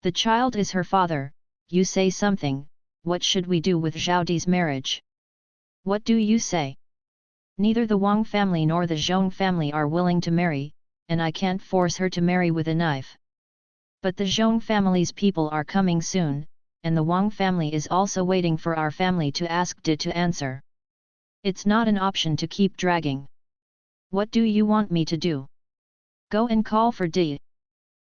The child is her father, you say something, what should we do with Zhao Di's marriage? What do you say? Neither the Wang family nor the Zhong family are willing to marry, and I can't force her to marry with a knife. But the Zhong family's people are coming soon, and the Wang family is also waiting for our family to ask Di to answer. It's not an option to keep dragging. What do you want me to do? Go and call for Di.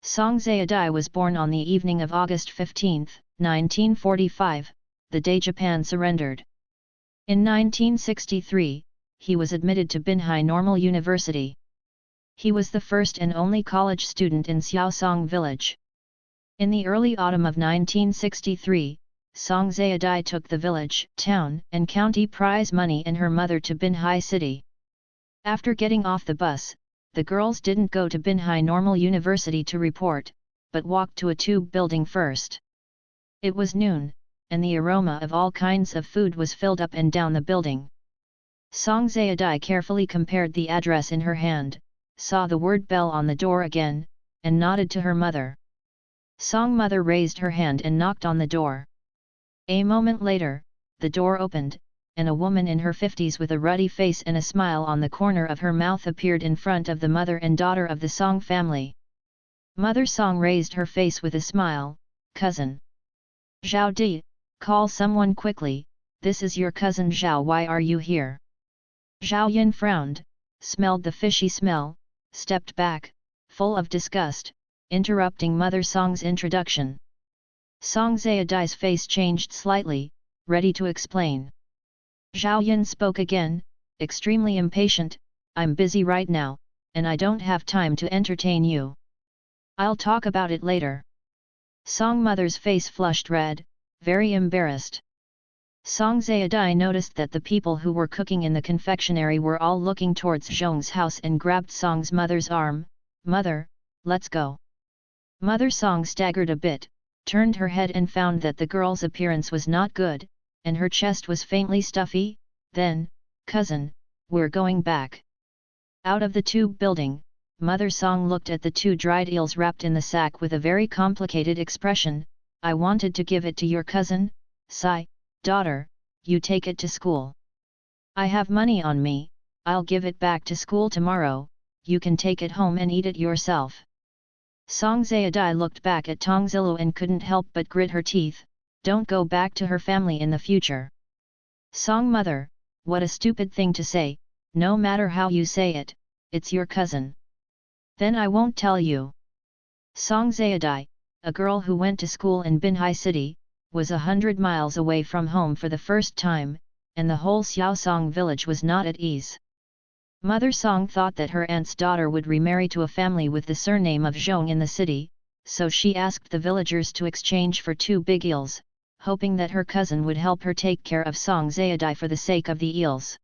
Song Zayadai was born on the evening of August 15, 1945, the day Japan surrendered. In 1963, he was admitted to Binhai Normal University. He was the first and only college student in Xiaosong village. In the early autumn of 1963, Song Zayadai took the village, town, and county prize money and her mother to Binhai City. After getting off the bus, the girls didn't go to Binhai Normal University to report, but walked to a tube building first. It was noon, and the aroma of all kinds of food was filled up and down the building. Song Zayadai carefully compared the address in her hand, saw the word bell on the door again, and nodded to her mother. Song mother raised her hand and knocked on the door. A moment later, the door opened, and a woman in her 50s with a ruddy face and a smile on the corner of her mouth appeared in front of the mother and daughter of the Song family. Mother Song raised her face with a smile, "Cousin Zhao Di, call someone quickly, this is your cousin Zhao, why are you here?" Zhao Yin frowned, smelled the fishy smell, stepped back, full of disgust, interrupting Mother Song's introduction. Song Zayadai's face changed slightly, ready to explain. Zhao Yin spoke again, extremely impatient, "I'm busy right now, and I don't have time to entertain you. I'll talk about it later." Song mother's face flushed red, very embarrassed. Song Zayadai noticed that the people who were cooking in the confectionery were all looking towards Zhong's house and grabbed Song's mother's arm, "Mother, let's go." Mother Song staggered a bit, turned her head and found that the girl's appearance was not good, and her chest was faintly stuffy. Then, "Cousin, we're going back." Out of the tube building, Mother Song looked at the two dried eels wrapped in the sack with a very complicated expression. "I wanted to give it to your cousin, Sai, daughter, you take it to school. I have money on me, I'll give it back to school tomorrow, you can take it home and eat it yourself." Song Zayadai looked back at Tongzilu and couldn't help but grit her teeth. Don't go back to her family in the future. Song mother, what a stupid thing to say, no matter how you say it, it's your cousin. Then I won't tell you. Song Zayadai, a girl who went to school in Binhai City, was 100 miles away from home for the first time, and the whole Xiaosong village was not at ease. Mother Song thought that her aunt's daughter would remarry to a family with the surname of Zhong in the city, so she asked the villagers to exchange for 2 big eels, hoping that her cousin would help her take care of Song Zayadai for the sake of the eels.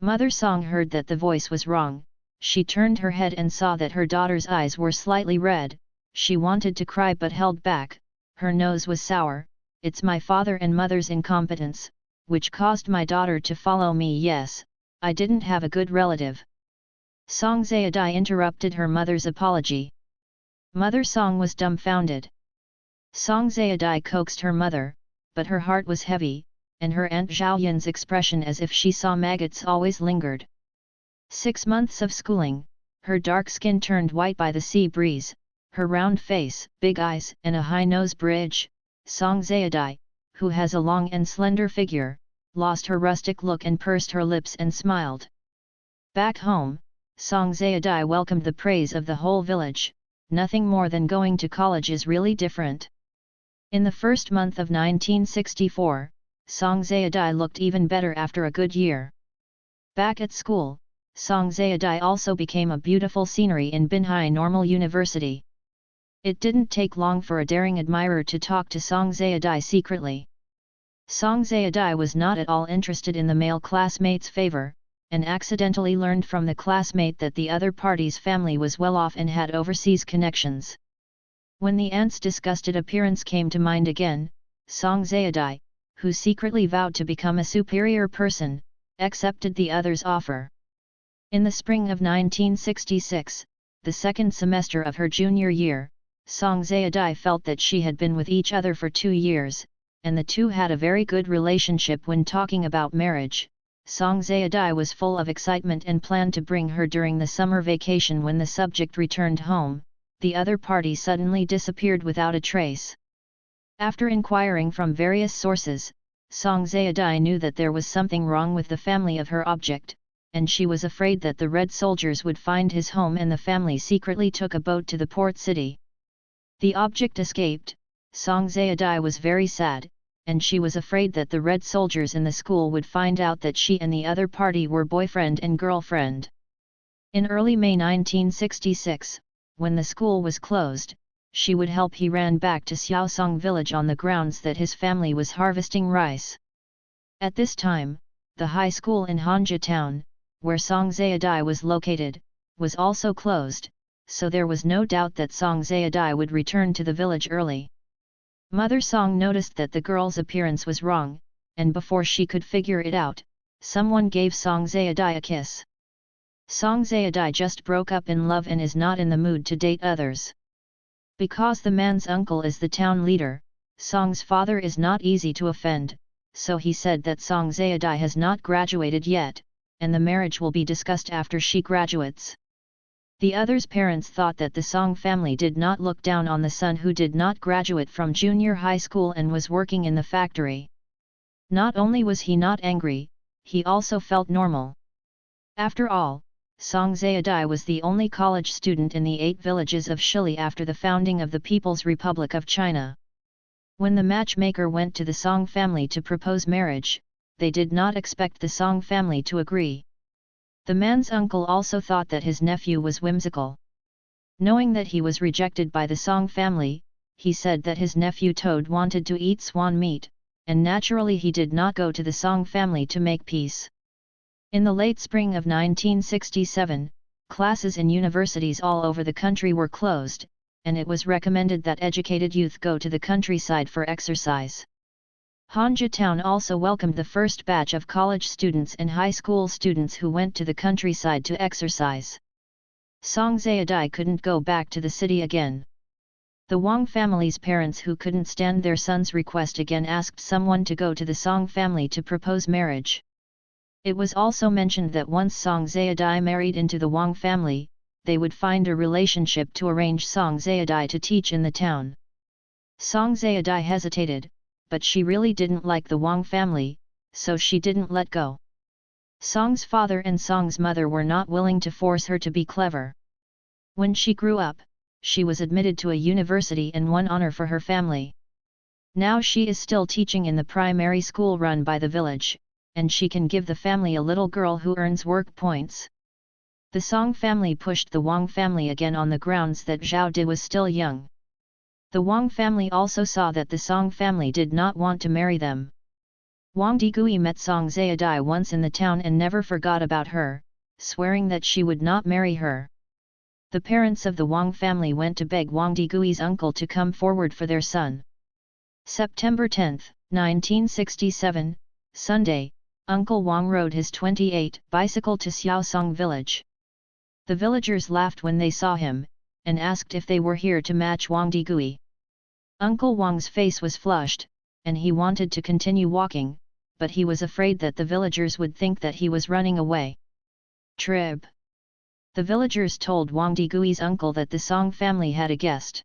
Mother Song heard that the voice was wrong, she turned her head and saw that her daughter's eyes were slightly red, she wanted to cry but held back, her nose was sour. "It's my father and mother's incompetence, which caused my daughter to follow me. Yes, I didn't have a good relative." Song Zayadai interrupted her mother's apology. Mother Song was dumbfounded. Song Zayadai coaxed her mother, but her heart was heavy, and her Aunt Zhao Yin's expression as if she saw maggots always lingered. 6 months of schooling, her dark skin turned white by the sea breeze, her round face, big eyes and a high nose bridge. Song Zayadai, who has a long and slender figure, lost her rustic look and pursed her lips and smiled. Back home, Song Zayadai welcomed the praise of the whole village. Nothing more than going to college is really different. In the first month of 1964, Song Zayadai looked even better after a good year. Back at school, Song Zayadai also became a beautiful scenery in Binhai Normal University. It didn't take long for a daring admirer to talk to Song Zayadai secretly. Song Zayadai was not at all interested in the male classmate's favor, and accidentally learned from the classmate that the other party's family was well off and had overseas connections. When the aunt's disgusted appearance came to mind again, Song Zayadai, who secretly vowed to become a superior person, accepted the other's offer. In the spring of 1966, the second semester of her junior year, Song Zayadai felt that she had been with each other for 2 years, and the two had a very good relationship when talking about marriage. Song Zayadai was full of excitement and planned to bring her during the summer vacation. When the subject returned home, the other party suddenly disappeared without a trace. After inquiring from various sources, Song Zayadai knew that there was something wrong with the family of her object, and she was afraid that the Red soldiers would find his home, and the family secretly took a boat to the port city. The object escaped. Song Zayadai was very sad, and she was afraid that the Red soldiers in the school would find out that she and the other party were boyfriend and girlfriend. In early May 1966, when the school was closed, she would help. He ran back to Xiaosong village on the grounds that his family was harvesting rice. At this time, the high school in Hanja town, where Song Zayadai was located, was also closed, so there was no doubt that Song Zayadai would return to the village early. Mother Song noticed that the girl's appearance was wrong, and before she could figure it out, someone gave Song Zayadai a kiss. Song Zayadai just broke up in love and is not in the mood to date others. Because the man's uncle is the town leader, Song's father is not easy to offend, so he said that Song Zayadai has not graduated yet, and the marriage will be discussed after she graduates. The other's parents thought that the Song family did not look down on the son who did not graduate from junior high school and was working in the factory. Not only was he not angry, he also felt normal. After all, Song Zayadai was the only college student in the 8 villages of Shili after the founding of the People's Republic of China. When the matchmaker went to the Song family to propose marriage, they did not expect the Song family to agree. The man's uncle also thought that his nephew was whimsical. Knowing that he was rejected by the Song family, he said that his nephew Toad wanted to eat swan meat, and naturally he did not go to the Song family to make peace. In the late spring of 1967, classes in universities all over the country were closed, and it was recommended that educated youth go to the countryside for exercise. Hanja town also welcomed the first batch of college students and high school students who went to the countryside to exercise. Song Zayadai couldn't go back to the city again. The Wang family's parents, who couldn't stand their son's request again, asked someone to go to the Song family to propose marriage. It was also mentioned that once Song Zayadai married into the Wang family, they would find a relationship to arrange Song Zayadai to teach in the town. Song Zayadai hesitated, but she really didn't like the Wang family, so she didn't let go. Song's father and Song's mother were not willing to force her to be clever. When she grew up, she was admitted to a university and won honor for her family. Now she is still teaching in the primary school run by the village, and she can give the family a little girl who earns work points. The Song family pushed the Wang family again on the grounds that Zhao Di was still young. The Wang family also saw that the Song family did not want to marry them. Wang Digui met Song Zayadai once in the town and never forgot about her, swearing that she would not marry her. The parents of the Wang family went to beg Wang Digui's uncle to come forward for their son. September 10, 1967, Sunday, Uncle Wang rode his 28 bicycle to Xiaosong village. The villagers laughed when they saw him, and asked if they were here to match Wang Digui. Uncle Wang's face was flushed, and he wanted to continue walking, but he was afraid that the villagers would think that he was running away. Trib. The villagers told Wang Digui's uncle that the Song family had a guest.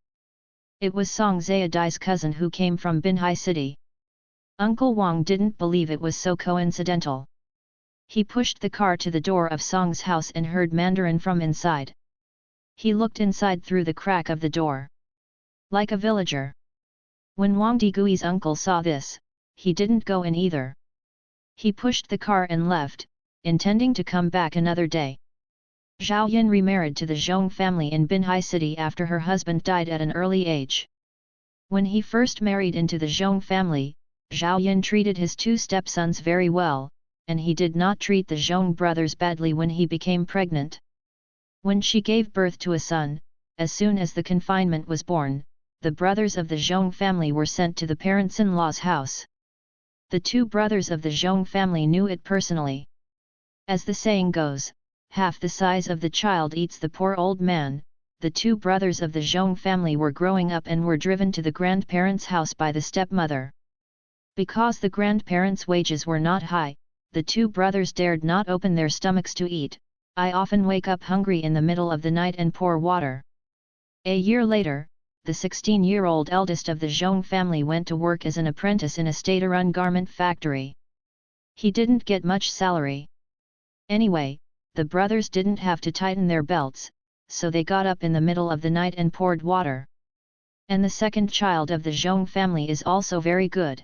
It was Song Zayadai's cousin who came from Binhai City. Uncle Wang didn't believe it was so coincidental. He pushed the car to the door of Song's house and heard Mandarin from inside. He looked inside through the crack of the door. Like a villager. When Wang Digui's uncle saw this, he didn't go in either. He pushed the car and left, intending to come back another day. Zhao Yin remarried to the Zhong family in Binhai City after her husband died at an early age. When he first married into the Zhong family, Zhao Yin treated his 2 stepsons very well, and he did not treat the Zhong brothers badly when he became pregnant. When she gave birth to a son, as soon as the confinement was born, the brothers of the Zhong family were sent to the parents-in-law's house. The 2 brothers of the Zhong family knew it personally. As the saying goes, half the size of the child eats the poor old man. the two brothers of the Zhong family were growing up and were driven to the grandparents' house by the stepmother. Because the grandparents' wages were not high, the two brothers dared not open their stomachs to eat. I often wake up hungry in the middle of the night and pour water. A year later, the 16-year-old eldest of the Zhong family went to work as an apprentice in a state-run garment factory. He didn't get much salary. Anyway, the brothers didn't have to tighten their belts, so they got up in the middle of the night and poured water. And the second child of the Zhong family is also very good.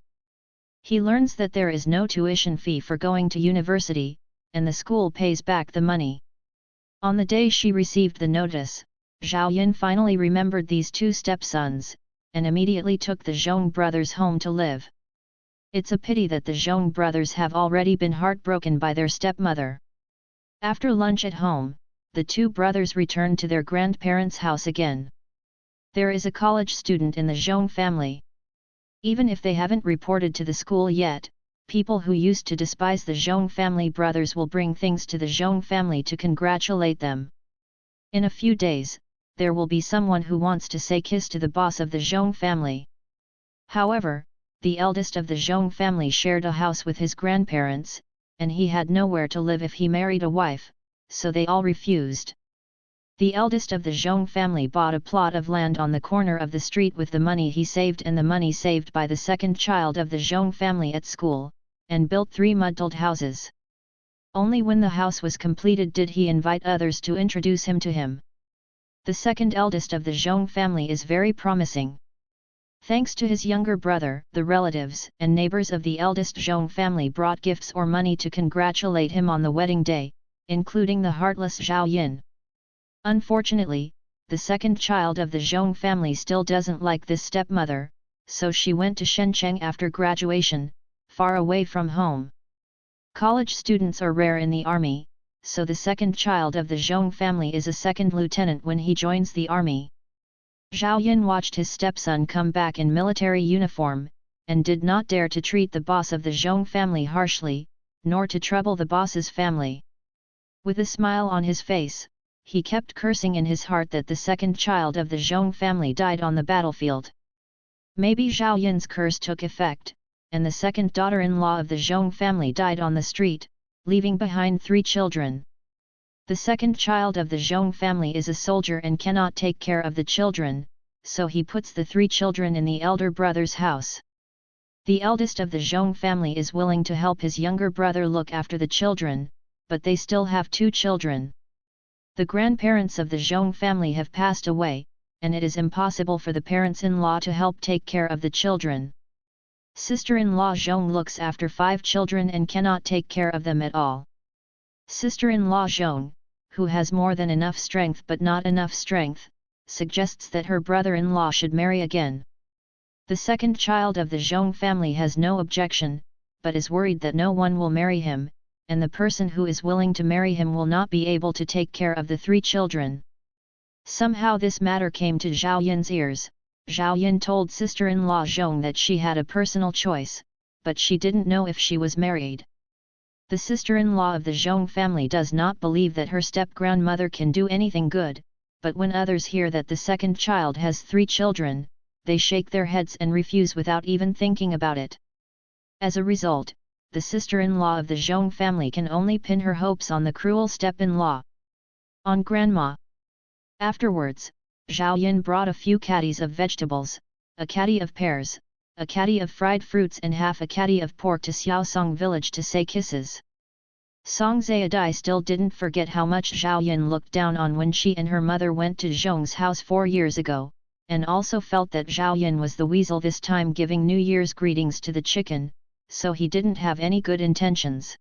He learns that there is no tuition fee for going to university, and the school pays back the money. On the day she received the notice, Zhao Yin finally remembered these two stepsons, and immediately took the Zhong brothers home to live. It's a pity that the Zhong brothers have already been heartbroken by their stepmother. After lunch at home, the two brothers returned to their grandparents' house again. There is a college student in the Zhong family. Even if they haven't reported to the school yet, people who used to despise the Zhong family brothers will bring things to the Zhong family to congratulate them. In a few days, there will be someone who wants to say kiss to the boss of the Zhong family. However, the eldest of the Zhong family shared a house with his grandparents, and he had nowhere to live if he married a wife, so they all refused. The eldest of the Zhong family bought a plot of land on the corner of the street with the money he saved and the money saved by the second child of the Zhong family at school, and built 3 mud-told houses. Only when the house was completed did he invite others to introduce him to him. The second eldest of the Zhong family is very promising. Thanks to his younger brother, the relatives and neighbors of the eldest Zhong family brought gifts or money to congratulate him on the wedding day, including the heartless Zhao Yin. Unfortunately, the second child of the Zhong family still doesn't like this stepmother, so she went to Shenzhen after graduation, far away from home. College students are rare in the army, so the second child of the Zhong family is a second lieutenant when he joins the army. Zhao Yin watched his stepson come back in military uniform, and did not dare to treat the boss of the Zhong family harshly, nor to trouble the boss's family. With a smile on his face, he kept cursing in his heart that the second child of the Zhong family died on the battlefield. Maybe Zhao Yin's curse took effect, and the second daughter-in-law of the Zhong family died on the street, leaving behind 3 children. The second child of the Zhong family is a soldier and cannot take care of the children, so he puts the 3 children in the elder brother's house. The eldest of the Zhong family is willing to help his younger brother look after the children, but they still have 2 children. The grandparents of the Zhong family have passed away, and it is impossible for the parents-in-law to help take care of the children. Sister-in-law Zhong looks after 5 children and cannot take care of them at all. Sister-in-law Zhong, who has more than enough strength but not enough strength, suggests that her brother-in-law should marry again. The second child of the Zhong family has no objection, but is worried that no one will marry him, and the person who is willing to marry him will not be able to take care of the 3 children. Somehow this matter came to Zhao Yin's ears. Zhao Yin told sister-in-law Zhong that she had a personal choice, but she didn't know if she was married. The sister-in-law of the Zhong family does not believe that her step-grandmother can do anything good, but when others hear that the second child has 3 children, they shake their heads and refuse without even thinking about it. As a result, the sister-in-law of the Zhong family can only pin her hopes on the cruel step-in-law. On grandma. Afterwards, Zhao Yin brought a few caddies of vegetables, a caddy of pears, a caddy of fried fruits and half a caddy of pork to Xiaosong village to say kisses. Song Zayadai still didn't forget how much Zhao Yin looked down on when she and her mother went to Zhong's house 4 years ago, and also felt that Zhao Yin was the weasel this time giving New Year's greetings to the chicken, so he didn't have any good intentions.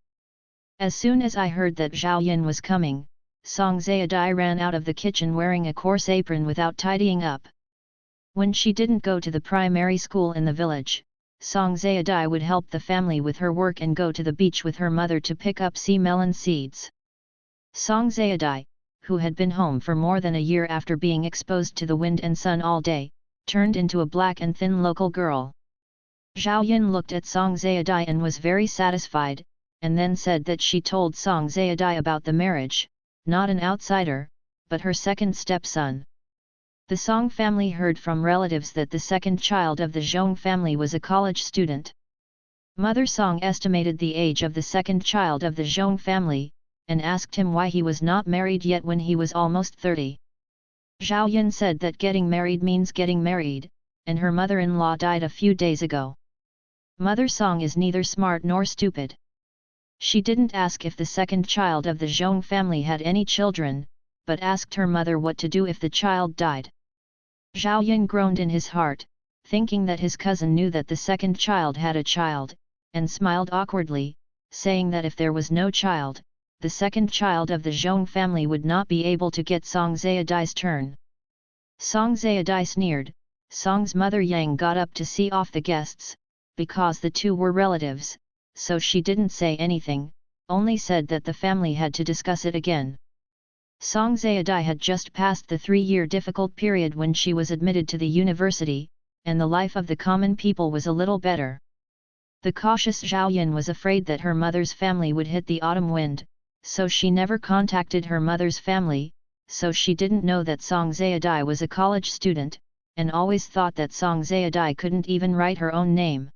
As soon as I heard that Zhao Yin was coming, Song Zayadai ran out of the kitchen wearing a coarse apron without tidying up. When she didn't go to the primary school in the village, Song Zayadai would help the family with her work and go to the beach with her mother to pick up sea melon seeds. Song Zayadai, who had been home for more than a year after being exposed to the wind and sun all day, turned into a black and thin local girl. Zhao Yin looked at Song Zayadai and was very satisfied, and then said that she told Song Zayadai about the marriage, not an outsider, but her second stepson. The Song family heard from relatives that the second child of the Zhong family was a college student. Mother Song estimated the age of the second child of the Zhong family, and asked him why he was not married yet when he was almost 30. Zhao Yun said that getting married means getting married, and her mother-in-law died a few days ago. Mother Song is neither smart nor stupid. She didn't ask if the second child of the Zhong family had any children, but asked her mother what to do if the child died. Zhao Yun groaned in his heart, thinking that his cousin knew that the second child had a child, and smiled awkwardly, saying that if there was no child, the second child of the Zhong family would not be able to get Song Zayadai's turn. Song Zayadai sneered. Song's mother Yang got up to see off the guests, because the two were relatives, so she didn't say anything, only said that the family had to discuss it again. Song Zayadai had just passed the 3-year difficult period when she was admitted to the university, and the life of the common people was a little better. The cautious Zhao Yun was afraid that her mother's family would hit the autumn wind, so she never contacted her mother's family, so she didn't know that Song Zayadai was a college student, and always thought that Song Zayadai couldn't even write her own name.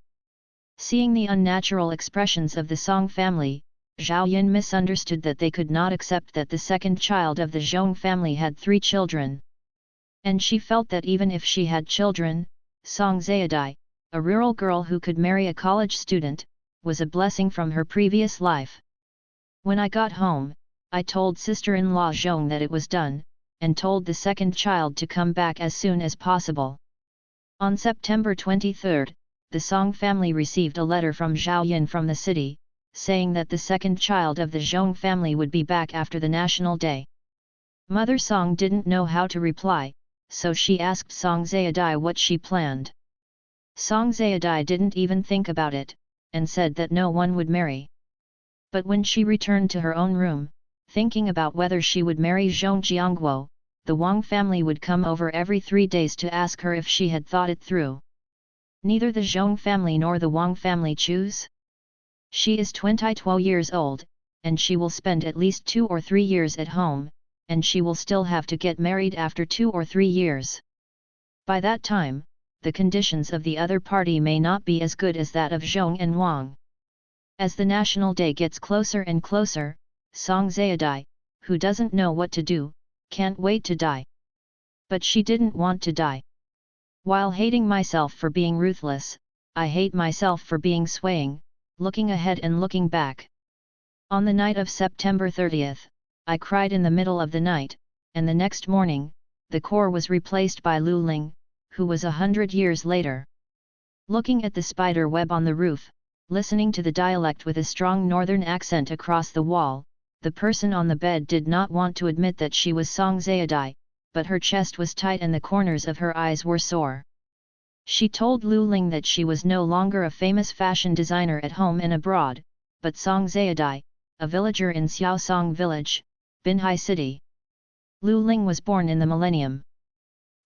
Seeing the unnatural expressions of the Song family, Zhao Yun misunderstood that they could not accept that the second child of the Zhong family had 3 children. And she felt that even if she had children, Song Zayadai, a rural girl who could marry a college student, was a blessing from her previous life. When I got home, I told sister-in-law Zhong that it was done, and told the second child to come back as soon as possible. On September 23, the Song family received a letter from Zhao Yun from the city, saying that the second child of the Zhong family would be back after the National Day. Mother Song didn't know how to reply, so she asked Song Zayadai what she planned. Song Zayadai didn't even think about it, and said that no one would marry. But when she returned to her own room, thinking about whether she would marry Zhong Jiangguo, the Wang family would come over every 3 days to ask her if she had thought it through. Neither the Zhong family nor the Wang family choose. She is 22 years old, and she will spend at least 2 or 3 years at home, and she will still have to get married after 2 or 3 years. By that time, the conditions of the other party may not be as good as that of Zhong and Wang. As the National Day gets closer and closer, Song Zayadai, who doesn't know what to do, can't wait to die. But she didn't want to die. While hating myself for being ruthless, I hate myself for being swaying, looking ahead and looking back. On the night of September 30th, I cried in the middle of the night, and the next morning, the core was replaced by Lu Ling, who was 100 years later. Looking at the spider web on the roof, listening to the dialect with a strong northern accent across the wall, the person on the bed did not want to admit that she was Song Zayadai, but her chest was tight and the corners of her eyes were sore. She told Lu Ling that she was no longer a famous fashion designer at home and abroad, but Song Zayadai, a villager in Xiaosong village, Binhai city. Lu Ling was born in the millennium.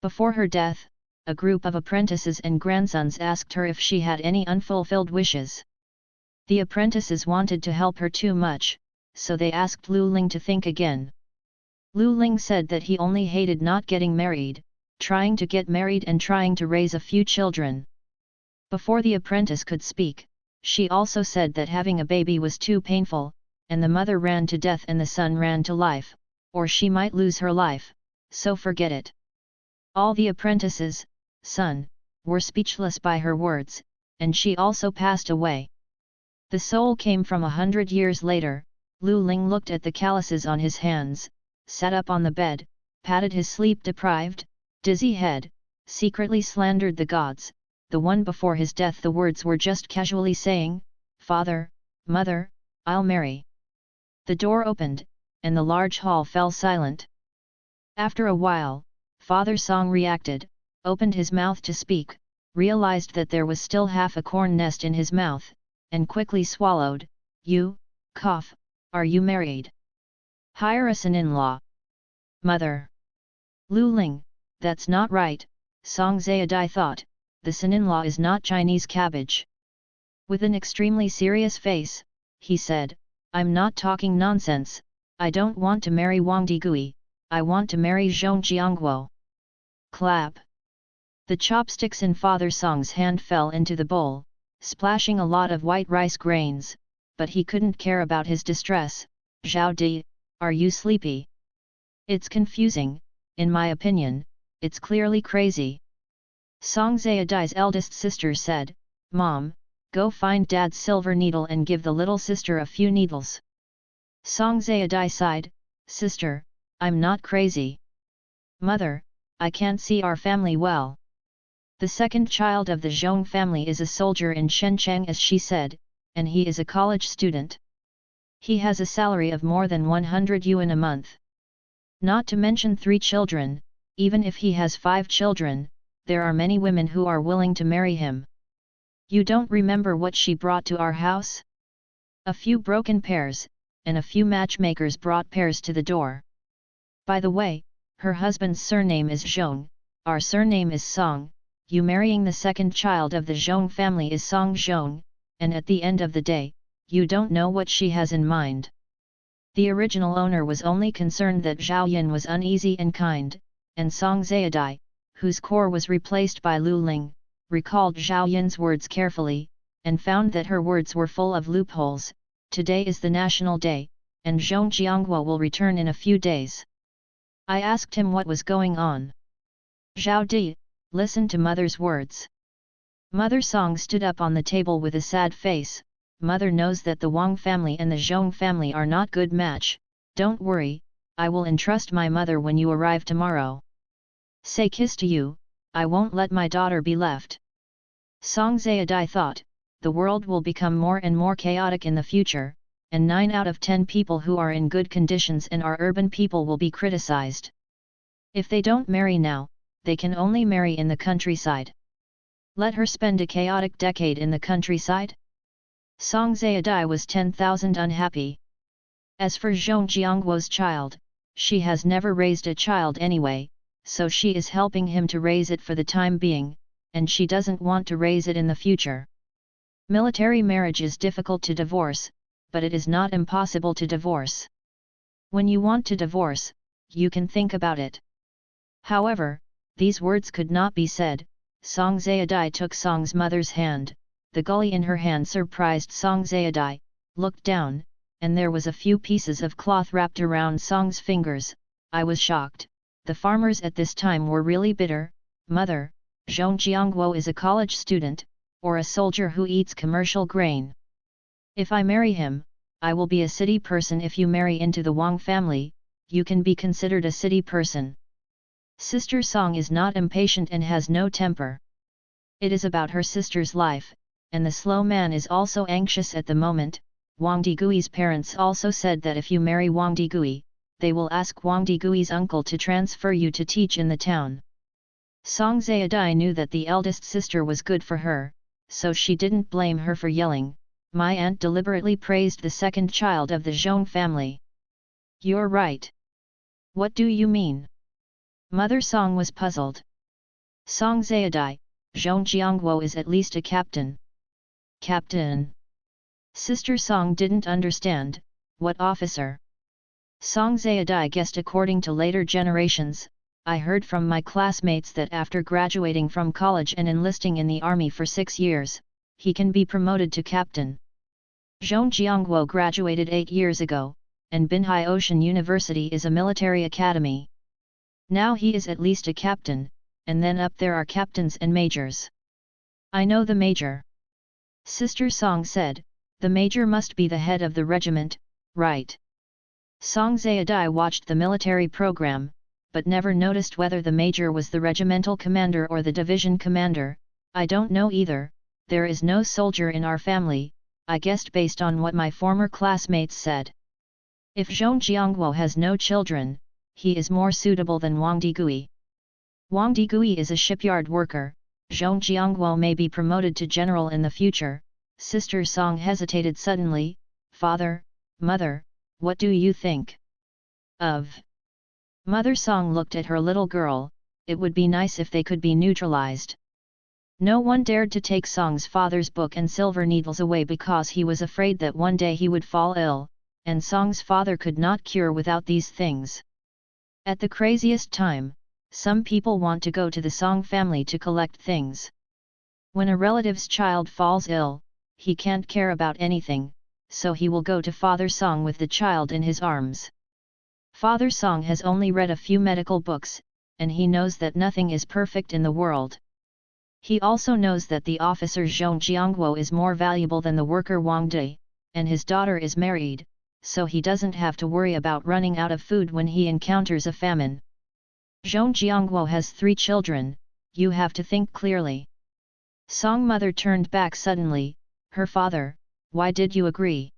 Before her death, a group of apprentices and grandsons asked her if she had any unfulfilled wishes. The apprentices wanted to help her too much, so they asked Lu Ling to think again. Lu Ling said that he only hated not getting married, trying to get married and trying to raise a few children. Before the apprentice could speak, she also said that having a baby was too painful, and the mother ran to death and the son ran to life, or she might lose her life, so forget it. All the apprentices, son, were speechless by her words, and she also passed away. The soul came from 100 years later. Lu Ling looked at the calluses on his hands, sat up on the bed, patted his sleep-deprived, dizzy head, secretly slandered the gods. The one before his death the words were just casually saying, "Father, Mother, I'll marry." The door opened, and the large hall fell silent. After a while, Father Song reacted, opened his mouth to speak, realized that there was still half a corn nest in his mouth, and quickly swallowed. "You, cough, are you married? Hire a son-in-law." "Mother." "Lu Ling, that's not right," Song Zayadai thought, "the son-in-law is not Chinese cabbage." With an extremely serious face, he said, "I'm not talking nonsense, I don't want to marry Wang Digui, I want to marry Zhong Jiangguo." Clap! The chopsticks in Father Song's hand fell into the bowl, splashing a lot of white rice grains, but he couldn't care about his distress. Zhao Di, are you sleepy? It's confusing, in my opinion, it's clearly crazy. Song Zayadai's eldest sister said, Mom, go find Dad's silver needle and give the little sister a few needles. Song Zayadai sighed, Sister, I'm not crazy. Mother, I can't see our family well. The second child of the Zhong family is a soldier in Shenzhen, as she said, and he is a college student. He has a salary of more than 100 yuan a month. Not to mention 3 children, even if he has 5 children, there are many women who are willing to marry him. You don't remember what she brought to our house? A few broken pears, and a few matchmakers brought pears to the door. By the way, her husband's surname is Zhong, our surname is Song. You marrying the second child of the Zhong family is Song Zhong, and at the end of the day, you don't know what she has in mind. The original owner was only concerned that Zhao Yin was uneasy and kind, and Song Zayadai, whose core was replaced by Lu Ling, recalled Zhao Yin's words carefully, and found that her words were full of loopholes. Today is the National Day, and Zhong Jiangguo will return in a few days. I asked him what was going on. Zhao Di, listen to Mother's words. Mother Song stood up on the table with a sad face. Mother knows that the Wang family and the Zhong family are not good match. Don't worry, I will entrust my mother when you arrive tomorrow. Say kiss to you, I won't let my daughter be left. Song Zayadai thought, the world will become more and more chaotic in the future, and 9 out of 10 people who are in good conditions and are urban people will be criticized. If they don't marry now, they can only marry in the countryside. Let her spend a chaotic decade in the countryside? Song Zayadai was 10,000 unhappy. As for Zhong Jiangguo's child, she has never raised a child anyway, so she is helping him to raise it for the time being, and she doesn't want to raise it in the future. Military marriage is difficult to divorce, but it is not impossible to divorce. When you want to divorce, you can think about it. However, these words could not be said. Song Zayadai took Song's mother's hand. The gully in her hand surprised Song Zayadai, looked down, and there was a few pieces of cloth wrapped around Song's fingers. I was shocked. The farmers at this time were really bitter. Mother, Zhong Jiangguo is a college student, or a soldier who eats commercial grain. If I marry him, I will be a city person. If you marry into the Wang family, you can be considered a city person. Sister Song is not impatient and has no temper. It is about her sister's life, and the slow man is also anxious at the moment. Wang Digui's parents also said that if you marry Wang Digui, they will ask Wang Digui's uncle to transfer you to teach in the town. Song Zayadai knew that the eldest sister was good for her, so she didn't blame her for yelling. My aunt deliberately praised the second child of the Zhong family. You're right. What do you mean? Mother Song was puzzled. Song Zayadai, Zhong Jiangguo is at least a captain. Captain? Sister Song didn't understand. What officer? Song Zayadai guessed according to later generations. I heard from my classmates that after graduating from college and enlisting in the army for 6 years, he can be promoted to captain. Zhong Jiangguo graduated 8 years ago, and Binhai Ocean University is a military academy. Now he is at least a captain, and then up there are captains and majors. I know the major. Sister Song said, the major must be the head of the regiment, right? Song Zayadai watched the military program, but never noticed whether the major was the regimental commander or the division commander. I don't know either. There is no soldier in our family, I guessed based on what my former classmates said. If Zhong Jiangguo has no children, he is more suitable than Wang Digui. Wang Digui is a shipyard worker. Zhong Jiangguo may be promoted to general in the future. Sister Song hesitated suddenly. Father, Mother, what do you think of? Mother Song looked at her little girl. It would be nice if they could be neutralized. No one dared to take Song's father's book and silver needles away because he was afraid that one day he would fall ill, and Song's father could not cure without these things. At the craziest time, Some people want to go to the Song family to collect things. When a relative's child falls ill, he can't care about anything, so he will go to Father Song with the child in his arms. Father Song has only read a few medical books, and he knows that nothing is perfect in the world. He also knows that the officer Zhong Jiangguo is more valuable than the worker Wang Di, and his daughter is married, so he doesn't have to worry about running out of food when he encounters a famine. Zhong Jiangguo has 3 children, you have to think clearly. Song mother turned back suddenly. Her father, why did you agree?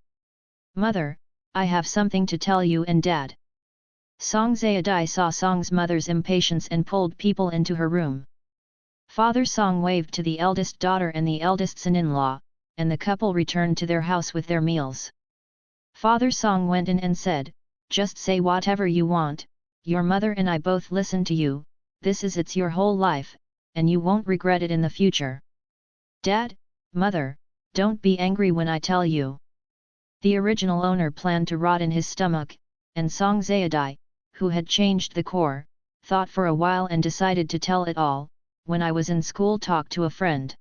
Mother, I have something to tell you and Dad. Song Zayadai saw Song's mother's impatience and pulled people into her room. Father Song waved to the eldest daughter and the eldest son-in-law, and the couple returned to their house with their meals. Father Song went in and said, just say whatever you want, your mother and I both listen to you, it's your whole life, and you won't regret it in the future. Dad, Mother, don't be angry when I tell you. The original owner planned to rot in his stomach, and Song Zayadai, who had changed the core, thought for a while and decided to tell it all. When I was in school, talked to a friend.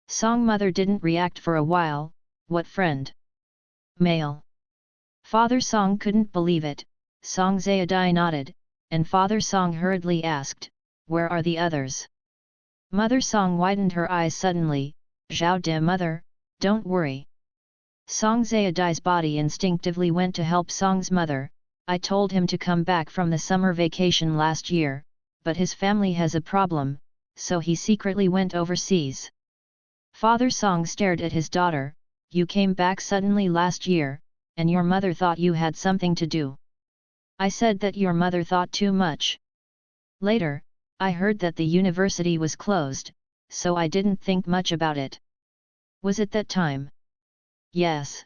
Song mother didn't react for a while. What friend? Male. Father Song couldn't believe it. Song Zayadai nodded, and Father Song hurriedly asked, where are the others? Mother Song widened her eyes suddenly. Zhao de mother, don't worry. Song Zayadai's body instinctively went to help Song's mother. I told him to come back from the summer vacation last year, but his family has a problem, so he secretly went overseas. Father Song stared at his daughter. You came back suddenly last year, and your mother thought you had something to do. I said that your mother thought too much. Later, I heard that the university was closed, so I didn't think much about it. Was it that time? Yes.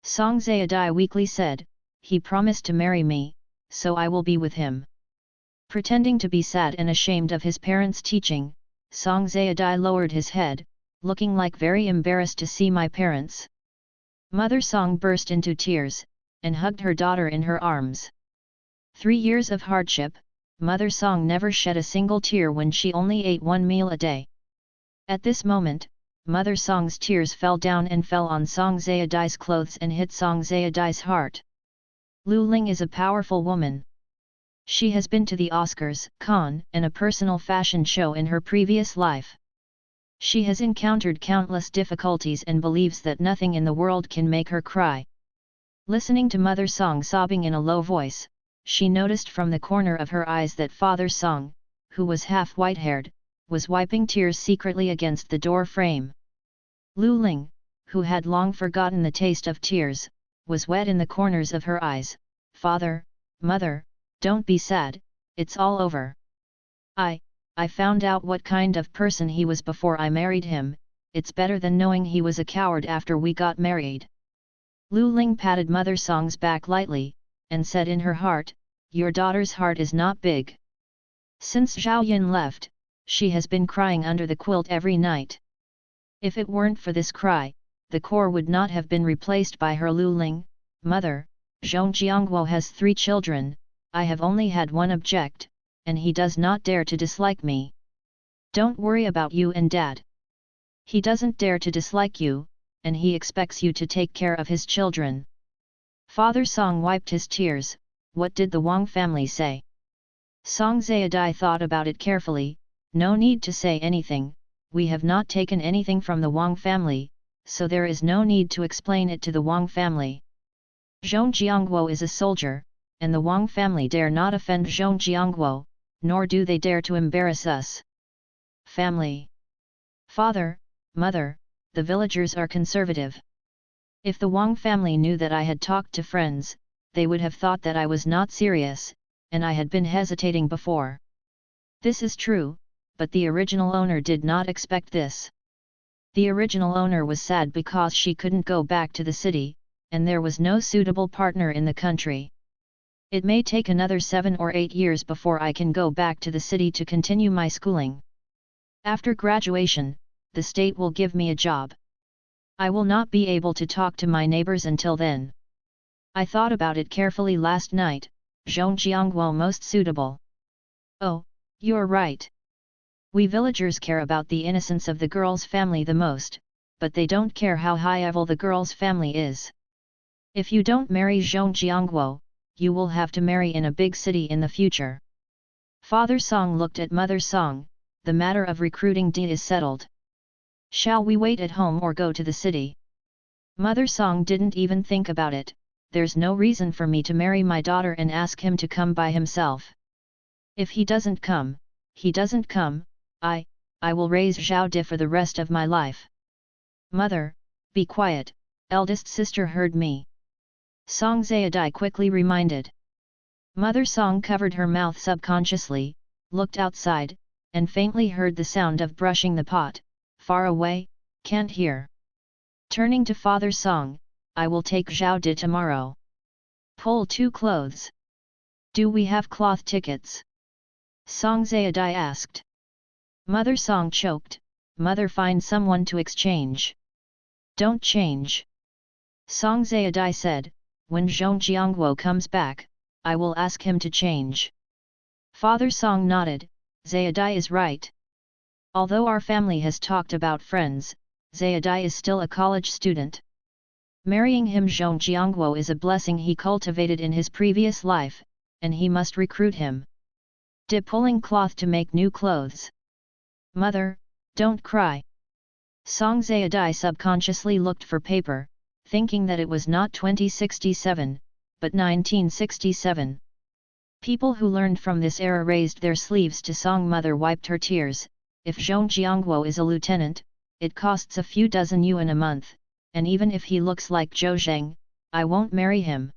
Song Zayadai weakly said, he promised to marry me, so I will be with him. Pretending to be sad and ashamed of his parents' teaching, Song Zayadai lowered his head, looking like very embarrassed to see my parents. Mother Song burst into tears, and hugged her daughter in her arms. 3 years of hardship, Mother Song never shed a single tear when she only ate 1 meal a day. At this moment, Mother Song's tears fell down and fell on Song Zayadai's clothes and hit Song Zayadai's heart. Lu Ling is a powerful woman. She has been to the Oscars, Cannes, and a personal fashion show in her previous life. She has encountered countless difficulties and believes that nothing in the world can make her cry. Listening to Mother Song sobbing in a low voice, she noticed from the corner of her eyes that Father Song, who was half white-haired, was wiping tears secretly against the door frame. Lu Ling, who had long forgotten the taste of tears, was wet in the corners of her eyes. Father, Mother, don't be sad, it's all over. I found out what kind of person he was before I married him, it's better than knowing he was a coward after we got married. Lu Ling patted Mother Song's back lightly, and said in her heart, your daughter's heart is not big. Since Zhao Yun left, she has been crying under the quilt every night. If it weren't for this cry, the core would not have been replaced by her. Lu Ling, Mother, Zhong Jiangguo has 3 children, I have only had one object, and he does not dare to dislike me. Don't worry about you and Dad. He doesn't dare to dislike you, and he expects you to take care of his children. Father Song wiped his tears. What did the Wang family say? Song Zayadai thought about it carefully. No need to say anything, we have not taken anything from the Wang family, so there is no need to explain it to the Wang family. Zhong Jiangguo is a soldier, and the Wang family dare not offend Zhong Jiangguo, nor do they dare to embarrass us. Family. Father, Mother, the villagers are conservative. If the Wang family knew that I had talked to friends, they would have thought that I was not serious, and I had been hesitating before. This is true, but the original owner did not expect this. The original owner was sad because she couldn't go back to the city, and there was no suitable partner in the country. It may take another 7 or 8 years before I can go back to the city to continue my schooling. After graduation, the state will give me a job. I will not be able to talk to my neighbors until then. I thought about it carefully last night. Zhong Jiangguo most suitable. Oh, You're right. We villagers care about the innocence of the girl's family the most, but they don't care how high level the girl's family is. If you don't marry Zhong Jiangguo, you will have to marry in a big city in the future. Father Song looked at Mother Song. The matter of recruiting Di is settled. Shall we wait at home or go to the city? Mother Song didn't even think about it. There's no reason for me to marry my daughter and ask him to come by himself. If he doesn't come, he doesn't come. I will raise Zhao Di for the rest of my life. Mother, be quiet, eldest sister heard me. Song Zayadai quickly reminded. Mother Song covered her mouth subconsciously, looked outside, and faintly heard the sound of brushing the pot. Far away, can't hear. Turning to Father Song, I will take Zhao Di tomorrow. Pull 2 clothes. Do we have cloth tickets? Song Zayadai asked. Mother Song choked. Mother, find someone to exchange. Don't change. Song Zayadai said, when Zhong Jiangguo comes back, I will ask him to change. Father Song nodded. Zayadai is right. Although our family has talked about friends, Zayadai is still a college student. Marrying him Zhong Jiangguo is a blessing he cultivated in his previous life, and he must recruit him. Pulling cloth to make new clothes. Mother, don't cry. Song Zayadai subconsciously looked for paper, thinking that it was not 2067, but 1967. People who learned from this era raised their sleeves to Song. Mother wiped her tears. If Zhong Jiangguo is a lieutenant, it costs a few dozen yuan a month, and even if he looks like Zhou Zheng, I won't marry him.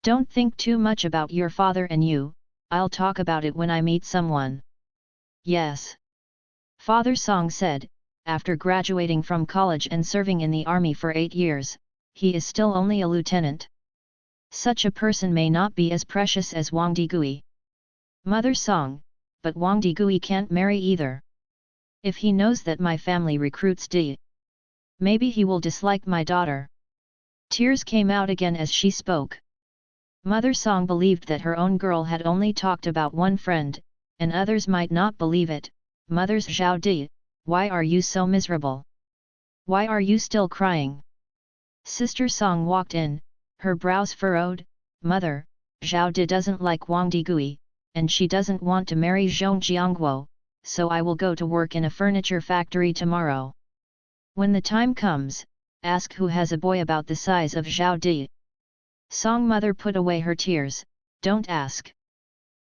Don't think too much about your father and you, I'll talk about it when I meet someone. Yes. Father Song said, after graduating from college and serving in the army for 8 years, he is still only a lieutenant. Such a person may not be as precious as Wang Digui. Mother Song, but Wang Digui can't marry either. If he knows that my family recruits Di, maybe he will dislike my daughter. Tears came out again as she spoke. Mother Song believed that her own girl had only talked about one friend, and others might not believe it. Mother's Zhao Di, why are you so miserable? Why are you still crying? Sister Song walked in, her brows furrowed. Mother, Zhao Di doesn't like Wang Digui, and she doesn't want to marry Zhong Jiangguo, so I will go to work in a furniture factory tomorrow. When the time comes, ask who has a boy about the size of Zhao Di. Song mother put away her tears. Don't ask.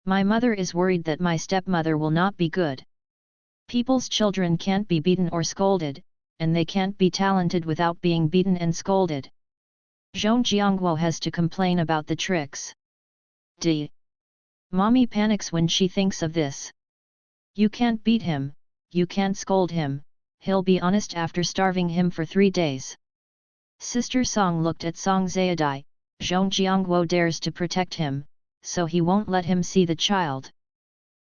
My mother is worried that my stepmother will not be good. People's children can't be beaten or scolded, and they can't be talented without being beaten and scolded. Zhong Jiangguo has to complain about the tricks. D. Mommy panics when she thinks of this. You can't beat him, you can't scold him, he'll be honest after starving him for 3 days. Sister Song looked at Song Zayadai. Zhong Jiangguo dares to protect him, so he won't let him see the child.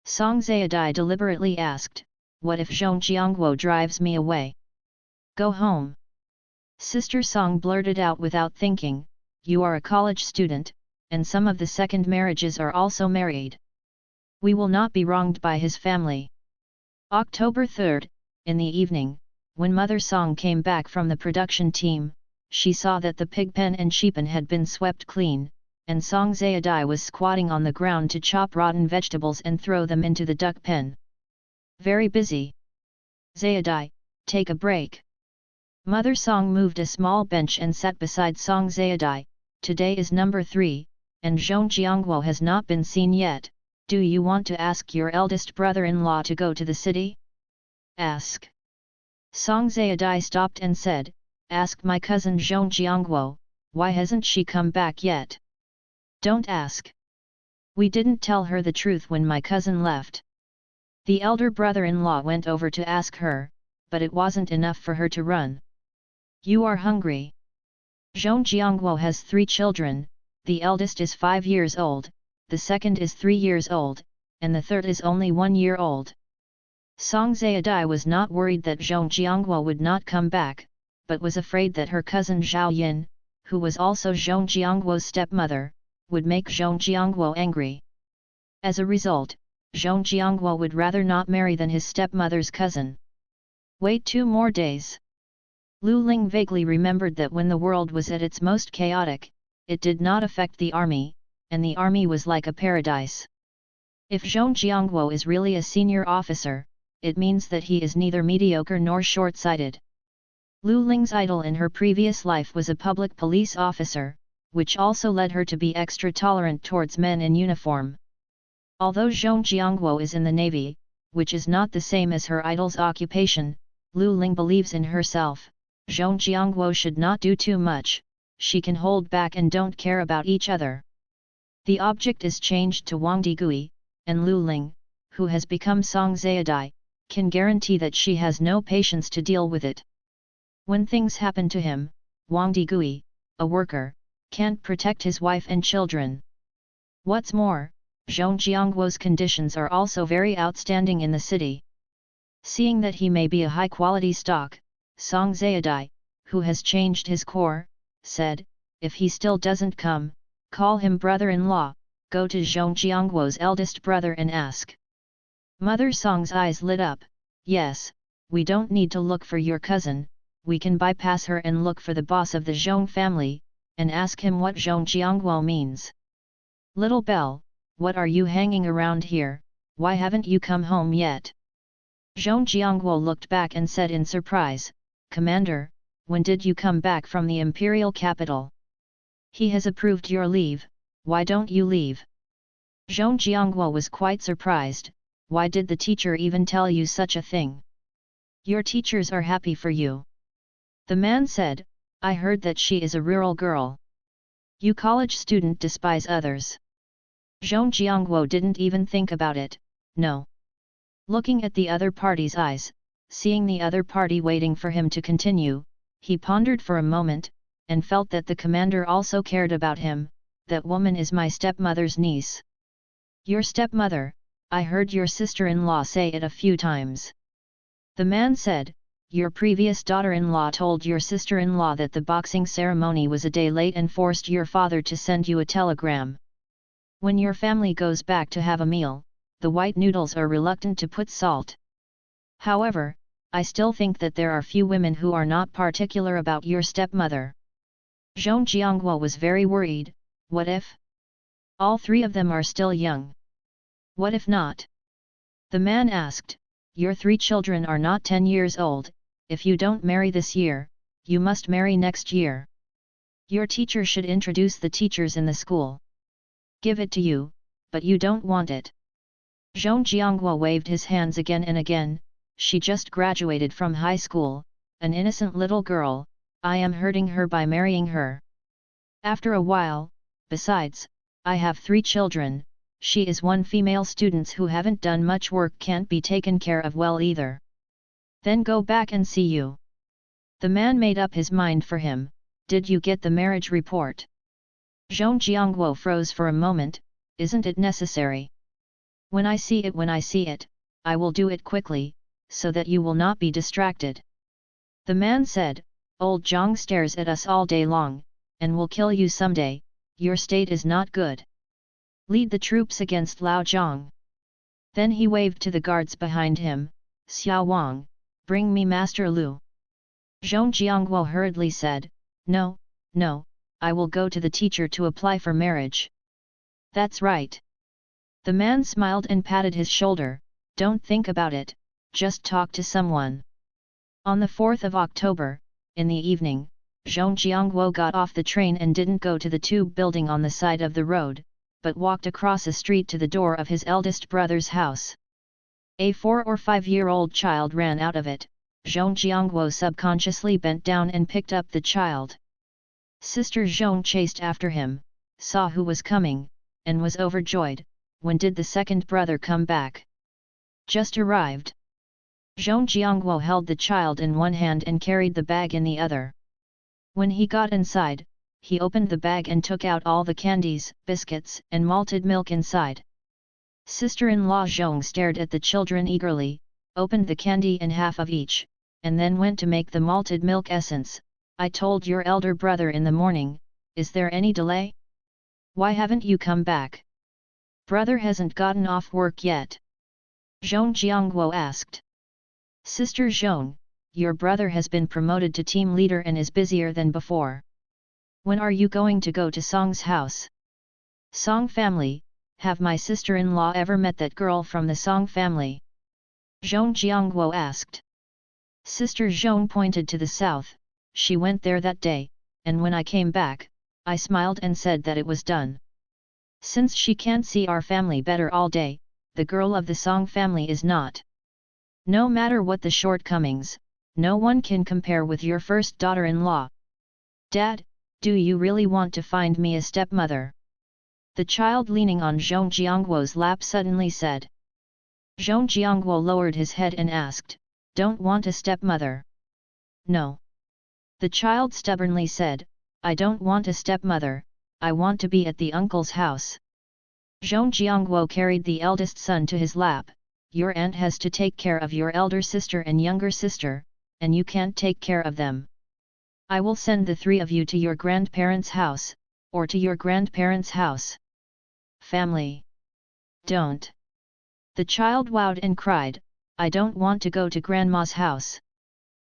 Song Zayadai deliberately asked, what if Zhong Jiangguo drives me away? Go home. Sister Song blurted out without thinking, you are a college student, and some of the second marriages are also married. We will not be wronged by his family. October 3rd, in the evening, when Mother Song came back from the production team, she saw that the pig pen and sheep pen had been swept clean, and Song Zayadai was squatting on the ground to chop rotten vegetables and throw them into the duck pen. Very busy. Zayadai, take a break. Mother Song moved a small bench and sat beside Song Zayadai. Today is number 3, and Zhong Jiangguo has not been seen yet. Do you want to ask your eldest brother-in-law to go to the city? Ask. Song Zayadai stopped and said, ask my cousin Zhong Jiangguo, why hasn't she come back yet? Don't ask. We didn't tell her the truth when my cousin left. The elder brother-in-law went over to ask her, but it wasn't enough for her to run. You are hungry. Zhong Jiangguo has 3 children, the eldest is 5 years old, the second is 3 years old, and the third is only 1 year old. Song Zayadai was not worried that Zhong Jiangguo would not come back, but was afraid that her cousin Zhao Yin, who was also Zhong Jiangguo's stepmother, would make Zhong Jiangguo angry. As a result, Zhong Jiangguo would rather not marry than his stepmother's cousin. Wait 2 more days. Lu Ling vaguely remembered that when the world was at its most chaotic, it did not affect the army, and the army was like a paradise. If Zhong Jiangguo is really a senior officer, it means that he is neither mediocre nor short-sighted. Lu Ling's idol in her previous life was a public police officer, which also led her to be extra tolerant towards men in uniform. Although Zhong Jiangguo is in the navy, which is not the same as her idol's occupation, Lu Ling believes in herself. Zhong Jiangguo should not do too much, she can hold back and don't care about each other. The object is changed to Wang Digui, and Lu Ling, who has become Song Zayadai, can guarantee that she has no patience to deal with it. When things happen to him, Wang Digui, a worker, can't protect his wife and children. What's more, Zhong Jiangguo's conditions are also very outstanding in the city. Seeing that he may be a high-quality stock, Song Zayadai, who has changed his core, said, if he still doesn't come, call him brother-in-law, go to Zhong Jiangguo's eldest brother and ask. Mother Song's eyes lit up, yes, we don't need to look for your cousin, we can bypass her and look for the boss of the Zhong family, and ask him what Zhong Jiangguo means. Little Bell, what are you hanging around here, why haven't you come home yet? Zhong Jiangguo looked back and said in surprise, Commander, when did you come back from the imperial capital? He has approved your leave, why don't you leave? Zhong Jiangguo was quite surprised, why did the teacher even tell you such a thing? Your teachers are happy for you. The man said, I heard that she is a rural girl. You college student despise others. Zhong Jiangguo didn't even think about it, no. Looking at the other party's eyes, seeing the other party waiting for him to continue, he pondered for a moment, and felt that the commander also cared about him. That woman is my stepmother's niece. Your stepmother, I heard your sister-in-law say it a few times. The man said, your previous daughter-in-law told your sister-in-law that the boxing ceremony was a day late and forced your father to send you a telegram. When your family goes back to have a meal, the white noodles are reluctant to put salt. However, I still think that there are few women who are not particular about your stepmother. Zhong Jiangguo was very worried, what if? All 3 of them are still young. What if not? The man asked, your 3 children are not 10 years old, if you don't marry this year, you must marry next year. Your teacher should introduce the teachers in the school. Give it to you, but you don't want it. Zhong Jiangguo waved his hands again and again, she just graduated from high school, an innocent little girl, I am hurting her by marrying her. After a while, besides, I have 3 children, she is one female student who haven't done much work can't be taken care of well either. Then go back and see you. The man made up his mind for him, did you get the marriage report? Zhong Jiangguo froze for a moment, isn't it necessary? When I see it, I will do it quickly, so that you will not be distracted. The man said, old Zhang stares at us all day long, and will kill you someday, your state is not good. Lead the troops against Lao Zhang. Then he waved to the guards behind him, Xiao Wang, bring me Master Lu. Zhong Jiangguo hurriedly said, no, no, I will go to the teacher to apply for marriage. That's right. The man smiled and patted his shoulder, don't think about it, just talk to someone. On the 4th of October, in the evening, Zhong Jiangguo got off the train and didn't go to the tube building on the side of the road, but walked across a street to the door of his eldest brother's house. A 4 or 5-year-old child ran out of it, Zhong Jiangguo subconsciously bent down and picked up the child. Sister Zhong chased after him, saw who was coming, and was overjoyed. When did the second brother come back? Just arrived. Zhong Jiangguo held the child in one hand and carried the bag in the other. When he got inside, he opened the bag and took out all the candies, biscuits, and malted milk inside. Sister-in-law Zhong stared at the children eagerly, opened the candy and half of each, and then went to make the malted milk essence. I told your elder brother in the morning, is there any delay? Why haven't you come back? Brother hasn't gotten off work yet? Zhong Jiangguo asked. Sister Zhong, your brother has been promoted to team leader and is busier than before. When are you going to go to Song's house? Song family, have my sister-in-law ever met that girl from the Song family? Zhong Jiangguo asked. Sister Zhong pointed to the south. She went there that day, and when I came back, I smiled and said that it was done. Since she can't see our family better all day, the girl of the Song family is not. No matter what the shortcomings, no one can compare with your first daughter-in-law. Dad, do you really want to find me a stepmother? The child leaning on Zhong Jiangguo's lap suddenly said. Zhong Jiangguo lowered his head and asked, Don't want a stepmother? No. The child stubbornly said, I don't want a stepmother, I want to be at the uncle's house. Zhong Jiangguo carried the eldest son to his lap. Your aunt has to take care of your elder sister and younger sister, and you can't take care of them. I will send the three of you to your grandparents' house, or to your grandparents' house. Family. Don't. The child wowed and cried, I don't want to go to Grandma's house.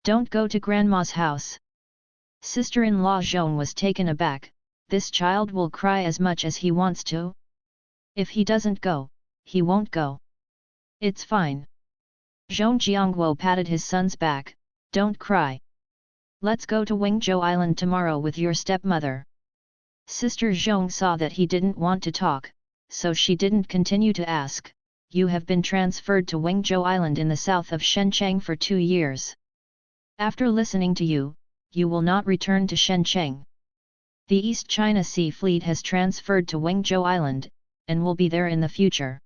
Don't go to Grandma's house. Sister-in-law Zhong was taken aback. This child will cry as much as he wants to. If he doesn't go, he won't go. It's fine. Zhong Jiangguo patted his son's back, Don't cry. Let's go to Wingzhou Island tomorrow with your stepmother. Sister Zhong saw that he didn't want to talk, so she didn't continue to ask, You have been transferred to Wingzhou Island in the south of Shenzhen for 2 years. After listening to you, you will not return to Shenzhen. The East China Sea Fleet has transferred to Wingzhou Island, and will be there in the future.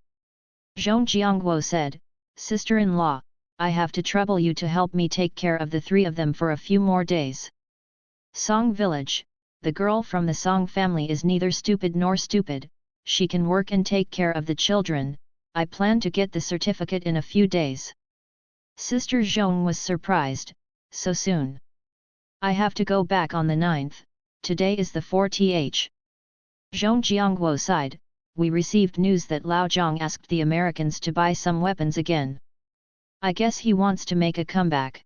Zhong Jiangguo said, Sister-in-law, I have to trouble you to help me take care of the three of them for a few more days. Song Village, the girl from the Song family is neither stupid nor stupid, she can work and take care of the children, I plan to get the certificate in a few days. Sister Zhong was surprised, so soon. I have to go back on the 9th, today is the 4th. Zhong Jiangguo sighed, we received news that Lao Zhang asked the Americans to buy some weapons again. I guess he wants to make a comeback.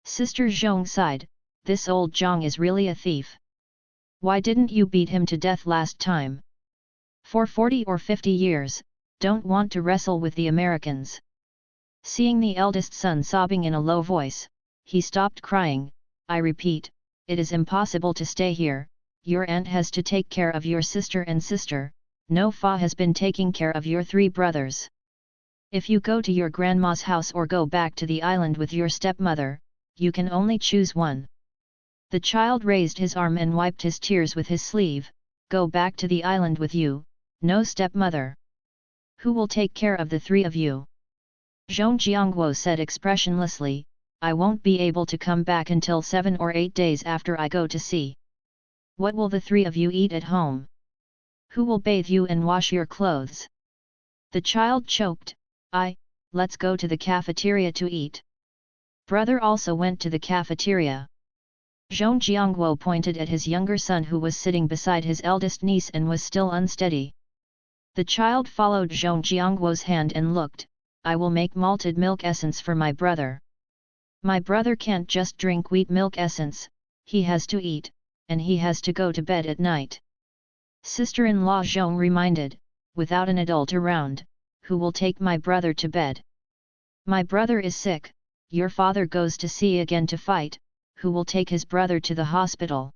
Sister Zhong sighed, this old Zhang is really a thief. Why didn't you beat him to death last time? For 40 or 50 years, don't want to wrestle with the Americans. Seeing the eldest son sobbing in a low voice, he stopped crying. I repeat, it is impossible to stay here, your aunt has to take care of your sister and sister, No Fa has been taking care of your 3 brothers. If you go to your grandma's house or go back to the island with your stepmother, you can only choose one. The child raised his arm and wiped his tears with his sleeve, Go back to the island with you, no stepmother. Who will take care of the 3 of you? Zhong Jiangguo said expressionlessly, I won't be able to come back until 7 or 8 days after I go to sea. What will the 3 of you eat at home? Who will bathe you and wash your clothes? The child choked, let's go to the cafeteria to eat. Brother also went to the cafeteria. Zhong Jiangguo pointed at his younger son who was sitting beside his eldest niece and was still unsteady. The child followed Zhong Jiangguo's hand and looked, I will make malted milk essence for my brother. My brother can't just drink wheat milk essence, he has to eat, and he has to go to bed at night. Sister-in-law Zhong reminded, without an adult around, who will take my brother to bed? My brother is sick, your father goes to sea again to fight, who will take his brother to the hospital?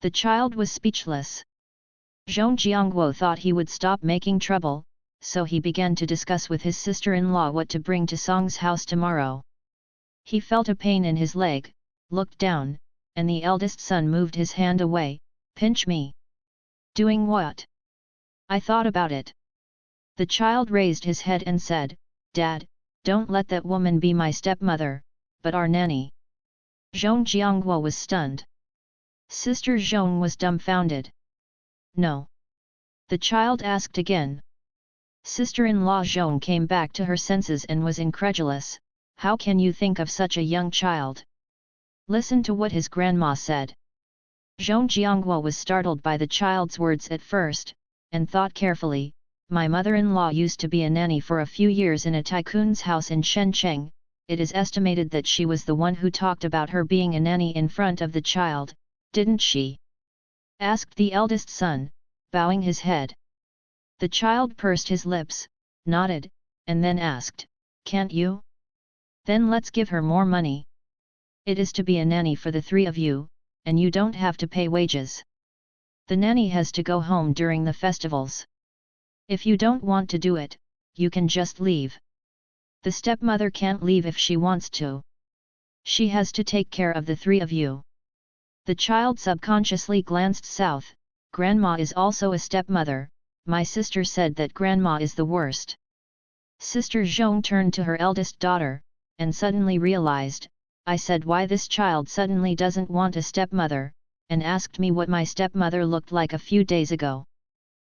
The child was speechless. Zhong Jiangguo thought he would stop making trouble, so he began to discuss with his sister-in-law what to bring to Song's house tomorrow. He felt a pain in his leg, looked down, and the eldest son moved his hand away, Pinch me. Doing what? I thought about it. The child raised his head and said, Dad, don't let that woman be my stepmother, but our nanny. Zhong Jiangguo was stunned. Sister Zhong was dumbfounded. No. The child asked again. Sister-in-law Zhong came back to her senses and was incredulous, how can you think of such a young child? Listen to what his grandma said. Zhong Jiangguo was startled by the child's words at first, and thought carefully, My mother-in-law used to be a nanny for a few years in a tycoon's house in Shenzhen. It is estimated that she was the one who talked about her being a nanny in front of the child, didn't she? Asked the eldest son, bowing his head. The child pursed his lips, nodded, and then asked, "Can't you? Then let's give her more money. It is to be a nanny for the three of you, and you don't have to pay wages. The nanny has to go home during the festivals. If you don't want to do it, you can just leave. The stepmother can't leave if she wants to. She has to take care of the three of you." The child subconsciously glanced south. Grandma is also a stepmother. My sister said that grandma is the worst. Sister Zhong turned to her eldest daughter, and suddenly realized, I said why this child suddenly doesn't want a stepmother, and asked me what my stepmother looked like a few days ago.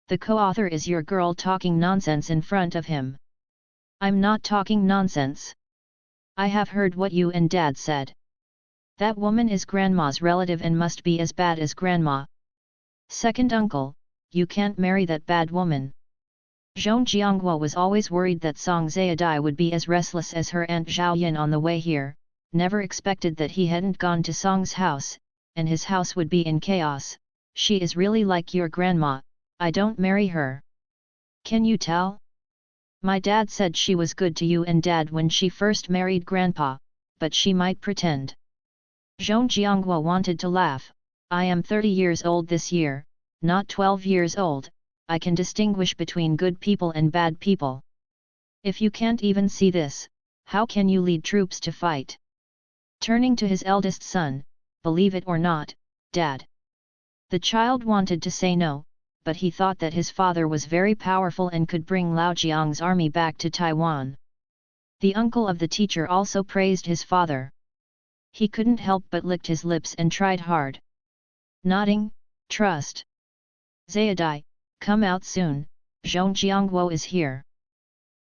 The co-author is your girl talking nonsense in front of him. I'm not talking nonsense. I have heard what you and Dad said. That woman is grandma's relative and must be as bad as grandma. Second uncle, you can't marry that bad woman. Zhong Jianguo was always worried that Song Zayadai would be as restless as her aunt Zhao Yin on the way here, never expected that he hadn't gone to Song's house, and his house would be in chaos. She is really like your grandma, I don't marry her. Can you tell? My dad said she was good to you and Dad when she first married Grandpa, but she might pretend. Zhong Jianguo wanted to laugh. I am 30 years old this year, not 12 years old, I can distinguish between good people and bad people. If you can't even see this, how can you lead troops to fight? Turning to his eldest son, believe it or not, Dad. The child wanted to say no, but he thought that his father was very powerful and could bring Lao Jiang's army back to Taiwan. The uncle of the teacher also praised his father. He couldn't help but licked his lips and tried hard. Nodding, trust. Zayadai, come out soon, Zhong Jianguo is here.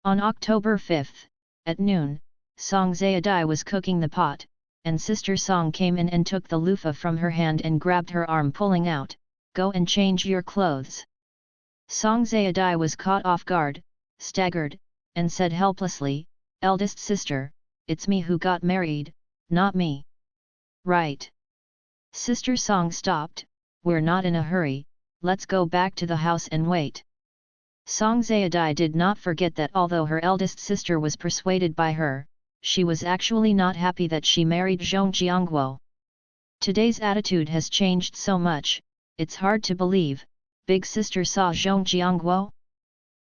On October 5, at noon, Song Zayadai was cooking the pot, and Sister Song came in and took the loofah from her hand and grabbed her arm pulling out, go and change your clothes. Song Zayadai was caught off guard, staggered, and said helplessly, eldest sister, it's me who got married, not me. Right. Sister Song stopped, we're not in a hurry, let's go back to the house and wait. Song Zayadai did not forget that although her eldest sister was persuaded by her, she was actually not happy that she married Zhong Jianguo. Today's attitude has changed so much, it's hard to believe. Big sister saw Zhong Jianguo?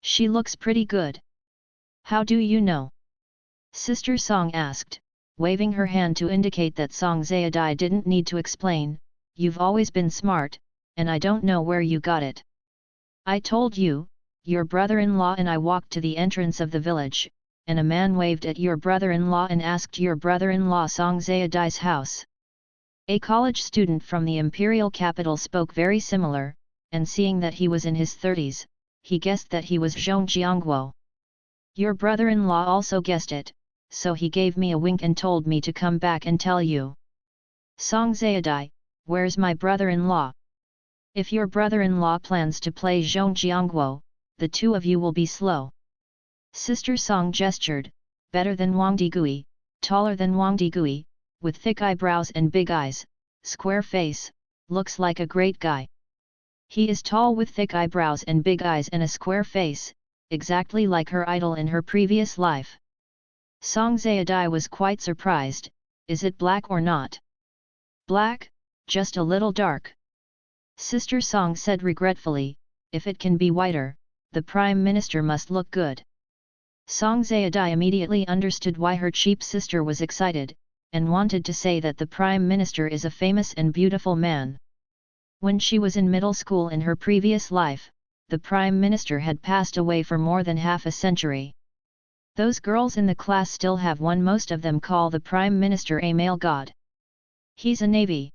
She looks pretty good. How do you know? Sister Song asked, waving her hand to indicate that Song Zayadai didn't need to explain, you've always been smart, and I don't know where you got it. I told you, your brother-in-law and I walked to the entrance of the village, and a man waved at your brother-in-law and asked your brother-in-law Song Zayadai's house. A college student from the imperial capital spoke very similar, and seeing that he was in his 30s, he guessed that he was Zhong Jianguo. Your brother-in-law also guessed it, so he gave me a wink and told me to come back and tell you. Song Zayadai, where's my brother-in-law? If your brother-in-law plans to play Zhong Jianguo, the two of you will be slow. Sister Song gestured, better than Wang Digui, taller than Wang Digui, with thick eyebrows and big eyes, square face, looks like a great guy. He is tall with thick eyebrows and big eyes and a square face, exactly like her idol in her previous life. Song Zayadai was quite surprised, is it black or not? Black, just a little dark. Sister Song said regretfully, if it can be whiter, the Prime Minister must look good. Song Zayadai immediately understood why her cheap sister was excited, and wanted to say that the Prime Minister is a famous and beautiful man. When she was in middle school in her previous life, the Prime Minister had passed away for more than half a century. Those girls in the class still have one, most of them call the Prime Minister a male god. He's a navy.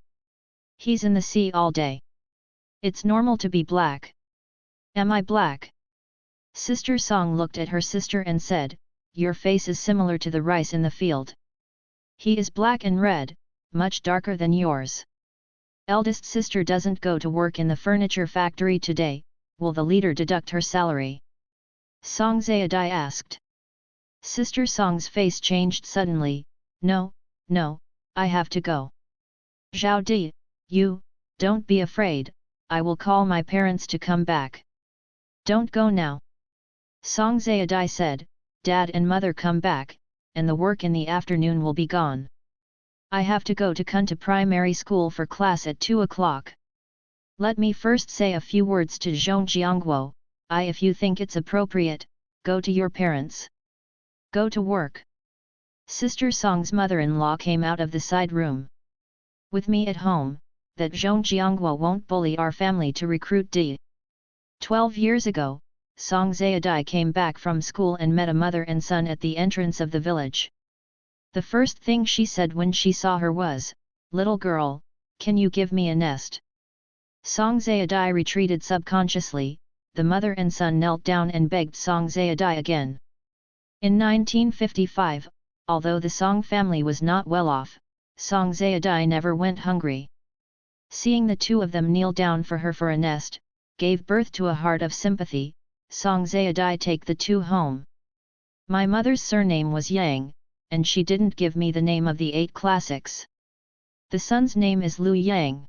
He's in the sea all day. It's normal to be black. Am I black? Sister Song looked at her sister and said, your face is similar to the rice in the field. He is black and red, much darker than yours. Eldest sister doesn't go to work in the furniture factory today, will the leader deduct her salary? Song Zayadai asked. Sister Song's face changed suddenly. No, no, I have to go. Zhao Di, you, don't be afraid, I will call my parents to come back. Don't go now. Song Zayadai said, Dad and Mother come back, and the work in the afternoon will be gone. I have to go to Kunta Primary School for class at 2 o'clock. Let me first say a few words to Zhong Jiangguo. If you think it's appropriate, go to your parents. Go to work. Sister Song's mother-in-law came out of the side room. With me at home, that Zhong Jiangguo won't bully our family to recruit D. 12 years ago, Song Zayadai came back from school and met a mother and son at the entrance of the village. The first thing she said when she saw her was, "Little girl, can you give me a nest?" Song Zayadai retreated subconsciously. The mother and son knelt down and begged Song Zayadai again. In 1955, although the Song family was not well off, Song Zayadai never went hungry. Seeing the two of them kneel down for her for a nest, gave birth to a heart of sympathy. Song Zayadai take the two home. My mother's surname was Yang, and she didn't give me the name of the 8 classics. The son's name is Lu Yang.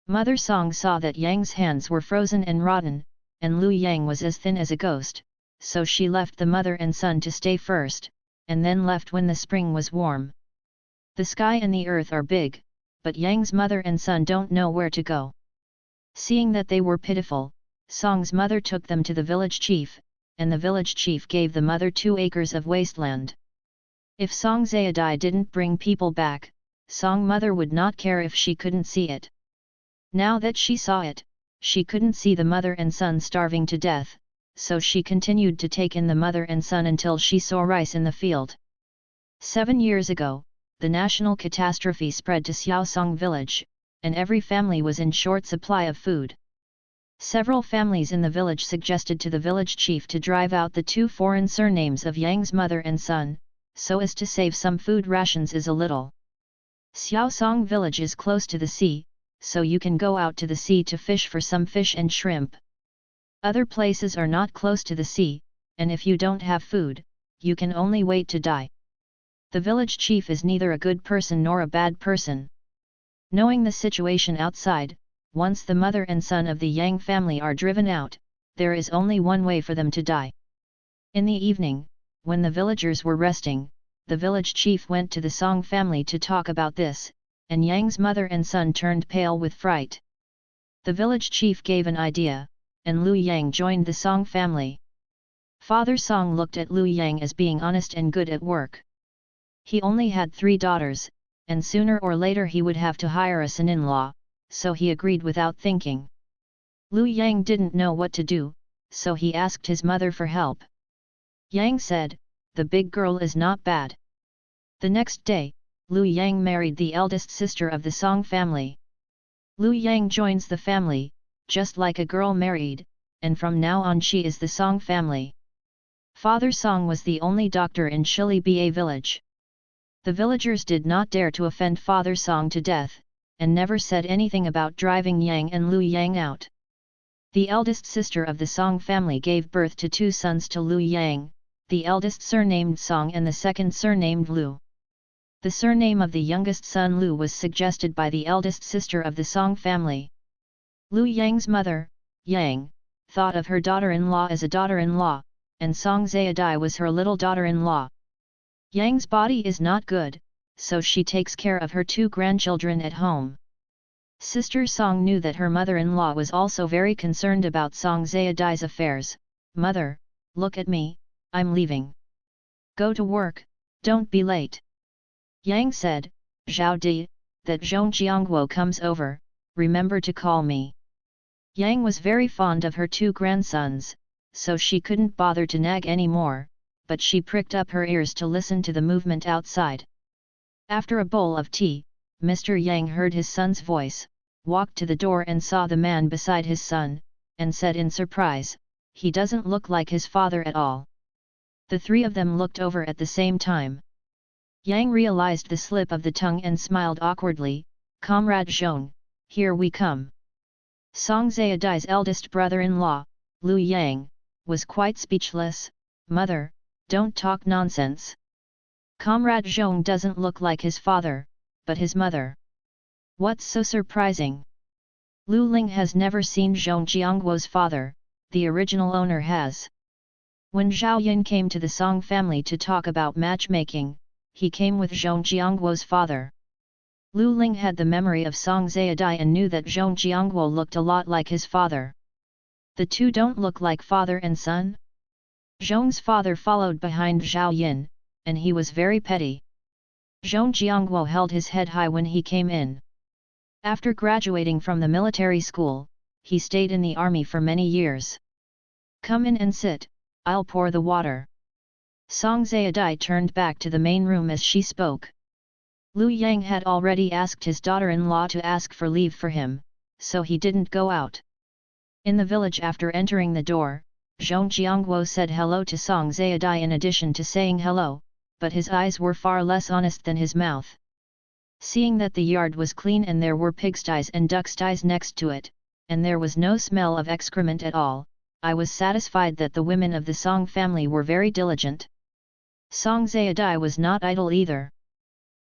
Mother Song saw that Yang's hands were frozen and rotten, and Lu Yang was as thin as a ghost, so she left the mother and son to stay first, and then left when the spring was warm. The sky and the earth are big, but Yang's mother and son don't know where to go. Seeing that they were pitiful, Song's mother took them to the village chief, and the village chief gave the mother 2 acres of wasteland. If Song Zayadai didn't bring people back, Song mother would not care if she couldn't see it. Now that she saw it, she couldn't see the mother and son starving to death, so she continued to take in the mother and son until she saw rice in the field. 7 years ago, the national catastrophe spread to Xiaosong village, and every family was in short supply of food. Several families in the village suggested to the village chief to drive out the 2 foreign surnames of Yang's mother and son, so as to save some food rations is a little. Xiaosong village is close to the sea, so you can go out to the sea to fish for some fish and shrimp. Other places are not close to the sea, and if you don't have food, you can only wait to die. The village chief is neither a good person nor a bad person. Knowing the situation outside, once the mother and son of the Yang family are driven out, there is only one way for them to die. In the evening, when the villagers were resting, the village chief went to the Song family to talk about this, and Yang's mother and son turned pale with fright. The village chief gave an idea, and Lu Yang joined the Song family. Father Song looked at Lu Yang as being honest and good at work. He only had 3 daughters, and sooner or later he would have to hire a son-in-law, so he agreed without thinking. Lu Yang didn't know what to do, so he asked his mother for help. Yang said, "The big girl is not bad." The next day, Lu Yang married the eldest sister of the Song family. Lu Yang joins the family, just like a girl married, and from now on she is the Song family. Father Song was the only doctor in Shili Ba village. The villagers did not dare to offend Father Song to death, and never said anything about driving Yang and Lu Yang out. The eldest sister of the Song family gave birth to 2 sons to Lu Yang, the eldest surnamed Song and the second surnamed Lu. The surname of the youngest son Lu was suggested by the eldest sister of the Song family. Lu Yang's mother, Yang, thought of her daughter-in-law as a daughter-in-law, and Song Zayadai was her little daughter-in-law. Yang's body is not good, so she takes care of her 2 grandchildren at home. Sister Song knew that her mother-in-law was also very concerned about Song Zayadai's affairs. "Mother, look at me, I'm leaving. Go to work, don't be late." Yang said, "Zhao Di, that Zhong Jiangguo comes over, remember to call me." Yang was very fond of her 2 grandsons, so she couldn't bother to nag any more, but she pricked up her ears to listen to the movement outside. After a bowl of tea, Mr. Yang heard his son's voice, walked to the door and saw the man beside his son, and said in surprise, "He doesn't look like his father at all." The 3 of them looked over at the same time. Yang realized the slip of the tongue and smiled awkwardly, "Comrade Zhong, here we come." Song Zayadai's eldest brother-in-law, Lu Yang, was quite speechless. Mother, don't talk nonsense. Comrade Zhong doesn't look like his father, but his mother. What's so surprising? Lu Ling has never seen Zhong Jiangguo's father, the original owner has. When Zhao Yun came to the Song family to talk about matchmaking, he came with Zhong Jiangguo's father. Lu Ling had the memory of Song Zayadai and knew that Zhong Jiangguo looked a lot like his father. The two don't look like father and son? Zhong's father followed behind Zhao Yun, and he was very petty. Zhong Jiangguo held his head high when he came in. After graduating from the military school, he stayed in the army for many years. Come in and sit, I'll pour the water. Song Zayadai turned back to the main room as she spoke. Lu Yang had already asked his daughter-in-law to ask for leave for him, so he didn't go out. In the village after entering the door, Zhong Jiangguo said hello to Song Zayadai in addition to saying hello, but his eyes were far less honest than his mouth. Seeing that the yard was clean and there were pigsties and ducksties next to it, and there was no smell of excrement at all, I was satisfied that the women of the Song family were very diligent. Song Zayadai was not idle either.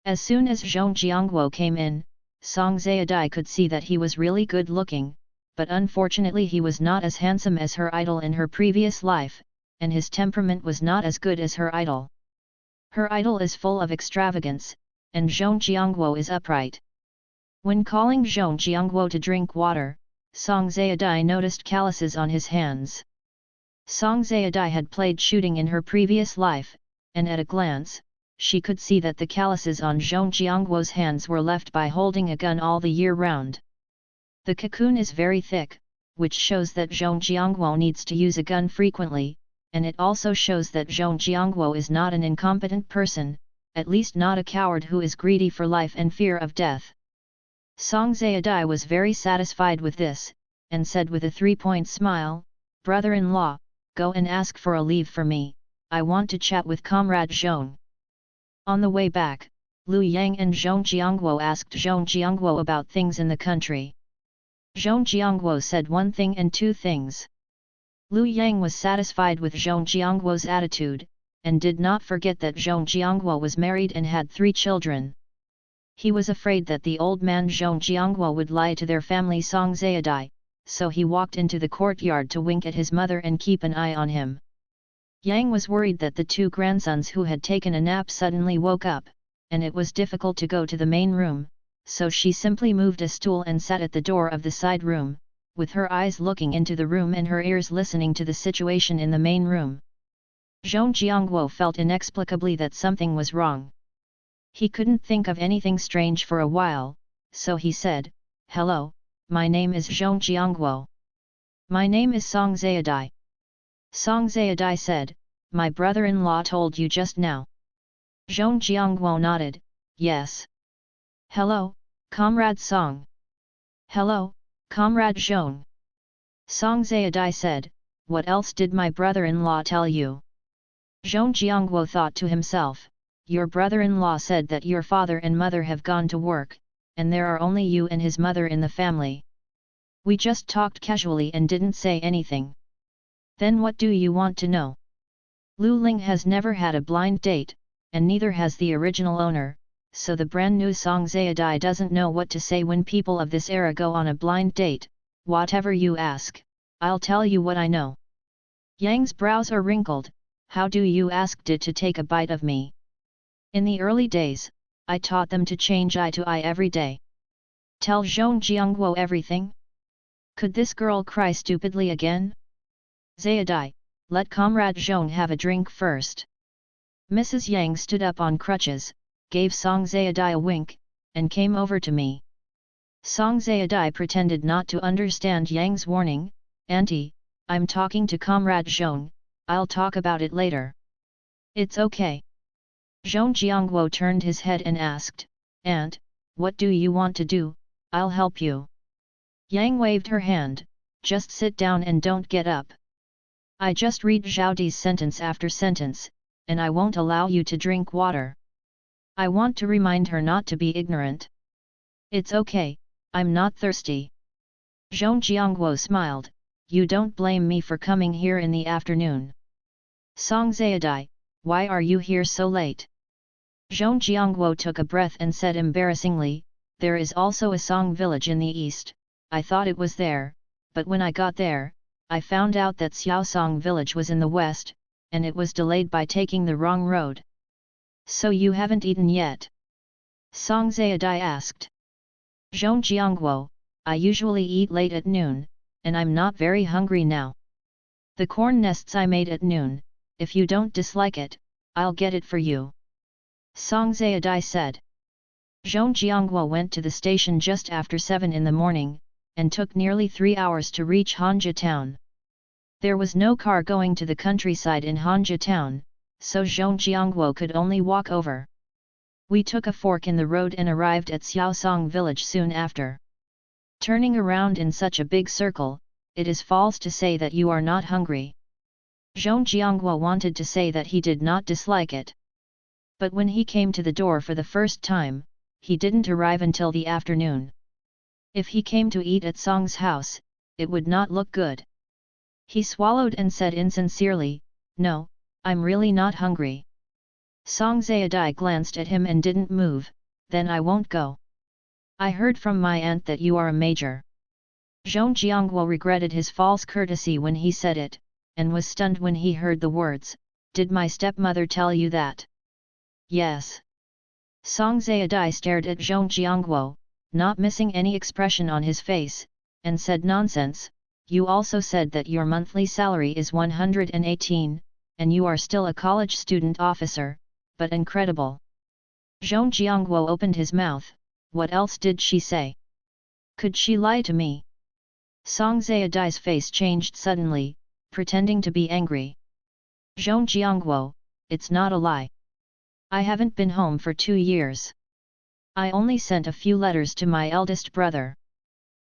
As soon as Zhong Jiangguo came in, Song Zayadai could see that he was really good looking, but unfortunately he was not as handsome as her idol in her previous life, and his temperament was not as good as her idol. Her idol is full of extravagance, and Zhong Jiangguo is upright. When calling Zhong Jiangguo to drink water, Song Zayadai noticed calluses on his hands. Song Zayadai had played shooting in her previous life, and at a glance, she could see that the calluses on Zhong Jiangguo's hands were left by holding a gun all the year round. The cocoon is very thick, which shows that Zhong Jiangguo needs to use a gun frequently, and it also shows that Zhong Jiangguo is not an incompetent person, at least not a coward who is greedy for life and fear of death. Song Zayadai was very satisfied with this, and said with a three-point smile, "Brother-in-law, go and ask for a leave for me, I want to chat with Comrade Zhong." On the way back, Lu Yang and Zhong Jiangguo asked Zhong Jiangguo about things in the country. Zhong Jiangguo said one thing and two things. Lu Yang was satisfied with Zhong Jiangguo's attitude, and did not forget that Zhong Jiangguo was married and had 3 children. He was afraid that the old man Zhong Jiangguo would lie to their family Song Zayadai, so he walked into the courtyard to wink at his mother and keep an eye on him. Yang was worried that the 2 grandsons who had taken a nap suddenly woke up, and it was difficult to go to the main room, so she simply moved a stool and sat at the door of the side room, with her eyes looking into the room and her ears listening to the situation in the main room. Zhong Jiangguo felt inexplicably that something was wrong. He couldn't think of anything strange for a while, so he said, "Hello, my name is Zhong Jiangguo. My name is Song Zayadai." Song Zayadai said, "My brother-in-law told you just now." Zhong Jiangguo nodded, "Yes." "Hello, Comrade Song." "Hello, Comrade Zhong." Song Zayadai said, "What else did my brother-in-law tell you?" Zhong Jiangguo thought to himself, "Your brother-in-law said that your father and mother have gone to work, and there are only you and his mother in the family. We just talked casually and didn't say anything. Then what do you want to know?" Lu Ling has never had a blind date, and neither has the original owner, so the brand new Song Zayadai doesn't know what to say when people of this era go on a blind date. "Whatever you ask, I'll tell you what I know." Yang's brows are wrinkled. "How do you ask Did to take a bite of me? In the early days, I taught them to change eye to eye every day. Tell Zhong Jiangguo everything? Could this girl cry stupidly again? Zayadai, let Comrade Zhong have a drink first." Mrs. Yang stood up on crutches, gave Song Zayadai a wink, and came over to me. Song Zayadai pretended not to understand Yang's warning. "Auntie, I'm talking to Comrade Zhong, I'll talk about it later." "It's okay." Zhong Jiangguo turned his head and asked, "Aunt, what do you want to do? I'll help you." Yang waved her hand, "Just sit down and don't get up. I just read Zhao sentence after sentence, and I won't allow you to drink water. I want to remind her not to be ignorant." "It's okay, I'm not thirsty." Zhong Jiangguo smiled, you don't blame me for coming here in the afternoon. Song Zayadai, why are you here so late? Zhong Jiangguo took a breath and said embarrassingly, there is also a Song village in the east, I thought it was there, but when I got there, I found out that Xiaosong village was in the west, and it was delayed by taking the wrong road. So you haven't eaten yet? Song Zayadai asked. Zhong Jiangguo, I usually eat late at noon, and I'm not very hungry now. The corn nests I made at noon, if you don't dislike it, I'll get it for you. Song Zayadai said. Zhong Jiangguo went to the station just after 7 in the morning, and took nearly 3 hours to reach Hanja town. There was no car going to the countryside in Hanja town, so Zhong Jiangguo could only walk over. We took a fork in the road and arrived at Xiaosong village soon after. Turning around in such a big circle, it is false to say that you are not hungry. Zhong Jiangguo wanted to say that he did not dislike it. But when he came to the door for the first time, he didn't arrive until the afternoon. If he came to eat at Song's house, it would not look good. He swallowed and said insincerely, no, I'm really not hungry. Song Zayadai glanced at him and didn't move, then I won't go. I heard from my aunt that you are a major. Zhong Jiangguo regretted his false courtesy when he said it, and was stunned when he heard the words, did my stepmother tell you that? Yes. Song Zayadai stared at Zhong Jiangguo, not missing any expression on his face, and said nonsense, you also said that your monthly salary is 118, and you are still a college student officer, but incredible. Zhong Jiangguo opened his mouth, what else did she say? Could she lie to me? Song Zayadai's face changed suddenly, pretending to be angry. Zhong Jiangguo, it's not a lie. I haven't been home for 2 years. I only sent a few letters to my eldest brother.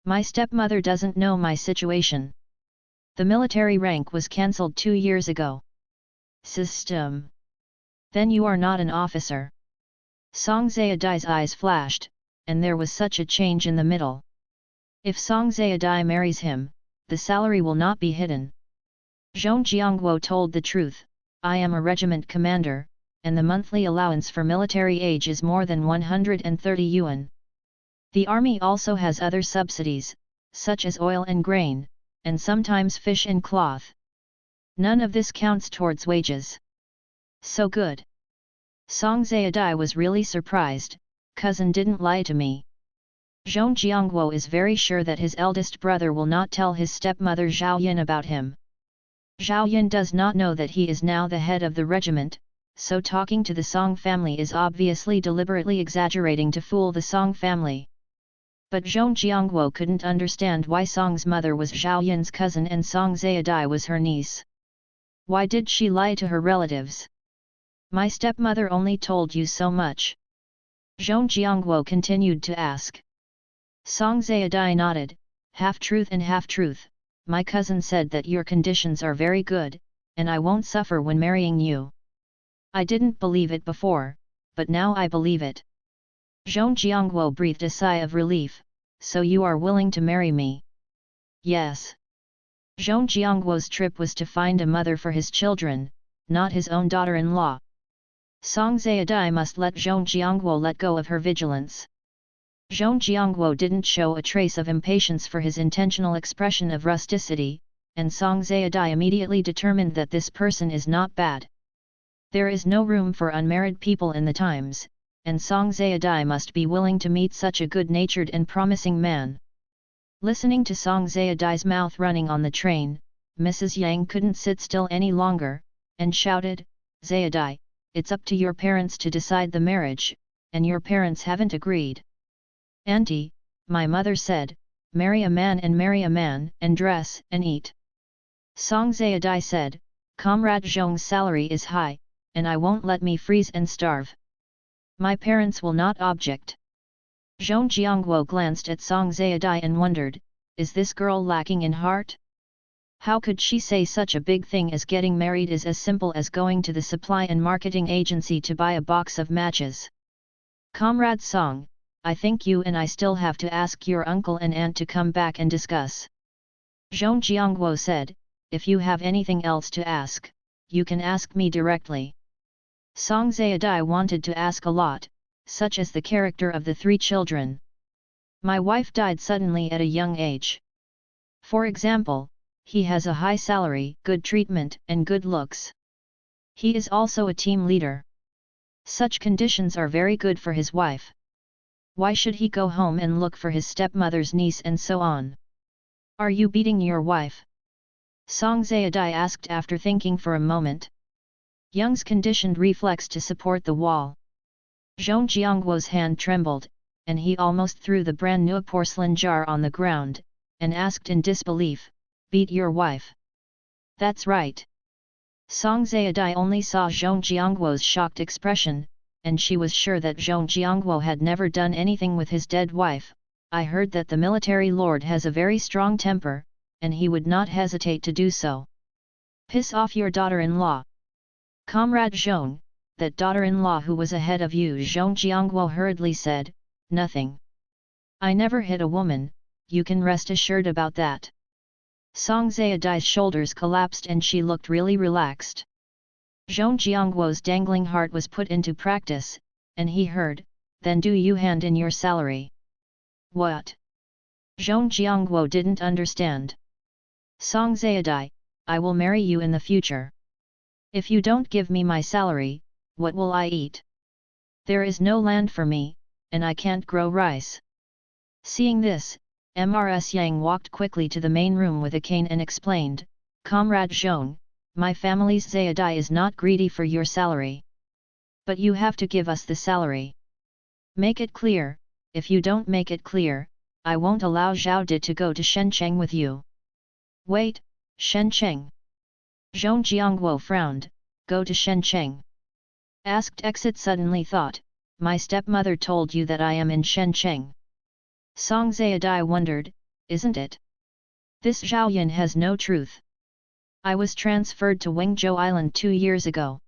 My stepmother doesn't know my situation. The military rank was cancelled 2 years ago. System. Then you are not an officer. Song Zayadai's eyes flashed, and there was such a change in the middle. If Song Zayadai marries him, the salary will not be hidden. Zhong Jiangguo told the truth, I am a regiment commander, and the monthly allowance for military age is more than 130 yuan. The army also has other subsidies, such as oil and grain, and sometimes fish and cloth. None of this counts towards wages. So good. Song Zayadai was really surprised, cousin didn't lie to me. Zhong Jiangguo is very sure that his eldest brother will not tell his stepmother Zhao Yin about him. Zhao Yin does not know that he is now the head of the regiment, so talking to the Song family is obviously deliberately exaggerating to fool the Song family. But Zhong Jiangguo couldn't understand why Song's mother was Zhao Yin's cousin and Song Zayadai was her niece. Why did she lie to her relatives? My stepmother only told you so much. Zhong Jiangguo continued to ask. Song Zayadai nodded, half-truth and half-truth, my cousin said that your conditions are very good, and I won't suffer when marrying you. I didn't believe it before, but now I believe it. Zhong Jiangguo breathed a sigh of relief, so you are willing to marry me? Yes. Zhong Jiangguo's trip was to find a mother for his children, not his own daughter-in-law. Song Zayadai must let Zhong Jiangguo let go of her vigilance. Zhong Jiangguo didn't show a trace of impatience for his intentional expression of rusticity, and Song Zayadai immediately determined that this person is not bad. There is no room for unmarried people in the times, and Song Zayadai must be willing to meet such a good-natured and promising man. Listening to Song Zayadai's mouth running on the train, Mrs. Yang couldn't sit still any longer, and shouted, Zayadai, it's up to your parents to decide the marriage, and your parents haven't agreed. Auntie, my mother said, marry a man and dress and eat. Song Zayadai said, Comrade Zhong's salary is high, and I won't let me freeze and starve. My parents will not object. Zhong Jiangguo glanced at Song Zayadai and wondered, is this girl lacking in heart? How could she say such a big thing as getting married is as simple as going to the supply and marketing agency to buy a box of matches? Comrade Song, I think you and I still have to ask your uncle and aunt to come back and discuss. Zhong Jiangguo said, if you have anything else to ask, you can ask me directly. Song Zayadai wanted to ask a lot, such as the character of the three children. My wife died suddenly at a young age. For example, he has a high salary, good treatment and good looks. He is also a team leader. Such conditions are very good for his wife. Why should he go home and look for his stepmother's niece and so on? Are you beating your wife? Song Zayadai asked after thinking for a moment. Young's conditioned reflex to support the wall. Zhong Jiangguo's hand trembled, and he almost threw the brand new porcelain jar on the ground, and asked in disbelief, beat your wife? That's right. Song Zayadai only saw Zhong Jiangguo's shocked expression, and she was sure that Zhong Jiangguo had never done anything with his dead wife. I heard that the military lord has a very strong temper, and he would not hesitate to do so. Piss off your daughter-in-law. Comrade Zhong, that daughter-in-law who was ahead of you, Zhong Jiangguo hurriedly said, nothing. I never hit a woman, you can rest assured about that. Song Zayadai's shoulders collapsed and she looked really relaxed. Zhong Jiangguo's dangling heart was put into practice, and he heard, then do you hand in your salary? What? Zhong Jiangguo didn't understand. Song Zayadai, I will marry you in the future. If you don't give me my salary, what will I eat? There is no land for me, and I can't grow rice. Seeing this, Mrs. Yang walked quickly to the main room with a cane and explained, Comrade Zhong, my family's Zayadai is not greedy for your salary. But you have to give us the salary. Make it clear, if you don't make it clear, I won't allow Zhao Di to go to Shencheng with you. Wait, Shencheng? Zhong Jiangguo frowned, go to Shencheng. Asked Exit suddenly thought, my stepmother told you that I am in Shencheng. Song Zayadai wondered, isn't it? This Zhaoyan has no truth. I was transferred to Wengzhou Island 2 years ago.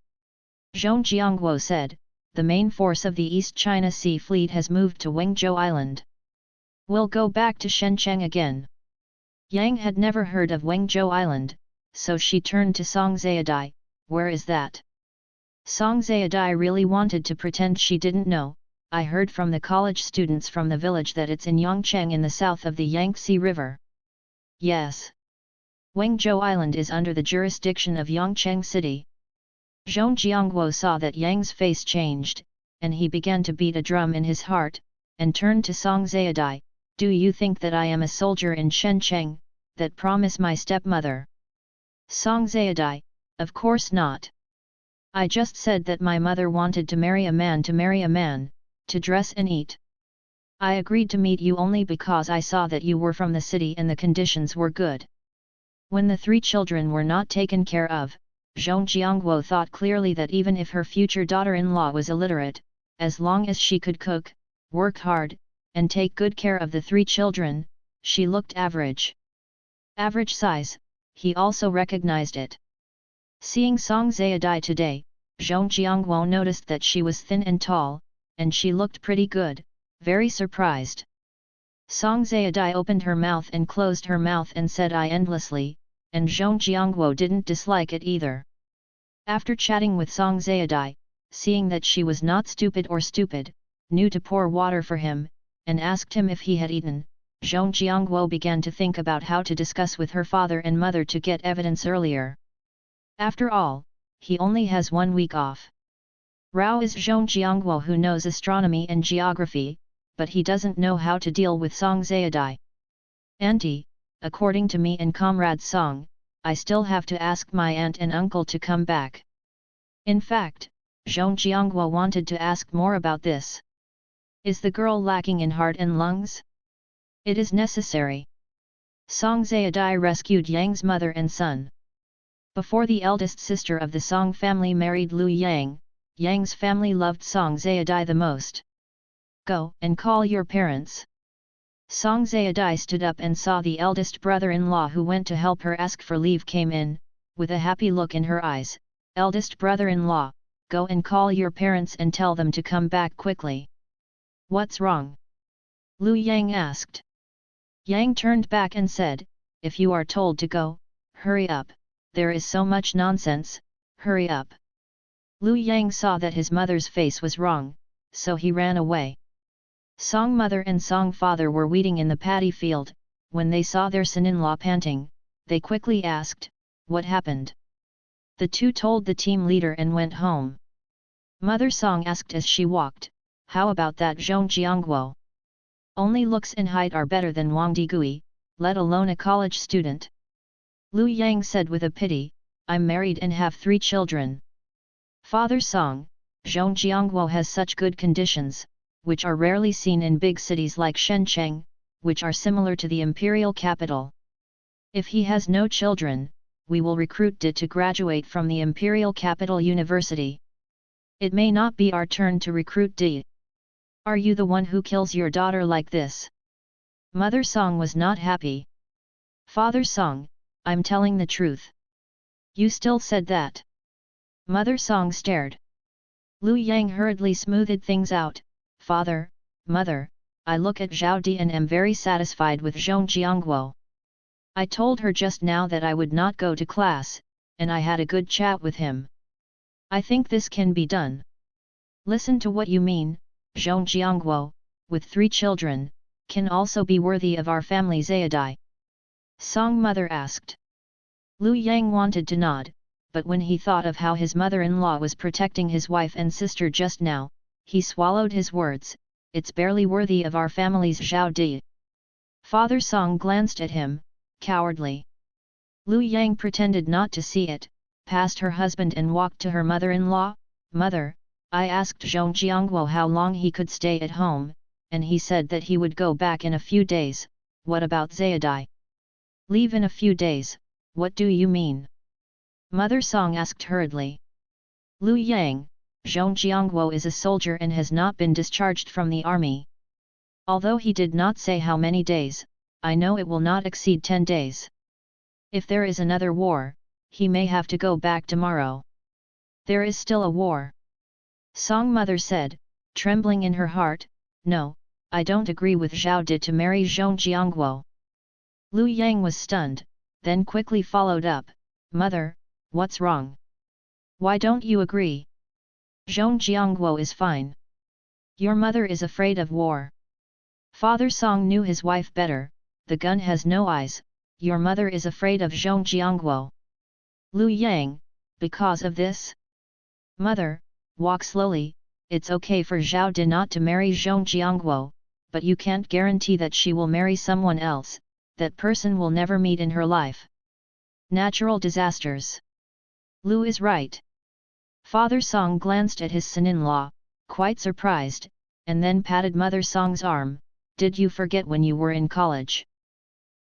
Zhong Jiangguo said, the main force of the East China Sea Fleet has moved to Wengzhou Island. We'll go back to Shencheng again. Yang had never heard of Wengzhou Island, so she turned to Song Zayadai, where is that? Song Zayadai really wanted to pretend she didn't know. I heard from the college students from the village that it's in Yangcheng in the south of the Yangtze River. Yes. Wengzhou Island is under the jurisdiction of Yangcheng City. Zhong Jiangguo saw that Yang's face changed, and he began to beat a drum in his heart, and turned to Song Zayadai, do you think that I am a soldier in Shencheng, that promise my stepmother? Song Zayadai, of course not. I just said that my mother wanted to marry a man, to dress and eat. I agreed to meet you only because I saw that you were from the city and the conditions were good. When the 3 children were not taken care of, Zhong Jiangguo thought clearly that even if her future daughter-in-law was illiterate, as long as she could cook, work hard, and take good care of the 3 children, she looked average. Average size, he also recognized it. Seeing Song Zayadai today, Zhong Jiangguo noticed that she was thin and tall, and she looked pretty good, very surprised. Song Zayadai opened her mouth and closed her mouth and said I endlessly, and Zhong Jiangguo didn't dislike it either. After chatting with Song Zayadai, seeing that she was not stupid, knew to pour water for him, and asked him if he had eaten, Zhong Jiangguo began to think about how to discuss with her father and mother to get evidence earlier. After all, he only has 1 week off. Rao is Zhong Jiangguo who knows astronomy and geography, but he doesn't know how to deal with Song Zayadai. Auntie, according to me and Comrade Song, I still have to ask my aunt and uncle to come back. In fact, Zhong Jiangguo wanted to ask more about this. Is the girl lacking in heart and lungs? It is necessary. Song Zayadai rescued Yang's mother and son. Before the eldest sister of the Song family married Liu Yang, Yang's family loved Song Zayadai the most. Go and call your parents. Song Zayadai stood up and saw the eldest brother-in-law who went to help her ask for leave came in, with a happy look in her eyes. Eldest brother-in-law, go and call your parents and tell them to come back quickly. What's wrong? Liu Yang asked. Yang turned back and said, if you are told to go, hurry up, there is so much nonsense, hurry up. Liu Yang saw that his mother's face was wrong, so he ran away. Song mother and Song father were weeding in the paddy field. When they saw their son-in-law panting, they quickly asked, "What happened?" The two told the team leader and went home. Mother Song asked as she walked, "How about that Zhong Jiangguo? Only looks and height are better than Wang Digui, let alone a college student." Liu Yang said with a pity, "I'm married and have 3 children." Father Song, Zhong Jiangguo has such good conditions, which are rarely seen in big cities like Shenzhen, which are similar to the imperial capital. If he has no children, we will recruit Di to graduate from the imperial capital university. It may not be our turn to recruit Di. Are you the one who kills your daughter like this? Mother Song was not happy. Father Song, I'm telling the truth. You still said that. Mother Song stared. Liu Yang hurriedly smoothed things out. Father, Mother, I look at Zhao Di and am very satisfied with Zhong Jiangguo. I told her just now that I would not go to class, and I had a good chat with him. I think this can be done. Listen to what you mean, Zhong Jiangguo, with 3 children, can also be worthy of our family Zayadai? Song mother asked. Liu Yang wanted to nod, but when he thought of how his mother-in-law was protecting his wife and sister just now, he swallowed his words. It's barely worthy of our family's Zhao Di. Father Song glanced at him, cowardly. Liu Yang pretended not to see it, passed her husband and walked to her mother-in-law. Mother, I asked Zhong Jiangguo how long he could stay at home, and he said that he would go back in a few days. What about Zayadai? Leave in a few days, what do you mean? Mother Song asked hurriedly. Liu Yang, Zhong Jiangguo is a soldier and has not been discharged from the army. Although he did not say how many days, I know it will not exceed 10 days. If there is another war, he may have to go back tomorrow. There is still a war. Song mother said, trembling in her heart, no, I don't agree with Zhao Di to marry Zhong Jiangguo. Liu Yang was stunned, then quickly followed up, Mother, what's wrong? Why don't you agree? Zhong Jiangguo is fine. Your mother is afraid of war. Father Song knew his wife better, the gun has no eyes, your mother is afraid of Zhong Jiangguo. Liu Yang, because of this? Mother, walk slowly, it's okay for Zhao Di not to marry Zhong Jiangguo, but you can't guarantee that she will marry someone else, that person will never meet in her life. Natural disasters. Liu is right. Father Song glanced at his son-in-law, quite surprised, and then patted Mother Song's arm. Did you forget when you were in college?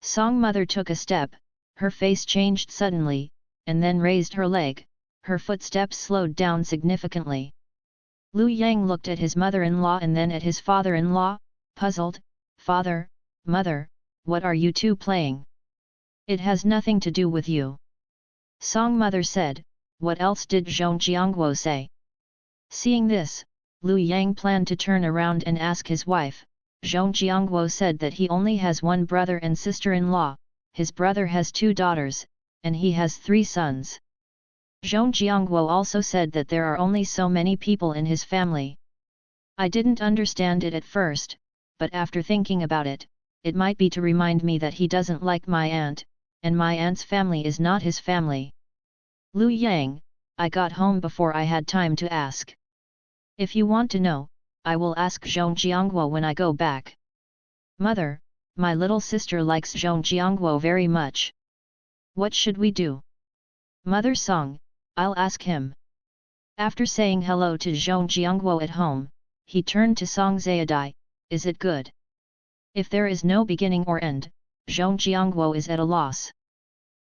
Song mother took a step, her face changed suddenly, and then raised her leg, her footsteps slowed down significantly. Liu Yang looked at his mother-in-law and then at his father-in-law, puzzled. Father, Mother, what are you two playing? It has nothing to do with you. Song mother said, what else did Zhong Jiangguo say? Seeing this, Liu Yang planned to turn around and ask his wife. Zhong Jiangguo said that he only has 1 brother and sister-in-law, his brother has 2 daughters, and he has 3 sons. Zhong Jiangguo also said that there are only so many people in his family. I didn't understand it at first, but after thinking about it, it might be to remind me that he doesn't like my aunt, and my aunt's family is not his family. Liu Yang, I got home before I had time to ask. If you want to know, I will ask Zhong Jiangguo when I go back. Mother, my little sister likes Zhong Jiangguo very much. What should we do? Mother Song, I'll ask him. After saying hello to Zhong Jiangguo at home, he turned to Song Zayadai, is it good? If there is no beginning or end, Zhong Jiangguo is at a loss.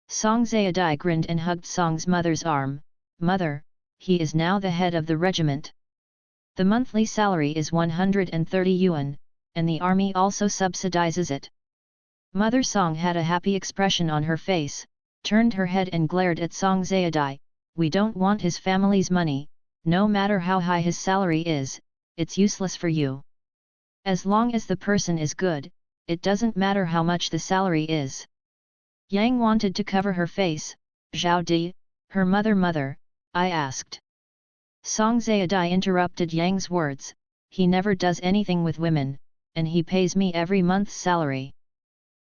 Song Zayadai grinned and hugged Song's mother's arm. Mother, he is now the head of the regiment. The monthly salary is 130 yuan, and the army also subsidizes it. Mother Song had a happy expression on her face, turned her head and glared at Song Zayadai. We don't want his family's money, no matter how high his salary is, it's useless for you. As long as the person is good, it doesn't matter how much the salary is. Yang wanted to cover her face. Zhao Di, her mother, I asked. Song Zayadai interrupted Yang's words, he never does anything with women, and he pays me every month's salary.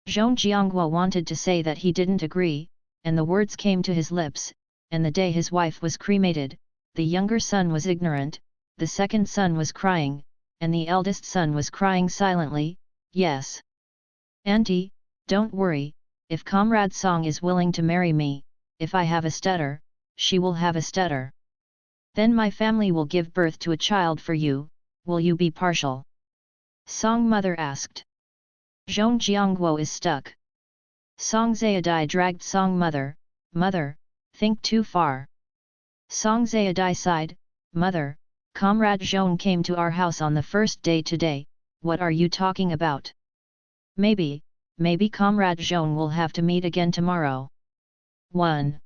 Zhong Jianghua wanted to say that he didn't agree, and the words came to his lips, and the day his wife was cremated, the younger son was ignorant, the second son was crying, and the eldest son was crying silently. Yes. Auntie, don't worry, if Comrade Song is willing to marry me, if I have a stutter, she will have a stutter. Then my family will give birth to a child for you, will you be partial? Song mother asked. Zhong Jianguo is stuck. Song Zayadai dragged Song mother, mother, think too far. Song Zayadai sighed, mother, Comrade Zhong came to our house on the first day today, what are you talking about? Maybe Comrade Zhong will have to meet again tomorrow. 1.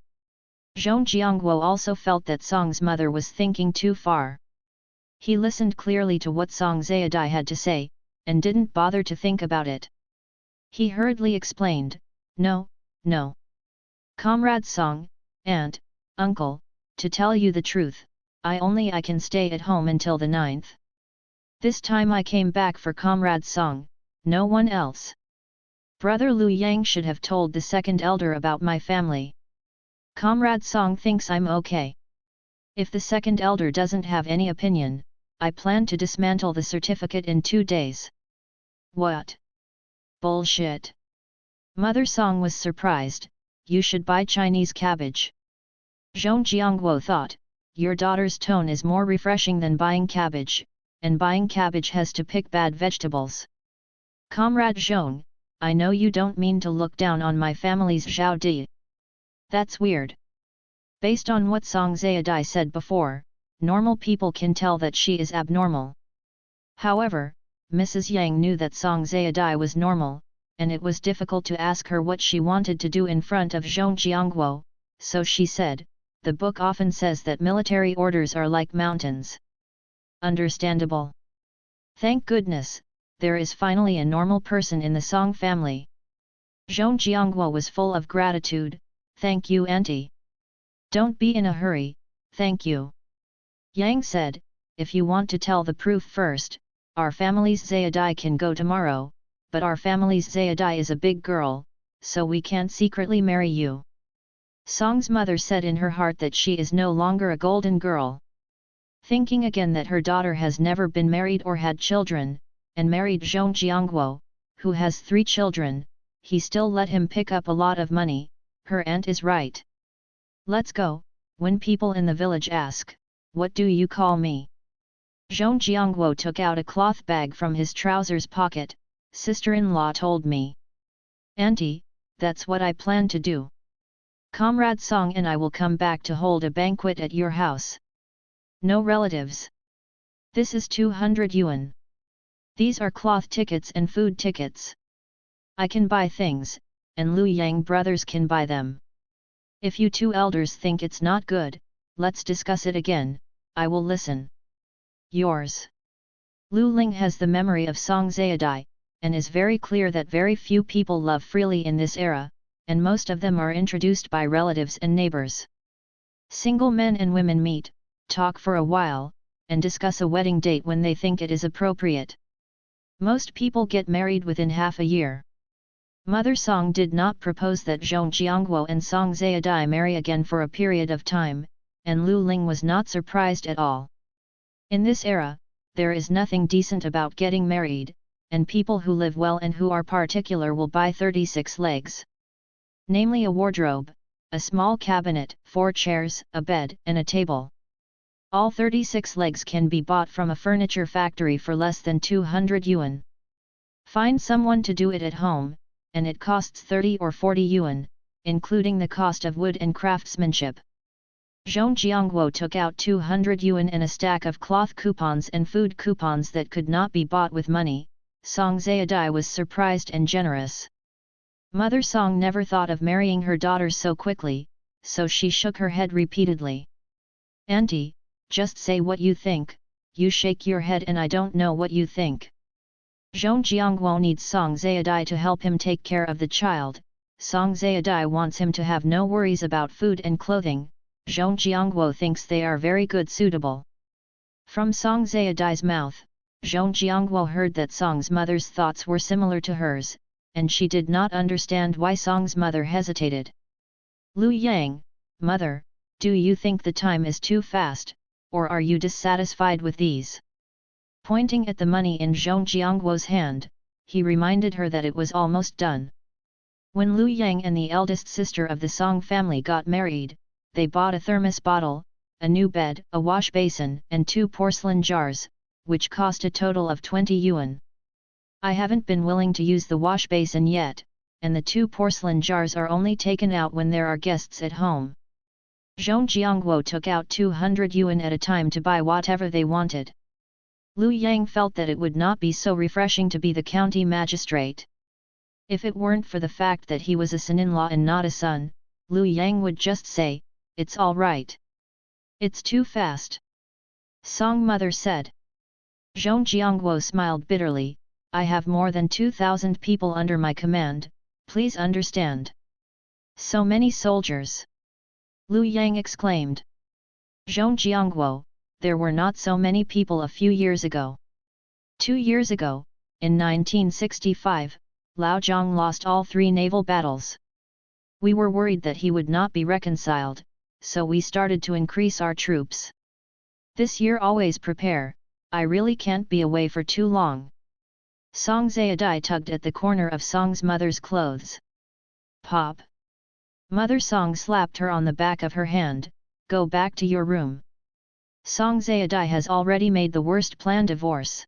Zhong Jianguo also felt that Song's mother was thinking too far. He listened clearly to what Song Zayadai had to say, and didn't bother to think about it. He hurriedly explained, no. Comrade Song, aunt, uncle, to tell you the truth, I can stay at home until the 9th. This time I came back for Comrade Song, no one else. Brother Liu Yang should have told the second elder about my family. Comrade Song thinks I'm okay. If the second elder doesn't have any opinion, I plan to dismantle the certificate in 2 days. What? Bullshit. Mother Song was surprised, you should buy Chinese cabbage. Zhong Jianguo thought, your daughter's tone is more refreshing than buying cabbage, and buying cabbage has to pick bad vegetables. Comrade Zhong, I know you don't mean to look down on my family's Zhao Di. That's weird. Based on what Song Zayadai said before, normal people can tell that she is abnormal. However, Mrs. Yang knew that Song Zayadai was normal, and it was difficult to ask her what she wanted to do in front of Zhong Jianguo, so she said, the book often says that military orders are like mountains. Understandable. Thank goodness, there is finally a normal person in the Song family. Zhong Jianguo was full of gratitude, thank you auntie. Don't be in a hurry, thank you. Yang said, if you want to tell the proof first, our family's Zayadai can go tomorrow, but our family's Zayadai is a big girl, so we can't secretly marry you. Song's mother said in her heart that she is no longer a golden girl. Thinking again that her daughter has never been married or had children, and married Zhong Jianguo, who has 3 children, he still let him pick up a lot of money, her aunt is right. Let's go, when people in the village ask, what do you call me? Zhong Jianguo took out a cloth bag from his trousers pocket, sister-in-law told me. Auntie, that's what I plan to do. Comrade Song and I will come back to hold a banquet at your house. No relatives. This is 200 yuan. These are cloth tickets and food tickets. I can buy things, and Liu Yang brothers can buy them. If you 2 elders think it's not good, let's discuss it again, I will listen. Yours. Lu Ling has the memory of Song Zayadai, and is very clear that very few people love freely in this era, and most of them are introduced by relatives and neighbors. Single men and women meet, talk for a while, and discuss a wedding date when they think it is appropriate. Most people get married within half a year. Mother Song did not propose that Zhong Jianguo and Song Zayadai marry again for a period of time, and Lu Ling was not surprised at all. In this era, there is nothing decent about getting married, and people who live well and who are particular will buy 36 legs. Namely a wardrobe, a small cabinet, 4 chairs, a bed, and a table. All 36 legs can be bought from a furniture factory for less than 200 yuan. Find someone to do it at home, and it costs 30 or 40 yuan, including the cost of wood and craftsmanship. Zhong Jianguo took out 200 yuan and a stack of cloth coupons and food coupons that could not be bought with money. Song Zayadai was surprised and generous. Mother Song never thought of marrying her daughter so quickly, so she shook her head repeatedly. Auntie, just say what you think, you shake your head and I don't know what you think. Zhong Jianguo needs Song Zayadai to help him take care of the child, Song Zayadai wants him to have no worries about food and clothing. Zhong Jiangguo thinks they are very good suitable. From Song Zayadai's mouth, Zhong Jiangguo heard that Song's mother's thoughts were similar to hers, and she did not understand why Song's mother hesitated. Lu Yang, mother, do you think the time is too fast, or are you dissatisfied with these? Pointing at the money in Zhong Jiangguo's hand, he reminded her that it was almost done. When Lu Yang and the eldest sister of the Song family got married, they bought a thermos bottle, a new bed, a wash basin and 2 porcelain jars, which cost a total of 20 yuan. I haven't been willing to use the wash basin yet, and the 2 porcelain jars are only taken out when there are guests at home. Zhong Jiangguo took out 200 yuan at a time to buy whatever they wanted. Lu Yang felt that it would not be so refreshing to be the county magistrate. If it weren't for the fact that he was a son-in-law and not a son, Lu Yang would just say, "It's all right. It's too fast." Song mother said. Zhong Jiangguo smiled bitterly, "I have more than 2,000 people under my command, please understand." "So many soldiers!" Lu Yang exclaimed. Zhong Jiangguo, there were not so many people a few years ago. 2 years ago, in 1965, Lao Zhang lost all 3 naval battles. We were worried that he would not be reconciled, so we started to increase our troops. This year always prepare, I really can't be away for too long. Song Zayadai tugged at the corner of Song's mother's clothes. "Pop!" Mother Song slapped her on the back of her hand, "Go back to your room." Song Zayadai has already made the worst plan divorce.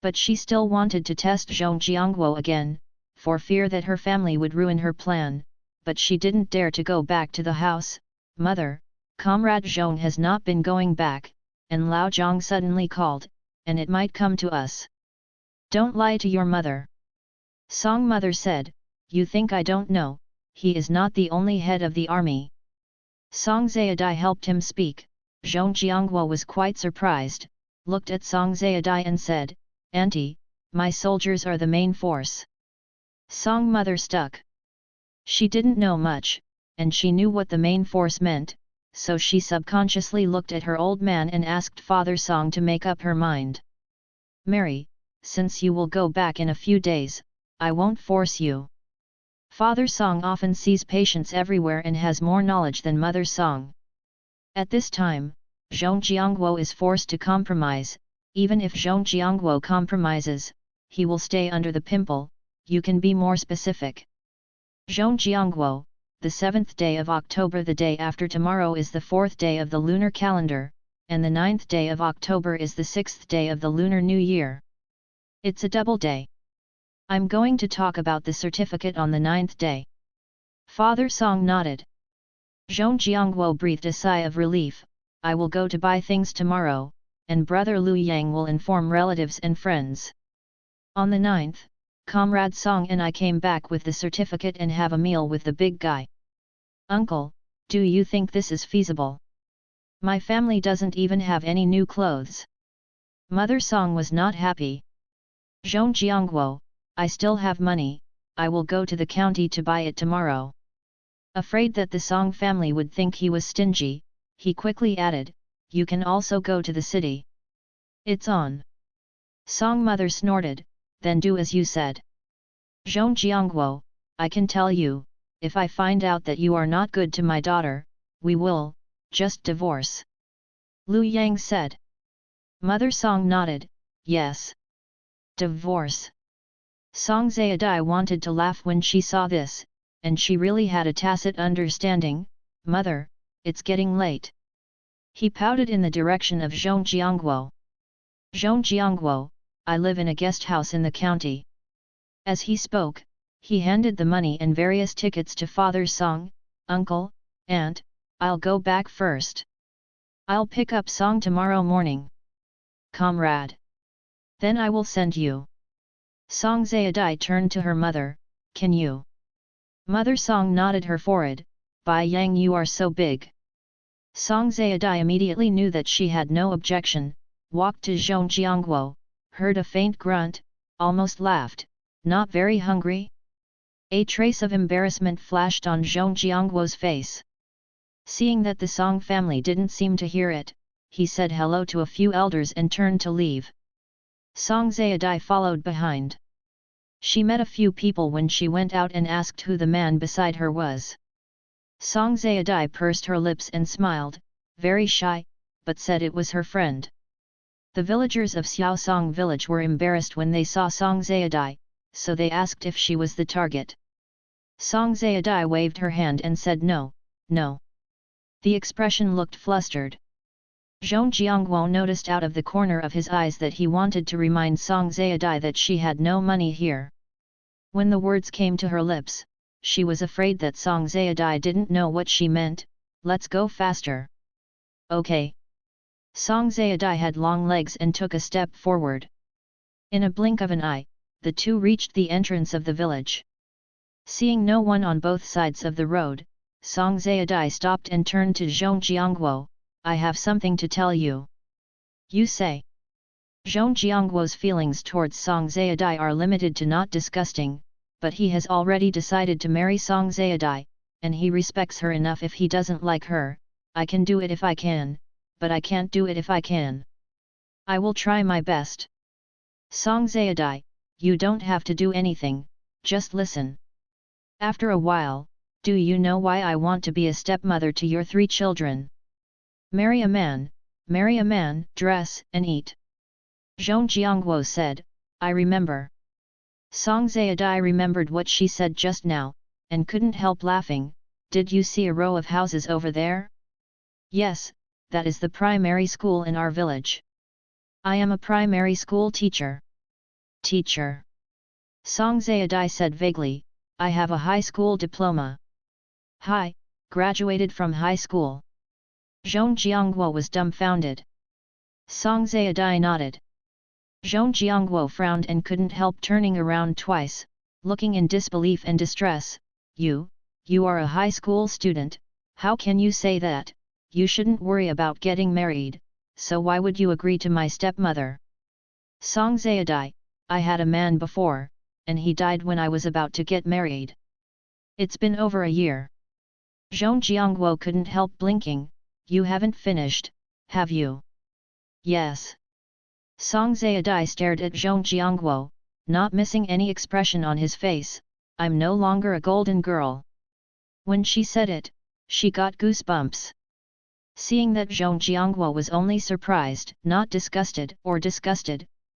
But she still wanted to test Zhong Jiangguo again, for fear that her family would ruin her plan, but she didn't dare to go back to the house. "Mother, Comrade Zhong has not been going back, and Lao Zhang suddenly called, and it might come to us." "Don't lie to your mother." Song mother said, "You think I don't know, he is not the only head of the army." Song Zayadai helped him speak. Zhong Jiangguo was quite surprised, looked at Song Zayadai and said, "Auntie, my soldiers are the main force." Song mother stuck. She didn't know much, and she knew what the main force meant, so she subconsciously looked at her old man and asked Father Song to make up her mind. "Mary, since you will go back in a few days, I won't force you." Father Song often sees patients everywhere and has more knowledge than Mother Song. At this time, Zhong Jiangguo is forced to compromise. Even if Zhong Jiangguo compromises, he will stay under the pimple. You can be more specific. Zhong Jiangguo, the 7th day of October, the day after tomorrow, is the 4th day of the lunar calendar, and the 9th day of October is the 6th day of the Lunar New Year. It's a double day. I'm going to talk about the certificate on the 9th day. Father Song nodded. Zhong Jiangguo breathed a sigh of relief. "I will go to buy things tomorrow, and brother Lu Yang will inform relatives and friends. On the 9th, Comrade Song and I came back with the certificate and have a meal with the big guy." "Uncle, do you think this is feasible? My family doesn't even have any new clothes." Mother Song was not happy. "Zhong Jiangguo, I still have money, I will go to the county to buy it tomorrow." Afraid that the Song family would think he was stingy, he quickly added, "You can also go to the city." "It's on." Song mother snorted, "Then do as you said." "Zhong Jiangguo, I can tell you, if I find out that you are not good to my daughter, we will, just divorce." Lu Yang said. Mother Song nodded, "Yes. Divorce." Song Zayadai wanted to laugh when she saw this, and she really had a tacit understanding. "Mother, it's getting late." He pouted in the direction of Zhong Jiangguo. "Zhong Jiangguo, I live in a guest house in the county." As he spoke, he handed the money and various tickets to Father Song. "Uncle, Aunt, I'll go back first. I'll pick up Song tomorrow morning." "Comrade. Then I will send you." Song Zayadai turned to her mother, "Can you?" Mother Song nodded her forehead, "Bai Yang, you are so big." Song Zayadai immediately knew that she had no objection, walked to Zhong Jiangguo, heard a faint grunt, almost laughed, "Not very hungry?" A trace of embarrassment flashed on Zhong Jiangguo's face. Seeing that the Song family didn't seem to hear it, he said hello to a few elders and turned to leave. Song Zayadai followed behind. She met a few people when she went out and asked who the man beside her was. Song Zayadai pursed her lips and smiled, very shy, but said it was her friend. The villagers of Xiaosong village were embarrassed when they saw Song Zayadai, so they asked if she was the target. Song Zayadai waved her hand and said no, no. The expression looked flustered. Zhong Jiangguo noticed out of the corner of his eyes that he wanted to remind Song Zayadai that she had no money here. When the words came to her lips, she was afraid that Song Zayadai didn't know what she meant. Let's go faster. Okay. Song Zayadai had long legs and took a step forward. In a blink of an eye, the two reached the entrance of the village. Seeing no one on both sides of the road, Song Zayadai stopped and turned to Zhong Jiangguo. I have something to tell you. You say. Zhong Jiangguo's feelings towards Song Zayadai are limited to not disgusting, but he has already decided to marry Song Zayadai, and he respects her enough. If he doesn't like her, I can do it if I can, but I can't do it if I can. I will try my best. Song Zayadai, you don't have to do anything, just listen. After a while, do you know why I want to be a stepmother to your 3 children? Marry a man, dress and eat. Zhong Jiangguo said, I remember. Song Zayadai remembered what she said just now, and couldn't help laughing. Did you see a row of houses over there? Yes, that is the primary school in our village. I am a primary school teacher. Teacher. Song Zayadai said vaguely, I have a high school diploma. Hi, graduated from high school. Zhong Jiangguo was dumbfounded. Song Zayadai nodded. Zhong Jiangguo frowned and couldn't help turning around twice, looking in disbelief and distress. You are a high school student, how can you say that? You shouldn't worry about getting married, so why would you agree to my stepmother? Song Zayadai, I had a man before, and he died when I was about to get married. It's been over a year. Zhong Jiangguo couldn't help blinking. You haven't finished, have you? Yes. Song Zayadai stared at Zhong Jiangguo, not missing any expression on his face. I'm no longer a golden girl. When she said it, she got goosebumps. Seeing that Zhong Jiangguo was only surprised, not disgusted,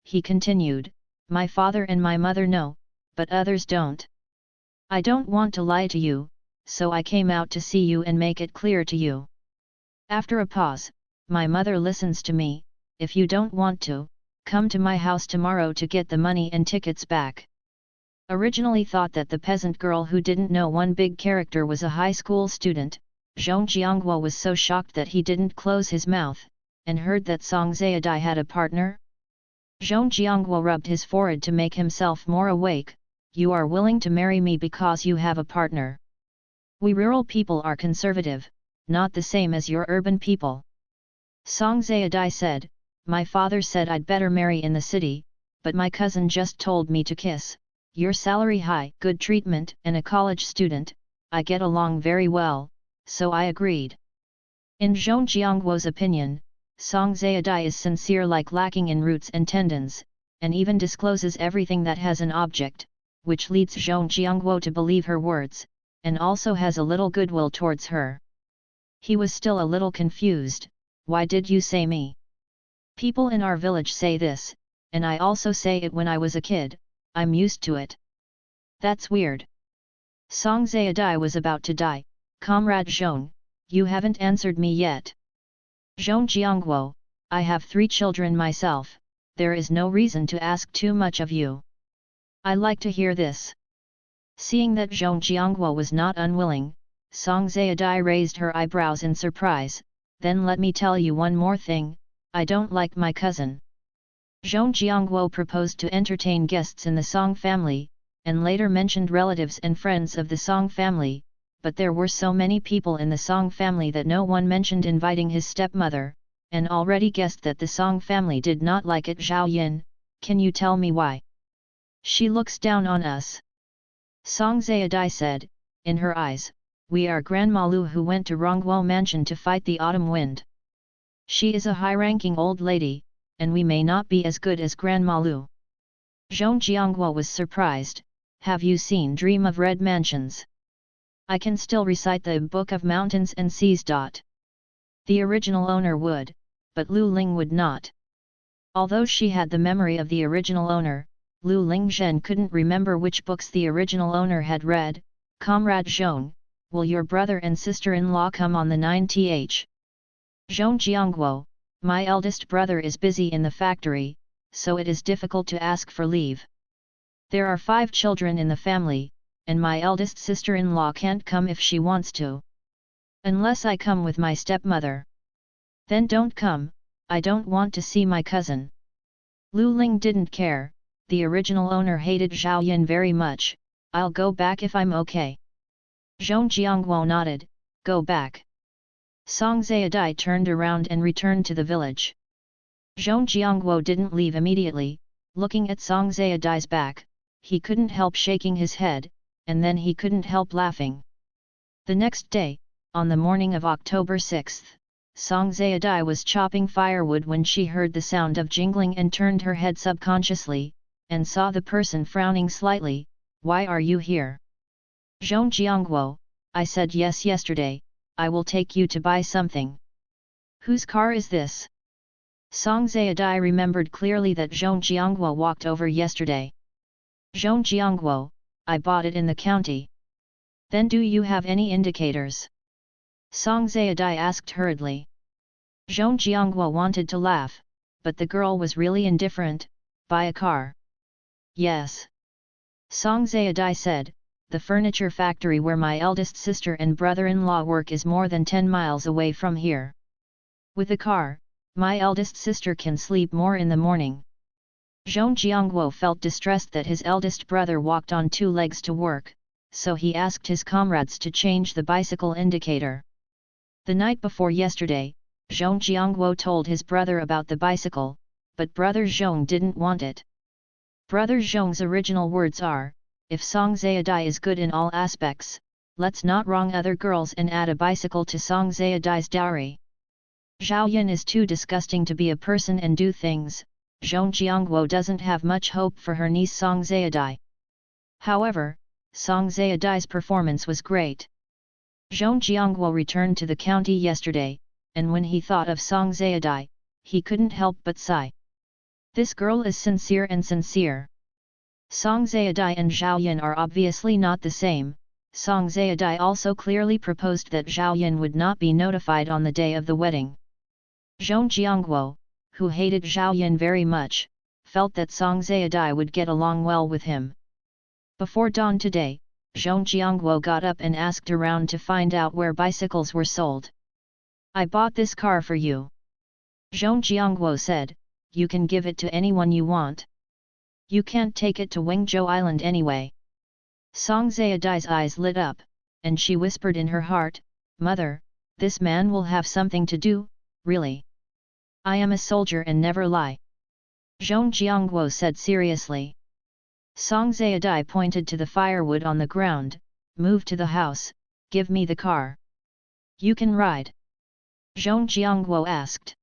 he continued, my father and my mother know, but others don't. I don't want to lie to you, so I came out to see you and make it clear to you. After a pause, my mother listens to me. If you don't want to, come to my house tomorrow to get the money and tickets back. Originally thought that the peasant girl who didn't know one big character was a high school student, Zhong Jiangguo was so shocked that he didn't close his mouth, and heard that Song Zayadai had a partner. Zhong Jiangguo rubbed his forehead to make himself more awake. You are willing to marry me because you have a partner. We rural people are conservative, not the same as your urban people. Song Zayadai said, my father said I'd better marry in the city, but my cousin just told me to kiss. Your salary high, good treatment, and a college student, I get along very well, so I agreed. In Zhong Jiangguo's opinion, Song Zayadai is sincere like lacking in roots and tendons, and even discloses everything that has an object, which leads Zhong Jiangguo to believe her words, and also has a little goodwill towards her. He was still a little confused. Why did you say me? People in our village say this, and I also say it when I was a kid, I'm used to it. That's weird. Song Zayadai was about to die. Comrade Zhong, you haven't answered me yet. Zhong Jiangguo, I have 3 children myself, there is no reason to ask too much of you. I like to hear this. Seeing that Zhong Jiangguo was not unwilling, Song Zayadai raised her eyebrows in surprise. Then let me tell you one more thing, I don't like my cousin. Zhong Jiangguo proposed to entertain guests in the Song family, and later mentioned relatives and friends of the Song family, but there were so many people in the Song family that no one mentioned inviting his stepmother, and already guessed that the Song family did not like it. Zhao Yin, can you tell me why? She looks down on us. Song Zayadai said, in her eyes, we are Grandma Lu who went to Rongguo Mansion to fight the autumn wind. She is a high-ranking old lady, and we may not be as good as Grandma Lu. Zhong Jiangguo was surprised. Have you seen Dream of Red Mansions? I can still recite the Book of Mountains and Seas. The original owner would, but Lu Ling would not. Although she had the memory of the original owner, Lu Lingzhen couldn't remember which books the original owner had read. Comrade Zhong, will your brother and sister-in-law come on the 9th? Zhong Jiangguo, my eldest brother is busy in the factory, so it is difficult to ask for leave. There are 5 children in the family, and my eldest sister-in-law can't come if she wants to. Unless I come with my stepmother. Then don't come, I don't want to see my cousin. Lu Ling didn't care, the original owner hated Zhao Yin very much. I'll go back if I'm okay. Zhong Jiangguo nodded, go back. Song Zayadai turned around and returned to the village. Zhong Jiangguo didn't leave immediately, looking at Song Zayadai's back, he couldn't help shaking his head, and then he couldn't help laughing. The next day, on the morning of October 6th, Song Zayadai was chopping firewood when she heard the sound of jingling and turned her head subconsciously, and saw the person frowning slightly. Why are you here? Zhong Jiangguo, I said yes yesterday, I will take you to buy something. Whose car is this? Song Zayadai remembered clearly that Zhong Jiangguo walked over yesterday. Zhong Jiangguo, I bought it in the county. Then do you have any indicators? Song Zayadai asked hurriedly. Zhong Jiangguo wanted to laugh, but the girl was really indifferent. Buy a car. Yes. Song Zayadai said, the furniture factory where my eldest sister and brother-in-law work is more than 10 miles away from here. With a car, my eldest sister can sleep more in the morning. Zhong Jiangguo felt distressed that his eldest brother walked on 2 legs to work, so he asked his comrades to change the bicycle indicator. The night before yesterday, Zhong Jiangguo told his brother about the bicycle, but brother Zhong didn't want it. Brother Zhong's original words are, if Song Zayadai is good in all aspects, let's not wrong other girls and add a bicycle to Song Zayadai's dowry. Zhao Yin is too disgusting to be a person and do things. Zhong Jiangguo doesn't have much hope for her niece Song Zayadai. However, Song Zayadai's performance was great. Zhong Jiangguo returned to the county yesterday, and when he thought of Song Zayadai, he couldn't help but sigh. This girl is sincere and sincere. Song Zayadai and Zhao Yin are obviously not the same. Song Zayadai also clearly proposed that Zhao Yin would not be notified on the day of the wedding. Zhong Jiangguo, who hated Zhao Yin very much, felt that Song Zayadai would get along well with him. Before dawn today, Zhong Jiangguo got up and asked around to find out where bicycles were sold. I bought this car for you. Zhong Jiangguo said, you can give it to anyone you want. You can't take it to Wengzhou Island anyway. Song Zayadai's eyes lit up, and she whispered in her heart, Mother, this man will have something to do, really. I am a soldier and never lie. Zhong Jiangguo said seriously. Song Zayadai pointed to the firewood on the ground, move to the house, give me the car. You can ride? Zhong Jiangguo asked.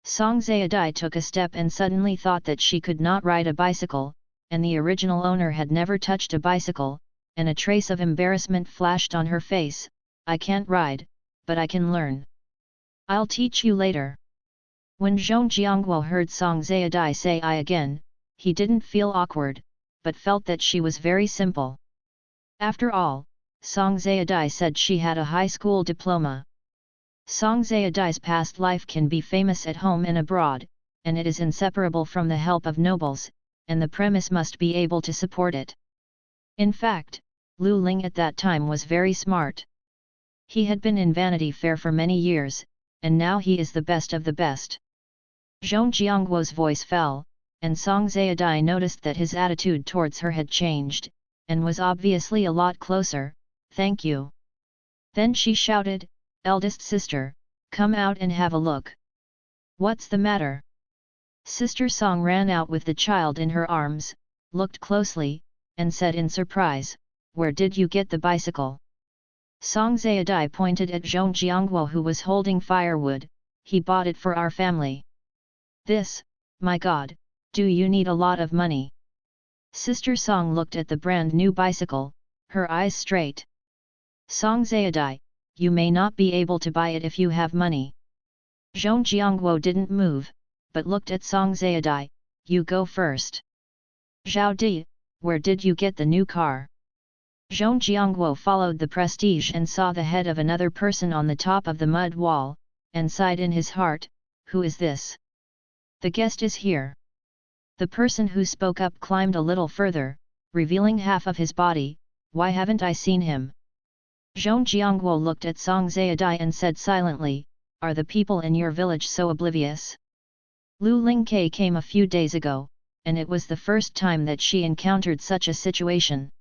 Song Zayadai took a step and suddenly thought that she could not ride a bicycle, and the original owner had never touched a bicycle, and a trace of embarrassment flashed on her face. I can't ride, but I can learn. I'll teach you later. When Zhong Jiangguo heard Song Zayadai say I again, he didn't feel awkward, but felt that she was very simple. After all, Song Zayadai said she had a high school diploma. Song Zayadai's past life can be famous at home and abroad, and it is inseparable from the help of nobles, and the premise must be able to support it. In fact, Lu Ling at that time was very smart. He had been in Vanity Fair for many years, and now he is the best of the best. Zhong Jiangguo's voice fell, and Song Zayadai noticed that his attitude towards her had changed, and was obviously a lot closer. Thank you. Then she shouted, eldest sister, come out and have a look. What's the matter? Sister Song ran out with the child in her arms, looked closely, and said in surprise, where did you get the bicycle? Song Zayadai pointed at Zhong Jiangguo who was holding firewood. He bought it for our family. This, my god, do you need a lot of money? Sister Song looked at the brand new bicycle, her eyes straight. Song Zayadai, you may not be able to buy it if you have money. Zhong Jiangguo didn't move, but looked at Song Zayadai. You go first. Zhao Di, where did you get the new car? Zhong Jiangguo followed the prestige and saw the head of another person on the top of the mud wall, and sighed in his heart, who is this? The guest is here. The person who spoke up climbed a little further, revealing half of his body. Why haven't I seen him? Zhong Jiangguo looked at Song Zayadai and said silently, are the people in your village so oblivious? Lu Lingkai came a few days ago, and it was the first time that she encountered such a situation.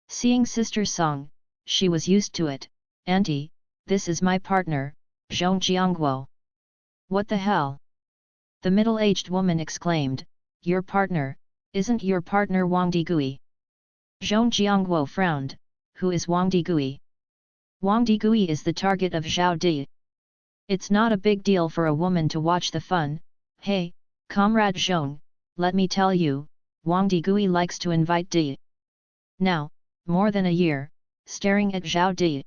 Seeing Sister Song, she was used to it. Auntie, this is my partner, Zhong Jiangguo. What the hell? The middle-aged woman exclaimed, your partner, isn't your partner Wang Digui? Zhong Jiangguo frowned, who is Wang Digui? Wang Digui is the target of Zhao Di. It's not a big deal for a woman to watch the fun. Hey, comrade Zhong, let me tell you, Wang Digui likes to invite Di. Now, more than a year, staring at Zhao Di.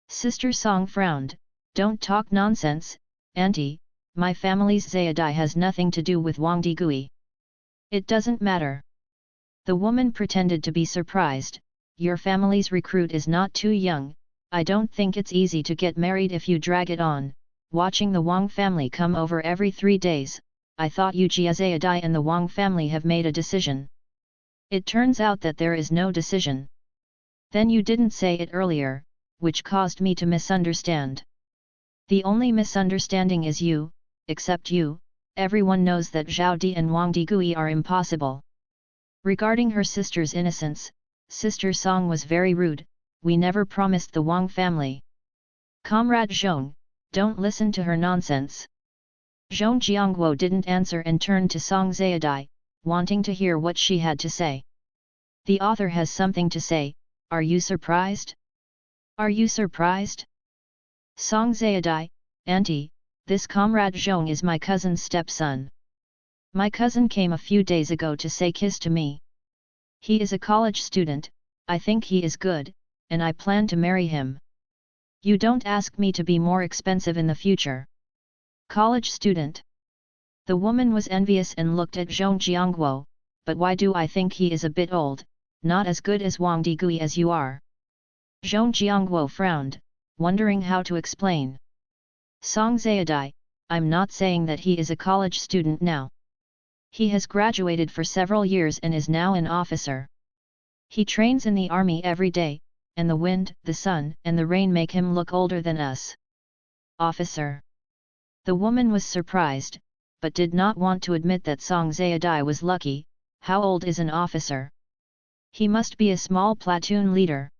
Sister Song frowned, don't talk nonsense, auntie, my family's Zayadai has nothing to do with Wang Digui. It doesn't matter. The woman pretended to be surprised, your family's recruit is not too young, I don't think it's easy to get married if you drag it on. Watching the Wang family come over every 3 days, I thought Yujia Zayadai and the Wang family have made a decision. It turns out that there is no decision. Then you didn't say it earlier, which caused me to misunderstand. The only misunderstanding is you, except you, everyone knows that Zhao Di and Wang Digui are impossible. Regarding her sister's innocence, Sister Song was very rude, we never promised the Wang family. Comrade Zhong, don't listen to her nonsense. Zhong Jiangguo didn't answer and turned to Song Zayadai, wanting to hear what she had to say. The author has something to say, are you surprised? Are you surprised? Song Zayadai, auntie, this comrade Zhong is my cousin's stepson. My cousin came a few days ago to say kiss to me. He is a college student, I think he is good, and I plan to marry him. You don't ask me to be more expensive in the future. College student. The woman was envious and looked at Zhong Jiangguo, but why do I think he is a bit old, not as good as Wang Digui as you are? Zhong Jiangguo frowned, wondering how to explain. Song Zayadai, I'm not saying that he is a college student now. He has graduated for several years and is now an officer. He trains in the army every day, and the wind, the sun, and the rain make him look older than us. Officer. The woman was surprised, but did not want to admit that Song Zayadai was lucky. How old is an officer? He must be a small platoon leader.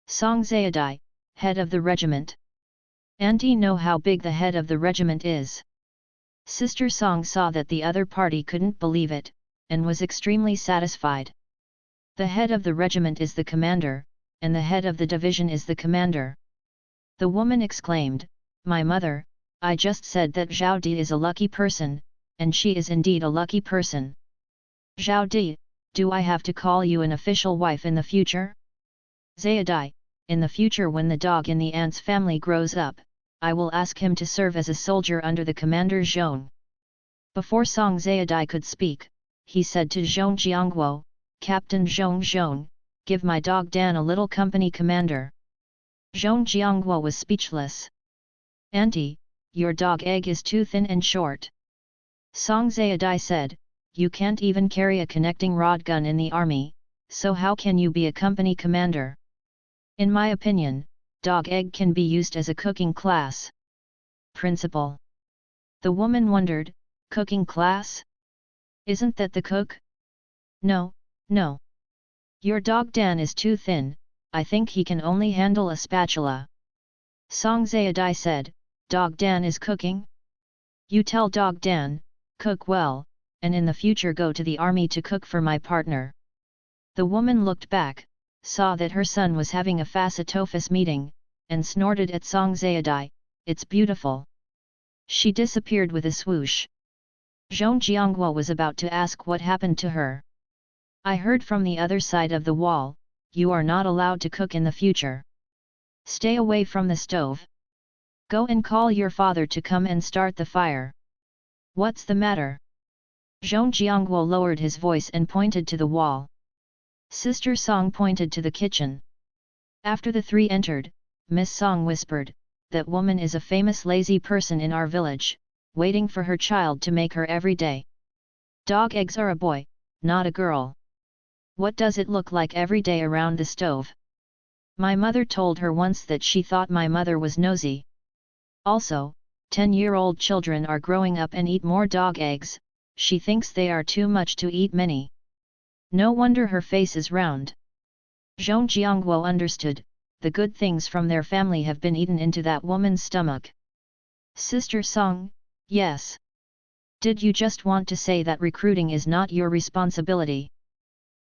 Song Zayadai, head of the regiment. Auntie know how big the head of the regiment is. Sister Song saw that the other party couldn't believe it, and was extremely satisfied. The head of the regiment is the commander, and the head of the division is the commander. The woman exclaimed, my mother, I just said that Zhao Di is a lucky person, and she is indeed a lucky person. Zhao Di, do I have to call you an official wife in the future? Zayadai, in the future when the dog in the ant's family grows up, I will ask him to serve as a soldier under the commander Zhong. Before Song Zayadai could speak, he said to Zhong Jiangguo, Captain Zhong, give my dog Dan a little company commander. Zhong Jiangguo was speechless. Auntie, your dog Egg is too thin and short. Song Zayadai said, you can't even carry a connecting rod gun in the army, so how can you be a company commander? In my opinion, dog Egg can be used as a cooking class. Principal. The woman wondered, cooking class? Isn't that the cook? No. Your dog Dan is too thin, I think he can only handle a spatula. Song Zayadai said, dog Dan is cooking? You tell dog Dan, cook well, and in the future go to the army to cook for my partner. The woman looked back, saw that her son was having a face-to-face meeting, and snorted at Song Zayadai, "It's beautiful." She disappeared with a swoosh. Zhong Jiangguo was about to ask what happened to her. "I heard from the other side of the wall, you are not allowed to cook in the future. Stay away from the stove. Go and call your father to come and start the fire." "What's the matter?" Zhong Jiangguo lowered his voice and pointed to the wall. Sister Song pointed to the kitchen. After the three entered, Miss Song whispered, "That woman is a famous lazy person in our village, waiting for her child to make her every day. Dog eggs are a boy, not a girl. What does it look like every day around the stove? My mother told her once that she thought my mother was nosy. Also, 10-year-old children are growing up and eat more dog eggs, she thinks they are too much to eat many. No wonder her face is round." Zhong Jiangguo understood, the good things from their family have been eaten into that woman's stomach. "Sister Song, yes. Did you just want to say that recruiting is not your responsibility?"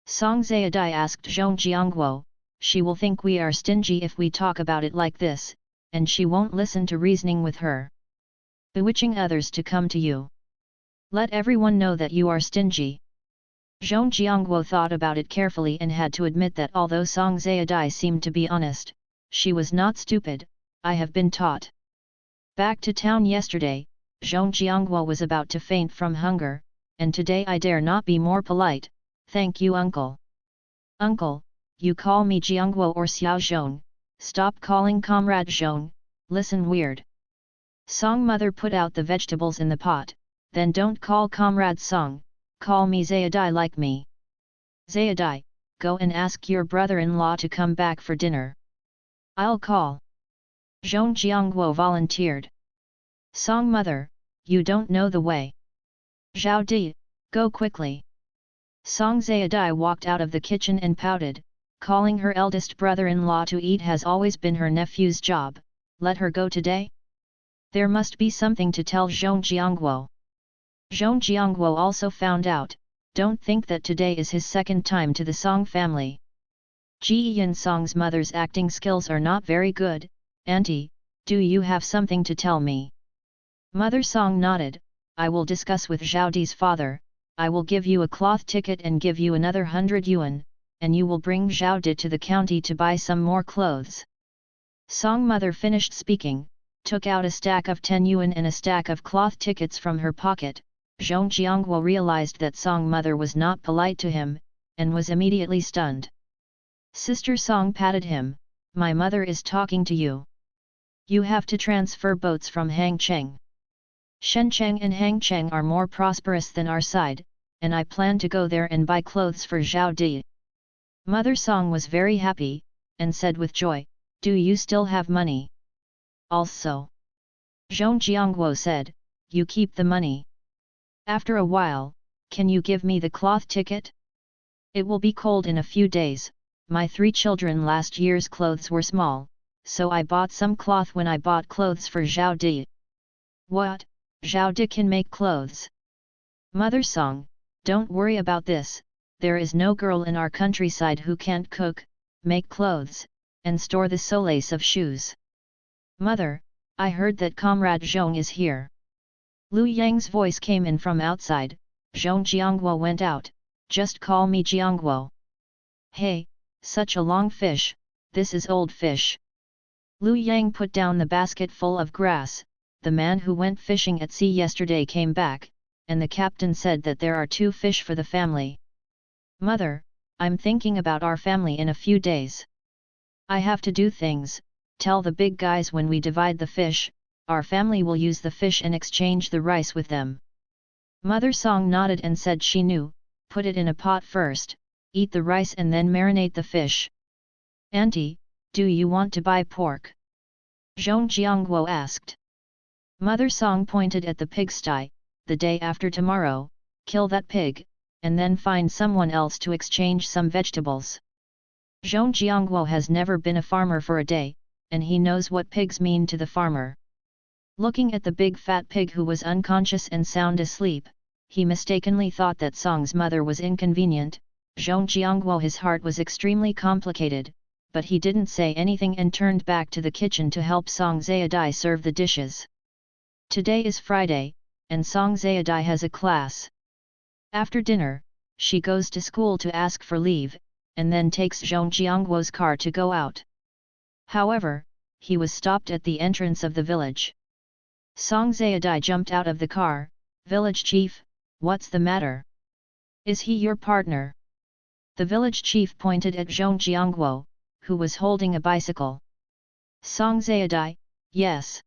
Song Zayadai asked Zhong Jiangguo. "She will think we are stingy if we talk about it like this, and she won't listen to reasoning with her. Bewitching others to come to you. Let everyone know that you are stingy." Zhong Jiangguo thought about it carefully and had to admit that although Song Zayadai seemed to be honest, she was not stupid. "I have been taught." Back to town yesterday, Zhong Jiangguo was about to faint from hunger, and today I dare not be more polite. "Thank you, uncle." "Uncle, you call me Jiangguo or Xiao Zhong, stop calling comrade Zhong, listen weird." Song mother put out the vegetables in the pot, "Then don't call comrade Song, call me Zayadai like me. Zayadai, go and ask your brother-in-law to come back for dinner." "I'll call." Zhong Jiangguo volunteered. "Song mother, you don't know the way. Zhao Di, go quickly." Song Zayadai walked out of the kitchen and pouted, calling her eldest brother-in-law to eat has always been her nephew's job, let her go today? There must be something to tell Zhong Jiangguo. Zhong Jiangguo also found out, don't think that today is his second time to the Song family. Ji Yin Song's mother's acting skills are not very good. "Auntie, do you have something to tell me?" Mother Song nodded, "I will discuss with Zhao Di's father, I will give you a cloth ticket and give you another 100 yuan, and you will bring Zhao Di to the county to buy some more clothes." Song mother finished speaking, took out a stack of 10 yuan and a stack of cloth tickets from her pocket. Zhong Jiangguo realized that Song mother was not polite to him, and was immediately stunned. Sister Song patted him, "My mother is talking to you. You have to transfer boats from Hangcheng. Shenzhen and Hangcheng are more prosperous than our side, and I plan to go there and buy clothes for Zhao Di." Mother Song was very happy, and said with joy, "Do you still have money?" "Also." Zhong Jiangguo said, "You keep the money. After a while, can you give me the cloth ticket? It will be cold in a few days, my 3 children last year's clothes were small, so I bought some cloth when I bought clothes for Zhao Di." "What, Zhao Di can make clothes?" Mother Song, "Don't worry about this, there is no girl in our countryside who can't cook, make clothes, and store the soles of shoes." "Mother, I heard that Comrade Zhong is here." Lu Yang's voice came in from outside. Zhong Jiangguo went out, "Just call me Jiangguo." "Hey, such a long fish, this is old fish." Lu Yang put down the basket full of grass. The man who went fishing at sea yesterday came back, and the captain said that there are 2 fish for the family. "Mother, I'm thinking about our family in a few days. I have to do things, tell the big guys when we divide the fish, our family will use the fish and exchange the rice with them." Mother Song nodded and said she knew, "Put it in a pot first, eat the rice and then marinate the fish." "Auntie, do you want to buy pork?" Zhong Jiangguo asked. Mother Song pointed at the pigsty, "The day after tomorrow, kill that pig, and then find someone else to exchange some vegetables." Zhong Jiangguo has never been a farmer for a day, and he knows what pigs mean to the farmer. Looking at the big fat pig who was unconscious and sound asleep, he mistakenly thought that Song's mother was inconvenient. Zhong Jiangguo, his heart was extremely complicated, but he didn't say anything and turned back to the kitchen to help Song Zayadai serve the dishes. Today is Friday, and Song Zayadai has a class. After dinner, she goes to school to ask for leave, and then takes Zhong Jiangguo's car to go out. However, he was stopped at the entrance of the village. Song Zayadai jumped out of the car. "Village chief, what's the matter? Is he your partner?" The village chief pointed at Zhong Jiangguo, who was holding a bicycle. Song Zayadai: "Yes.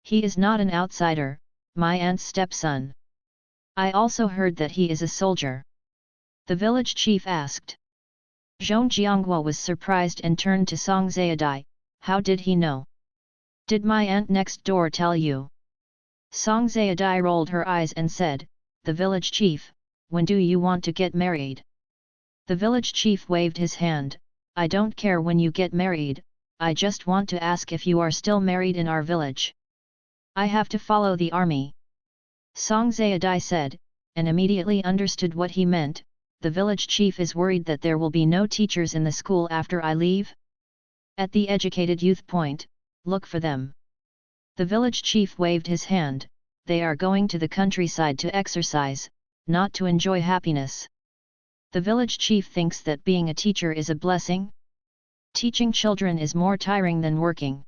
He is not an outsider, my aunt's stepson. I also heard that he is a soldier." The village chief asked. Zhong Jiangguo was surprised and turned to Song Zayadai. "How did he know? Did my aunt next door tell you?" Song Zayadai rolled her eyes and said, "The village chief, when do you want to get married?" The village chief waved his hand. "I don't care when you get married, I just want to ask if you are still married in our village." "I have to follow the army," Song Zayadai said, and immediately understood what he meant. "The village chief is worried that there will be no teachers in the school after I leave? At the educated youth point, look for them." The village chief waved his hand. "They are going to the countryside to exercise, not to enjoy happiness." The village chief thinks that being a teacher is a blessing? Teaching children is more tiring than working.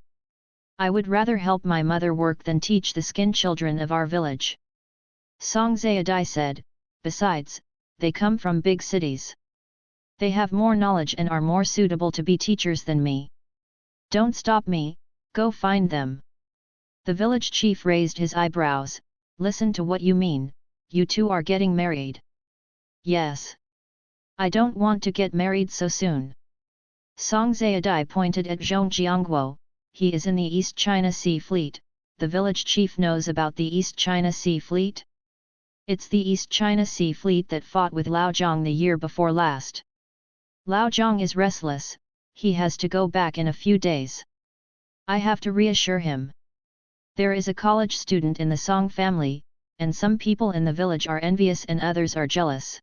I would rather help my mother work than teach the skin children of our village. Song Zayadai said, "Besides, they come from big cities. They have more knowledge and are more suitable to be teachers than me. Don't stop me, go find them." The village chief raised his eyebrows. "Listen to what you mean, you two are getting married." "Yes. I don't want to get married so soon." Song Zayadai pointed at Zhong Jiangguo. "He is in the East China Sea Fleet. The village chief knows about the East China Sea Fleet? It's the East China Sea Fleet that fought with Lao Zhang the year before last. Lao Zhang is restless, he has to go back in a few days. I have to reassure him. There is a college student in the Song family, and some people in the village are envious and others are jealous."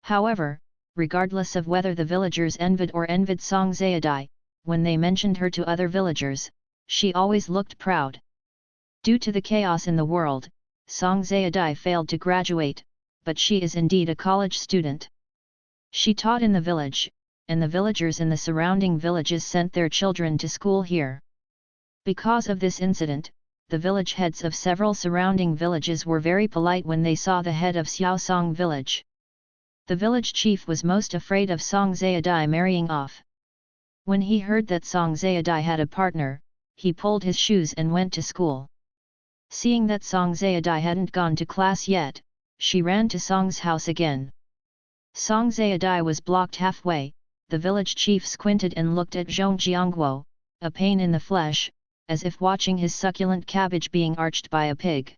However, regardless of whether the villagers envied Song Zayadai, when they mentioned her to other villagers, she always looked proud. Due to the chaos in the world, Song Zayadai failed to graduate, but she is indeed a college student. She taught in the village, and the villagers in the surrounding villages sent their children to school here. Because of this incident, the village heads of several surrounding villages were very polite when they saw the head of Xiaosong village. The village chief was most afraid of Song Zayadai marrying off. When he heard that Song Zayadai had a partner, he pulled his shoes and went to school. Seeing that Song Zayadai hadn't gone to class yet, she ran to Song's house again. Song Zayadai was blocked halfway. The village chief squinted and looked at Zhong Jiangguo, a pain in the flesh, as if watching his succulent cabbage being arched by a pig.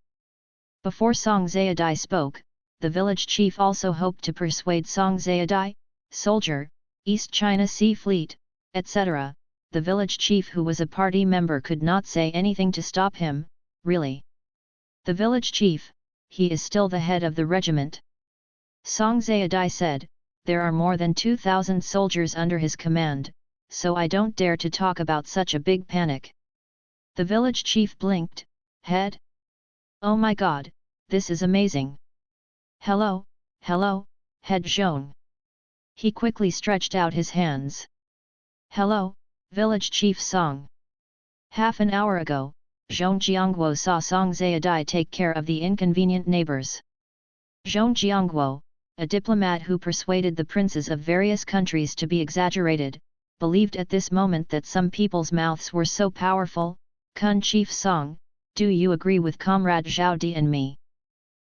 Before Song Zayadai spoke, the village chief also hoped to persuade Song Zayadai, "Soldier, East China Sea Fleet, etc." The village chief, who was a party member, could not say anything to stop him. "Really? The village chief, he is still the head of the regiment." Song Zayadai said, "There are more than 2,000 soldiers under his command, so I don't dare to talk about such a big panic." The village chief blinked. "Head? Oh my god, this is amazing. Hello, Head Zhong." He quickly stretched out his hands. "Hello, village chief Song." Half an hour ago, Zhong Jiangguo saw Song Zayadai take care of the inconvenient neighbors. Zhong Jiangguo, a diplomat who persuaded the princes of various countries to be exaggerated, believed at this moment that some people's mouths were so powerful. "Kun Chief Song, do you agree with Comrade Zhao Di and me?"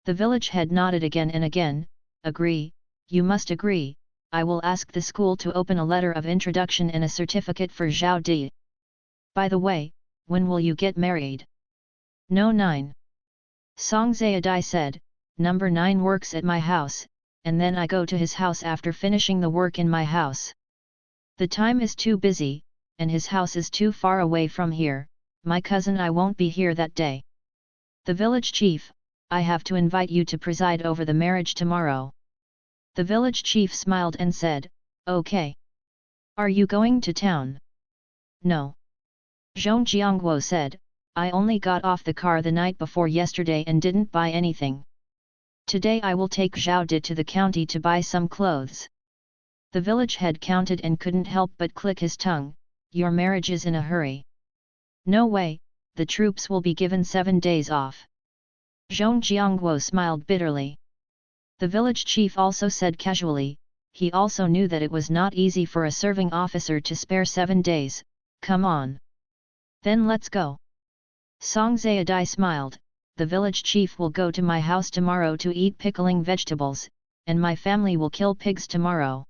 The village head nodded again and again. "Agree, you must agree. I will ask the school to open a letter of introduction and a certificate for Zhao Di. By the way, when will you get married?" "No 9. Song Zayadai said, "Number 9 works at my house, and then I go to his house after finishing the work in my house. The time is too busy, and his house is too far away from here. My cousin I won't be here that day." "The village chief, I have to invite you to preside over the marriage tomorrow." The village chief smiled and said, "Okay. Are you going to town?" "No." Zhong Jiangguo said, "I only got off the car the night before yesterday and didn't buy anything. Today I will take Zhao Di to the county to buy some clothes." The village head counted and couldn't help but click his tongue, "Your marriage is in a hurry." "No way, the troops will be given 7 days off." Zhong Jiangguo smiled bitterly. The village chief also said casually, he also knew that it was not easy for a serving officer to spare 7 days, "Come on. Then let's go." Song Zayadai smiled, "The village chief will go to my house tomorrow to eat pickling vegetables, and my family will kill pigs tomorrow."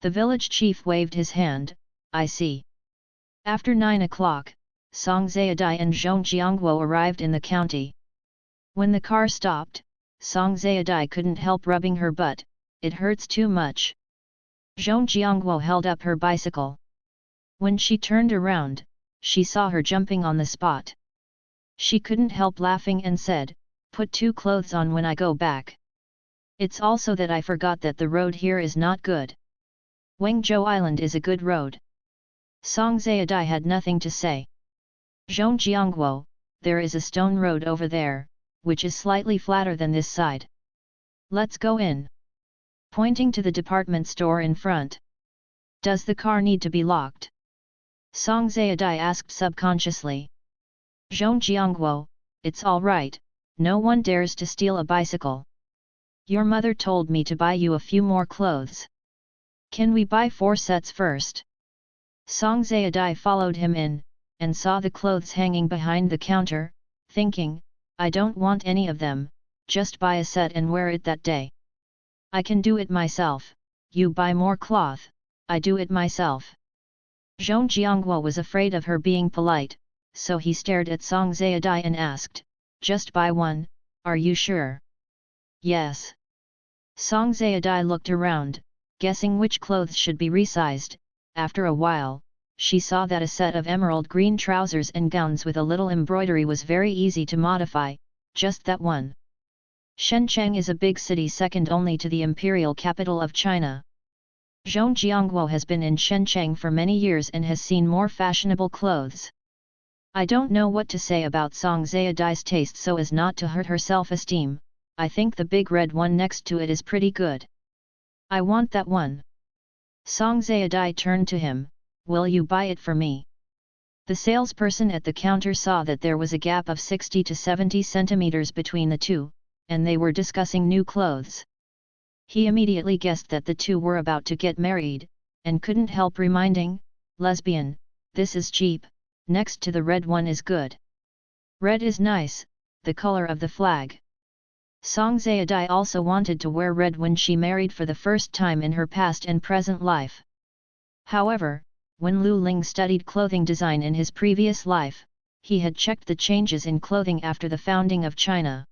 The village chief waved his hand, "I see." After 9 o'clock, Song Zayadai and Zhong Jiangguo arrived in the county. When the car stopped, Song Zayadai couldn't help rubbing her butt, "It hurts too much." Zhong Jiangguo held up her bicycle. When she turned around, she saw her jumping on the spot. She couldn't help laughing and said, "Put 2 clothes on when I go back. It's also that I forgot that the road here is not good. Wengzhou Island is a good road." Song Zayadai had nothing to say. "Zhong Jiangguo, there is a stone road over there, which is slightly flatter than this side. Let's go in." Pointing to the department store in front. "Does the car need to be locked?" Song Zayadai asked subconsciously. "Zhong Jiangguo, it's all right, no one dares to steal a bicycle. Your mother told me to buy you a few more clothes. Can we buy 4 sets first?" Song Zayadai followed him in, and saw the clothes hanging behind the counter, thinking, "I don't want any of them, just buy a set and wear it that day. I can do it myself, you buy more cloth, I do it myself." Zhong Jiangguo was afraid of her being polite, so he stared at Song Zayadai and asked, "Just buy one, are you sure?" "Yes." Song Zayadai looked around, guessing which clothes should be resized. After a while, she saw that a set of emerald green trousers and gowns with a little embroidery was very easy to modify, just that one. Shenzhen is a big city second only to the imperial capital of China. Zhong Jiangguo has been in Shenzhen for many years and has seen more fashionable clothes. "I don't know what to say about Song Zayadai's taste so as not to hurt her self-esteem. I think the big red one next to it is pretty good. I want that one." Song Zayadai turned to him, "Will you buy it for me?" The salesperson at the counter saw that there was a gap of 60 to 70 centimeters between the two, and they were discussing new clothes. He immediately guessed that the two were about to get married, and couldn't help reminding, "Lesbian, this is cheap, next to the red one is good. Red is nice, the color of the flag." Song Zayadai also wanted to wear red when she married for the first time in her past and present life. However, when Lu Ling studied clothing design in his previous life, he had checked the changes in clothing after the founding of China.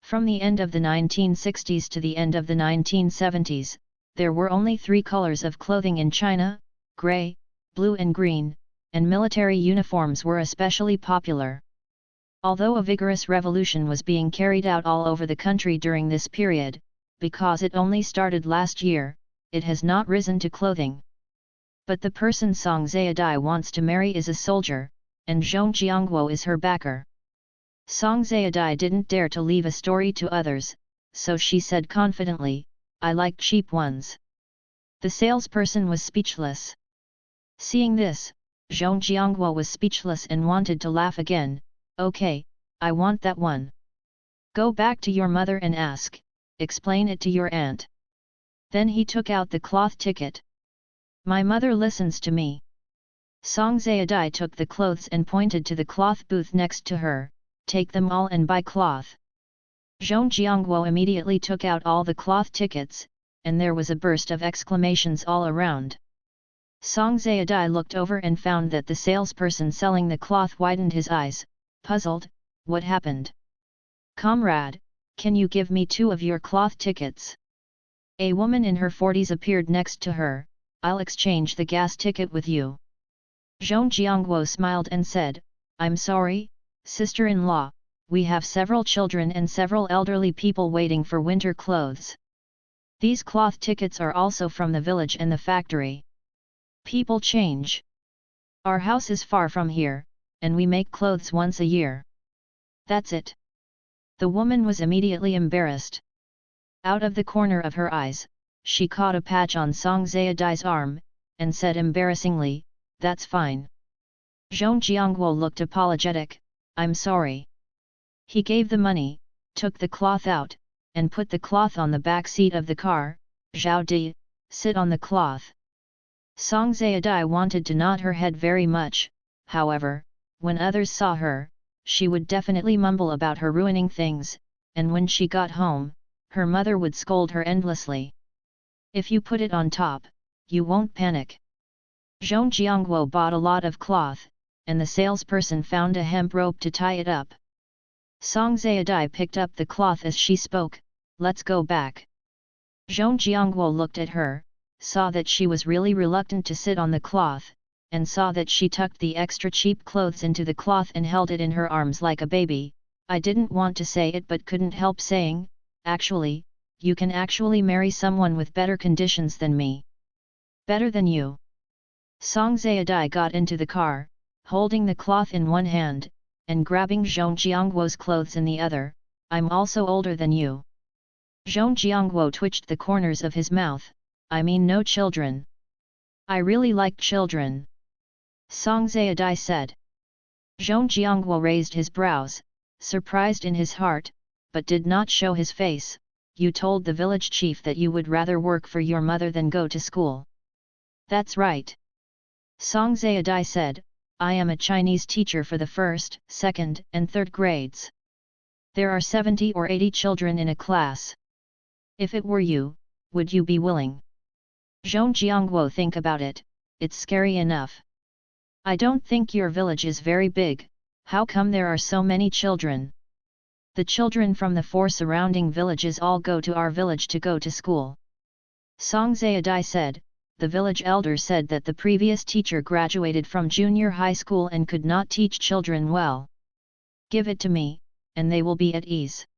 From the end of the 1960s to the end of the 1970s, there were only 3 colors of clothing in China: gray, blue and green, and military uniforms were especially popular. Although a vigorous revolution was being carried out all over the country during this period, because it only started last year, it has not risen to clothing. But the person Song Zayadai wants to marry is a soldier, and Zhong Jiangguo is her backer. Song Zayadai didn't dare to leave a story to others, so she said confidently, "I like cheap ones." The salesperson was speechless. Seeing this, Zhong Jiangguo was speechless and wanted to laugh again. "Okay, I want that one. Go back to your mother and ask, explain it to your aunt." Then he took out the cloth ticket. "My mother listens to me." Song Zayadai took the clothes and pointed to the cloth booth next to her, "Take them all and buy cloth." Zhong Jiangguo immediately took out all the cloth tickets, and there was a burst of exclamations all around. Song Zayadai looked over and found that the salesperson selling the cloth widened his eyes, puzzled, "What happened? Comrade, can you give me 2 of your cloth tickets?" A woman in her 40s appeared next to her, "I'll exchange the gas ticket with you." Zhong Jiangguo smiled and said, "I'm sorry, sister-in-law, we have several children and several elderly people waiting for winter clothes. These cloth tickets are also from the village and the factory. People change. Our house is far from here, and we make clothes once a year. That's it. The woman was immediately embarrassed. Out of the corner of her eyes, she caught a patch on Song Zayadai's arm, and said embarrassingly, "That's fine." Zhong Jiangguo looked apologetic, "I'm sorry." He gave the money, took the cloth out, and put the cloth on the back seat of the car. "Zhao Di, sit on the cloth." Song Zayadai wanted to nod her head very much, however, when others saw her, she would definitely mumble about her ruining things, and when she got home, her mother would scold her endlessly. "If you put it on top, you won't panic." Zhong Jiangguo bought a lot of cloth, and the salesperson found a hemp rope to tie it up. Song Zayadai picked up the cloth as she spoke, "Let's go back." Zhong Jiangguo looked at her, saw that she was really reluctant to sit on the cloth, and saw that she tucked the extra cheap clothes into the cloth and held it in her arms like a baby. I didn't want to say it but couldn't help saying, "Actually, you can actually marry someone with better conditions than me. Better than you." Song Zayadai got into the car, holding the cloth in one hand, and grabbing Zhong Jiangguo's clothes in the other. "I'm also older than you." Zhong Jiangguo twitched the corners of his mouth, "I mean no children." "I really like children," Song Zayadai said. Zhong Jiangguo raised his brows, surprised in his heart, but did not show his face. "You told the village chief that you would rather work for your mother than go to school." "That's right," Song Zayadai said, "I am a Chinese teacher for the first, second, and third grades. There are 70 or 80 children in a class. If it were you, would you be willing?" Zhong Jiangguo, "Think about it, it's scary enough. I don't think your village is very big, how come there are so many children? The children from the 4 surrounding villages all go to our village to go to school." Song Zayadai said, "The village elder said that the previous teacher graduated from junior high school and could not teach children well. Give it to me, and they will be at ease.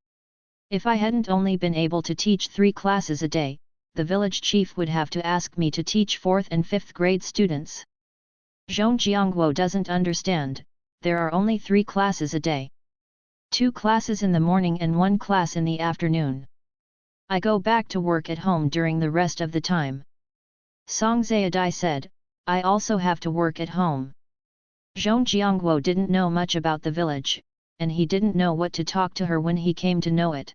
If I hadn't only been able to teach 3 classes a day, the village chief would have to ask me to teach 4th and 5th grade students." Zhong Jiangguo doesn't understand, there are only 3 classes a day. 2 classes in the morning and 1 class in the afternoon. I go back to work at home during the rest of the time. Song Zayadai said, "I also have to work at home." Zhong Jiangguo didn't know much about the village, and he didn't know what to talk to her when he came to know it.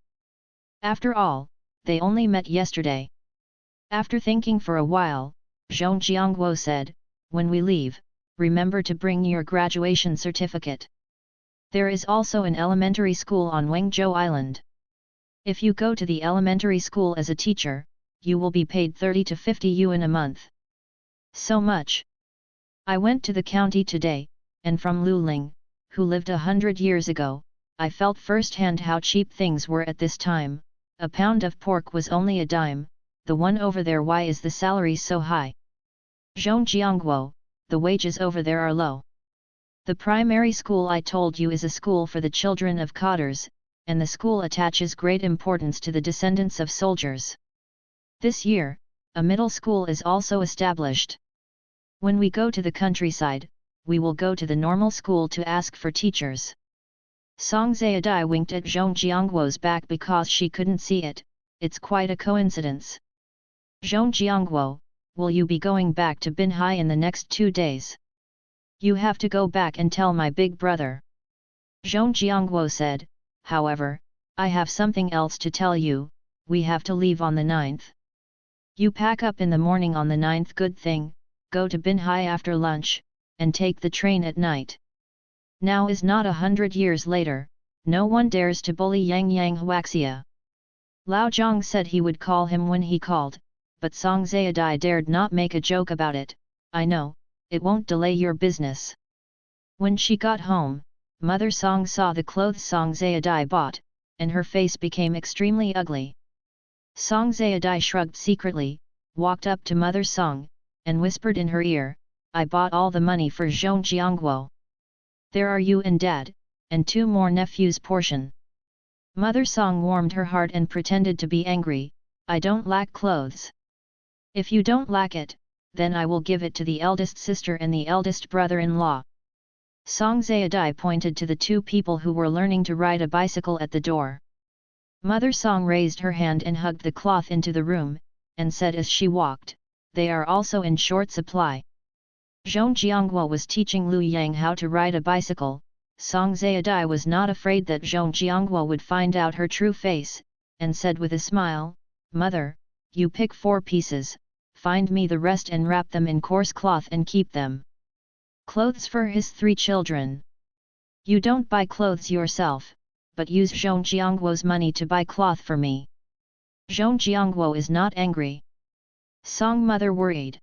After all, they only met yesterday. After thinking for a while, Zhong Jiangguo said, "When we leave, remember to bring your graduation certificate. There is also an elementary school on Wengzhou Island. If you go to the elementary school as a teacher, you will be paid 30 to 50 yuan a month. So much. I went to the county today, and from Luling, who lived 100 years ago, I felt firsthand how cheap things were at this time. A pound of pork was only a dime, the one over there. Why is the salary so high?" Zhong Jiangguo, "The wages over there are low. The primary school I told you is a school for the children of cotters, and the school attaches great importance to the descendants of soldiers. This year, a middle school is also established. When we go to the countryside, we will go to the normal school to ask for teachers." Song Zayadai winked at Zhong Jiangguo's back because she couldn't see it. "It's quite a coincidence." "Zhong Jiangguo, will you be going back to Binhai in the next 2 days?" "You have to go back and tell my big brother." Zhong Jiangguo said, "However, I have something else to tell you. We have to leave on the 9th. You pack up in the morning on the 9th. Good thing, go to Binhai after lunch, and take the train at night." Now is not 100 years later, no one dares to bully Yang Huaxia. Lao Zhang said he would call him when he called, but Song Zayadai dared not make a joke about it. "I know, it won't delay your business." When she got home, Mother Song saw the clothes Song Zayadai bought, and her face became extremely ugly. Song Zayadai shrugged secretly, walked up to Mother Song, and whispered in her ear, "I bought all the money for Zhong Jiangguo. There are you and Dad, and 2 more nephews' portion." Mother Song warmed her heart and pretended to be angry. I don't lack clothes. If you don't lack it, then I will give it to the eldest sister and the eldest brother-in-law. Song Zayadai pointed to the two people who were learning to ride a bicycle at the door. Mother Song raised her hand and hugged the cloth into the room, and said as she walked, "They are also in short supply." Zhong Jiangguo was teaching Lu Yang how to ride a bicycle. Song Zayadai was not afraid that Zhong Jiangguo would find out her true face, and said with a smile, "Mother, you pick 4 pieces, find me the rest and wrap them in coarse cloth and keep them." Clothes for his 3 children. You don't buy clothes yourself, but use Zhong Jiangguo's money to buy cloth for me. Zhong Jiangguo is not angry. Song mother worried.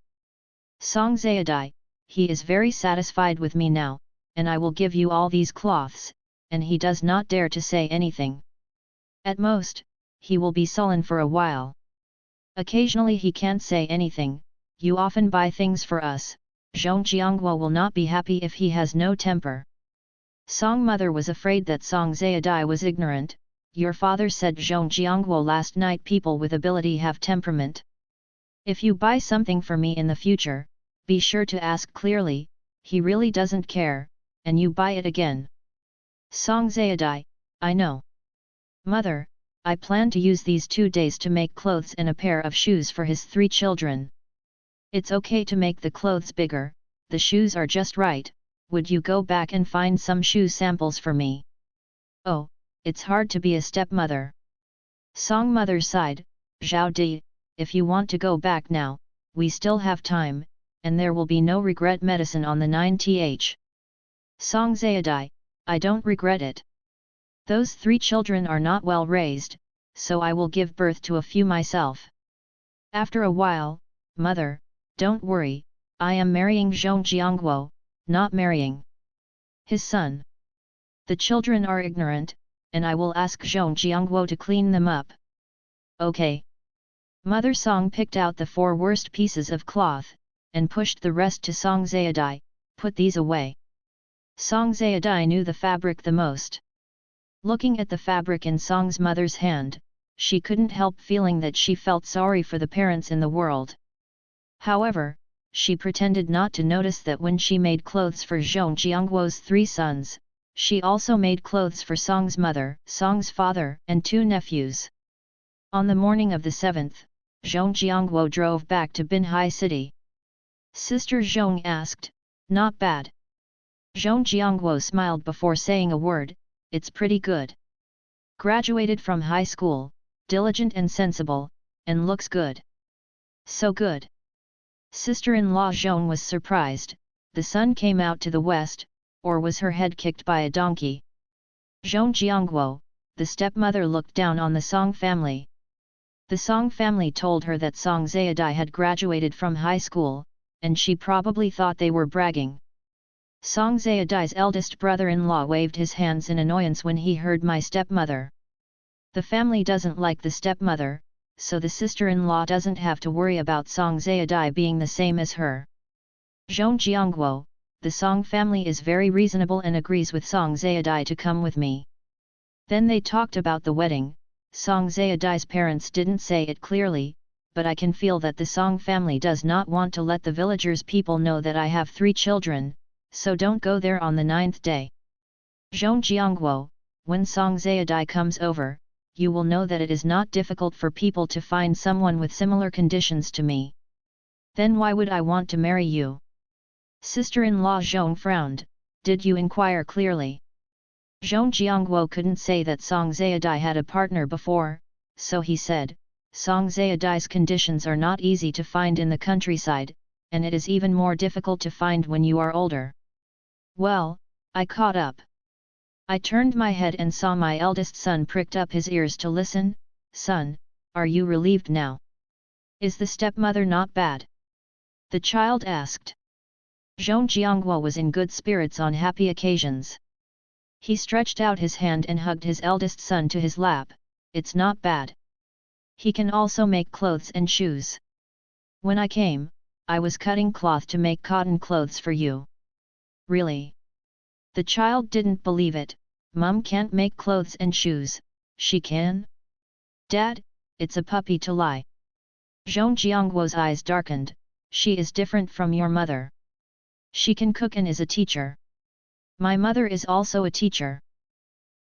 Song Zayadai, he is very satisfied with me now, and I will give you all these cloths, and he does not dare to say anything. At most, he will be sullen for a while. Occasionally he can't say anything, "You often buy things for us." Zhong Jiangguo will not be happy if he has no temper. Song mother was afraid that Song Zayadai was ignorant. "Your father said Zhong Jiangguo last night people with ability have temperament. If you buy something for me in the future, be sure to ask clearly, he really doesn't care, and you buy it again." Song Zayadai, "I know. Mother, I plan to use these 2 days to make clothes and a pair of shoes for his 3 children. It's okay to make the clothes bigger, the shoes are just right. Would you go back and find some shoe samples for me?" "Oh, it's hard to be a stepmother." Song mother sighed, "Zhao Di, if you want to go back now, we still have time, and there will be no regret medicine on the 9th. Song Zayadai, "I don't regret it. Those 3 children are not well raised, so I will give birth to a few myself." After a while, "Mother, don't worry, I am marrying Zhong Jiangguo, not marrying his son. The children are ignorant, and I will ask Zhong Jiangguo to clean them up." "Okay." Mother Song picked out the 4 worst pieces of cloth, and pushed the rest to Song Zayadai, "Put these away." Song Zayadai knew the fabric the most. Looking at the fabric in Song's mother's hand, she couldn't help feeling that she felt sorry for the parents in the world. However, she pretended not to notice that when she made clothes for Zhong Jiangguo's 3 sons, she also made clothes for Song's mother, Song's father, and 2 nephews. On the morning of the 7th, Zhong Jiangguo drove back to Binhai City. Sister Zhong asked, "Not bad?" Zhong Jiangguo smiled before saying a word, "It's pretty good. Graduated from high school, diligent and sensible, and looks good." "So good." Sister-in-law Zhong was surprised. The sun came out to the west, or was her head kicked by a donkey? Zhong Jiangguo, the stepmother, looked down on the Song family. The Song family told her that Song Zayadai had graduated from high school, and she probably thought they were bragging. Song Zayadai's eldest brother-in-law waved his hands in annoyance when he heard "my stepmother." The family doesn't like the stepmother, so the sister-in-law doesn't have to worry about Song Zayadai being the same as her. Zhong Jiangguo, the Song family is very reasonable and agrees with Song Zayadai to come with me. Then they talked about the wedding. Song Zayadai's parents didn't say it clearly, but I can feel that the Song family does not want to let the villagers' people know that I have 3 children, so don't go there on the 9th day. Zhong Jiangguo, when Song Zayadai comes over, you will know that it is not difficult for people to find someone with similar conditions to me. Then why would I want to marry you? Sister-in-law Zhong frowned, "Did you inquire clearly?" Zhong Jiangguo couldn't say that Song Zayadai had a partner before, so he said, "Song Zayadai's conditions are not easy to find in the countryside, and it is even more difficult to find when you are older." Well, I caught up. I turned my head and saw my eldest son pricked up his ears to listen. "Son, are you relieved now? Is the stepmother not bad?" the child asked. Zhong Jiangguo was in good spirits on happy occasions. He stretched out his hand and hugged his eldest son to his lap. "It's not bad. He can also make clothes and shoes. When I came, I was cutting cloth to make cotton clothes for you." "Really?" The child didn't believe it. "Mum can't make clothes and shoes, she can?" "Dad, it's a puppy to lie. Zhong Jiangguo's eyes darkened, she is different from your mother. She can cook and is a teacher. My mother is also a teacher.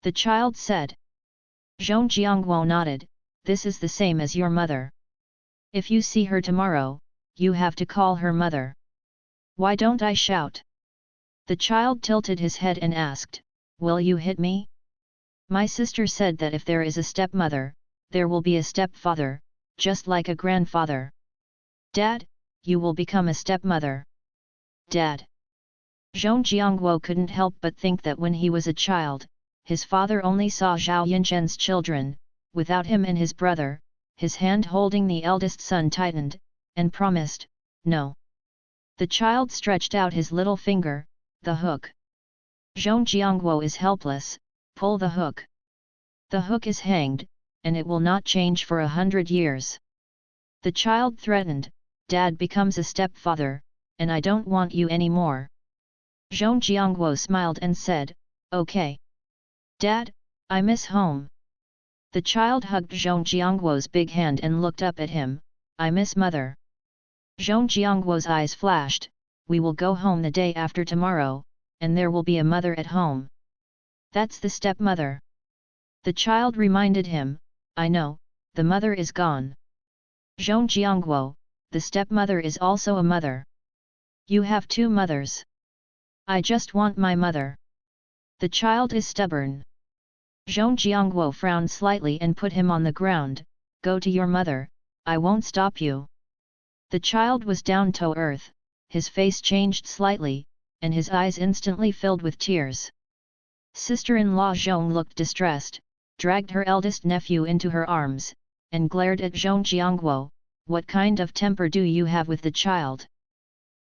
The child said. Zhong Jiangguo nodded, this is the same as your mother. If you see her tomorrow, you have to call her mother. Why don't I shout? The child tilted his head and asked, will you hit me? My sister said that if there is a stepmother, there will be a stepfather, just like a grandfather. Dad, you will become a stepmother. Dad. Zhong Jiangguo couldn't help but think that when he was a child, his father only saw Zhao Yinchen's children. Without him and his brother, his hand holding the eldest son tightened, and promised, no. The child stretched out his little finger, the hook. Zhong Jiangguo is helpless, pull the hook. The hook is hanged, and it will not change for 100 years. The child threatened, Dad becomes a stepfather, and I don't want you anymore. Zhong Jiangguo smiled and said, okay. Dad, I miss home. The child hugged Zhong Jiangguo's big hand and looked up at him, I miss mother. Zhong Jiangguo's eyes flashed, we will go home the day after tomorrow, and there will be a mother at home. That's the stepmother. The child reminded him, I know, the mother is gone. Zhong Jiangguo, the stepmother is also a mother. You have two mothers. I just want my mother. The child is stubborn. Zhong Jiangguo frowned slightly and put him on the ground, go to your mother, I won't stop you. The child was down to earth, his face changed slightly, and his eyes instantly filled with tears. Sister-in-law Zhong looked distressed, dragged her eldest nephew into her arms, and glared at Zhong Jiangguo, what kind of temper do you have with the child?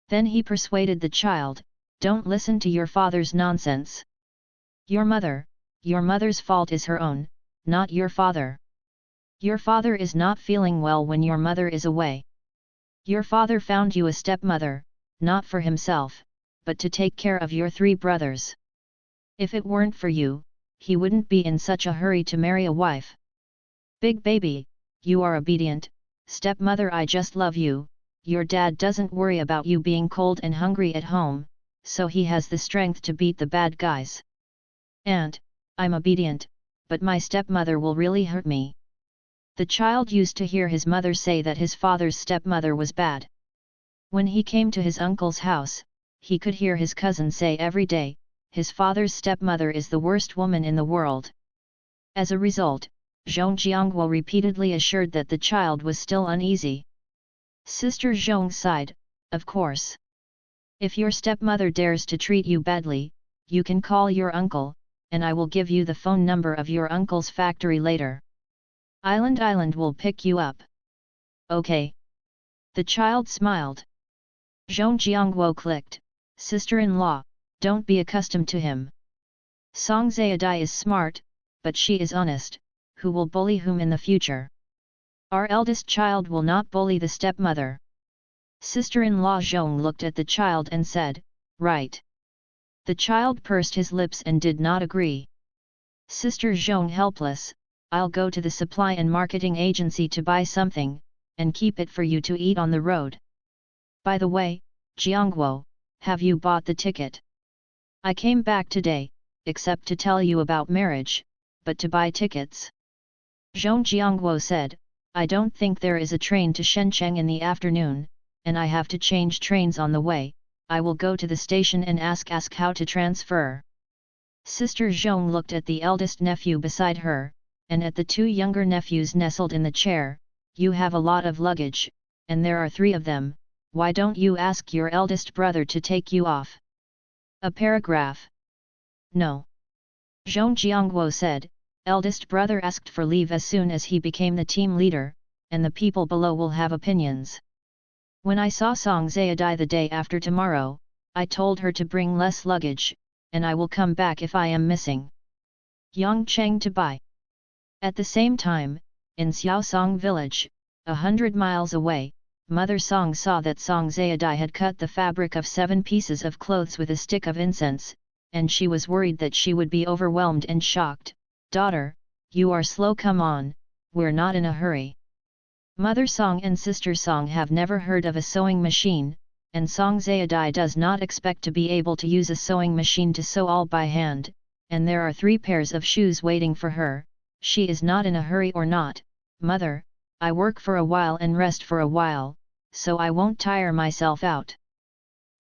Then he persuaded the child, don't listen to your father's nonsense. Your mother's fault is her own, not your father. Your father is not feeling well when your mother is away. Your father found you a stepmother, not for himself, but to take care of your 3 brothers. If it weren't for you, he wouldn't be in such a hurry to marry a wife. Big baby, you are obedient, stepmother I just love you, your dad doesn't worry about you being cold and hungry at home, so he has the strength to beat the bad guys. And, I'm obedient, but my stepmother will really hurt me. The child used to hear his mother say that his father's stepmother was bad. When he came to his uncle's house, he could hear his cousin say every day, his father's stepmother is the worst woman in the world. As a result, Zhong Jiangguo repeatedly assured that the child was still uneasy. Sister Zhong sighed, of course. If your stepmother dares to treat you badly, you can call your uncle, and I will give you the phone number of your uncle's factory later. Island will pick you up. Okay. The child smiled. Zhong Jiangguo clicked, sister-in-law, don't be accustomed to him. Song Zayadai is smart, but she is honest, who will bully whom in the future? Our eldest child will not bully the stepmother. Sister-in-law Zhong looked at the child and said, right. The child pursed his lips and did not agree. Sister Zhong helpless, I'll go to the supply and marketing agency to buy something, and keep it for you to eat on the road. By the way, Jiangguo, have you bought the ticket? I came back today, except to tell you about marriage, but to buy tickets. Zhong Jiangguo said, I don't think there is a train to Shenzhen in the afternoon, and I have to change trains on the way, I will go to the station and ask how to transfer. Sister Zhong looked at the eldest nephew beside her, and at the 2 younger nephews nestled in the chair, you have a lot of luggage, and there are 3 of them, why don't you ask your eldest brother to take you off? A paragraph. No. Zhong Jiangguo said, eldest brother asked for leave as soon as he became the team leader, and the people below will have opinions. When I saw Song Zayadai the day after tomorrow, I told her to bring less luggage, and I will come back if I am missing. Yang Cheng to buy. At the same time, in Xiaosong village, 100 miles away, Mother Song saw that Song Zayadai had cut the fabric of 7 pieces of clothes with a stick of incense, and she was worried that she would be overwhelmed and shocked. Daughter, you are slow, come on, we're not in a hurry. Mother Song and Sister Song have never heard of a sewing machine, and Song Zayadai does not expect to be able to use a sewing machine to sew all by hand, and there are 3 pairs of shoes waiting for her. She is not in a hurry or not. Mother, I work for a while and rest for a while, so I won't tire myself out.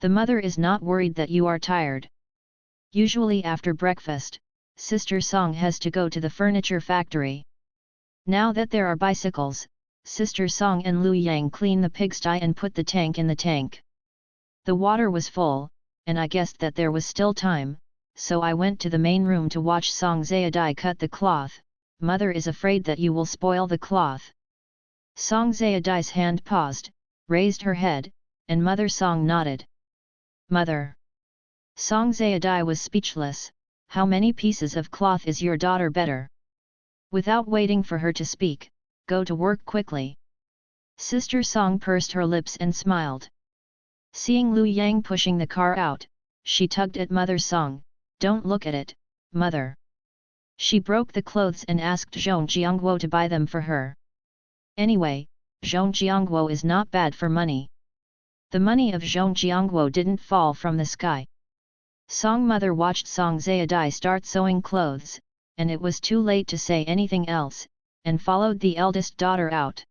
The mother is not worried that you are tired. Usually after breakfast, Sister Song has to go to the furniture factory. Now that there are bicycles, Sister Song and Lu Yang clean the pigsty and put the tank in the tank. The water was full, and I guessed that there was still time, so I went to the main room to watch Song Zayadai cut the cloth. Mother is afraid that you will spoil the cloth. Song Zayadai's hand paused, raised her head, and Mother Song nodded. Mother. Song Zayadai was speechless. How many pieces of cloth is your daughter better? Without waiting for her to speak, go to work quickly. Sister Song pursed her lips and smiled. Seeing Lu Yang pushing the car out, she tugged at Mother Song. Don't look at it, Mother. She broke the clothes and asked Zhong Jiangguo to buy them for her. Anyway, Zhong Jiangguo is not bad for money. The money of Zhong Jiangguo didn't fall from the sky. Song Mother watched Song Zayadai start sewing clothes, and it was too late to say anything else, and followed the eldest daughter out.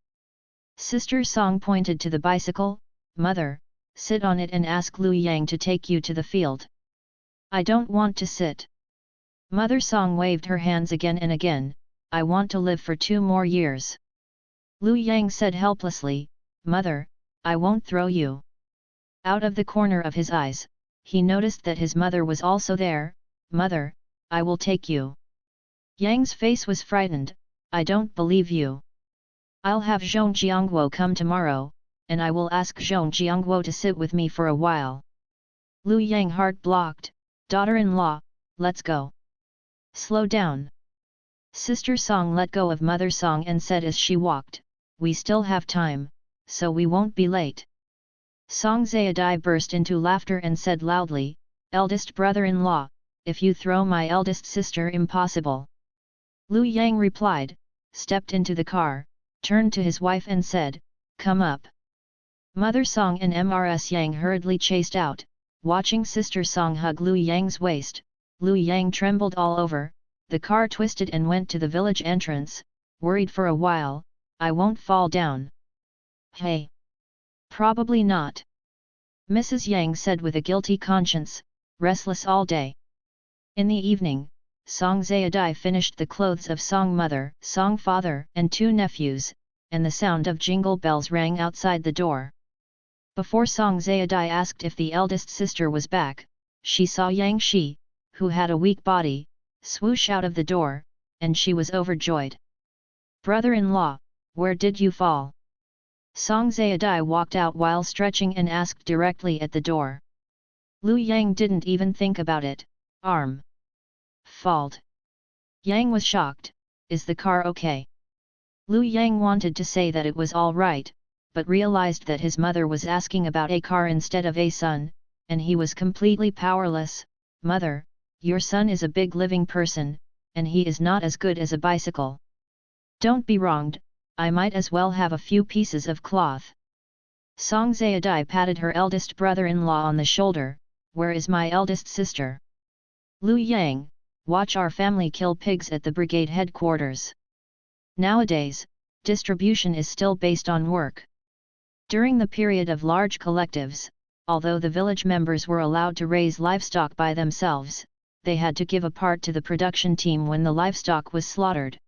Sister Song pointed to the bicycle. Mother, sit on it and ask Lu Yang to take you to the field. I don't want to sit. Mother Song waved her hands again and again. I want to live for 2 more years. Lu Yang said helplessly, Mother, I won't throw you. Out of the corner of his eyes, he noticed that his mother was also there. Mother, I will take you. Yang's face was frightened. I don't believe you. I'll have Zhong Jiangguo come tomorrow, and I will ask Zhong Jiangguo to sit with me for a while. Lu Yang heart blocked. Daughter-in-law, let's go. Slow down. Sister Song let go of Mother Song and said as she walked, we still have time, so we won't be late. Song Zayadai burst into laughter and said loudly, eldest brother-in-law, if you throw my eldest sister, impossible. Lu Yang replied, stepped into the car, turned to his wife and said, come up. Mother Song and Mrs. Yang hurriedly chased out, watching Sister Song hug Lu Yang's waist. Lu Yang trembled all over. The car twisted and went to the village entrance. Worried for a while, I won't fall down. Hey! Probably not. Mrs. Yang said with a guilty conscience, restless all day. In the evening, Song Zayadai finished the clothes of Song Mother, Song Father, and 2 nephews, and the sound of jingle bells rang outside the door. Before Song Zayadai asked if the eldest sister was back, she saw Yang Shi, who had a weak body, swoosh out of the door, and she was overjoyed. Brother-in-law, where did you fall? Song Zayadai walked out while stretching and asked directly at the door. Lu Yang didn't even think about it. Arm. Fault. Yang was shocked. Is the car okay? Lu Yang wanted to say that it was all right, but realized that his mother was asking about a car instead of a son, and he was completely powerless. Mother, your son is a big living person, and he is not as good as a bicycle. Don't be wronged, I might as well have a few pieces of cloth. Song Zayadai patted her eldest brother-in-law on the shoulder. Where is my eldest sister? Lu Yang, watch our family kill pigs at the brigade headquarters. Nowadays, distribution is still based on work. During the period of large collectives, although the village members were allowed to raise livestock by themselves, they had to give a part to the production team when the livestock was slaughtered.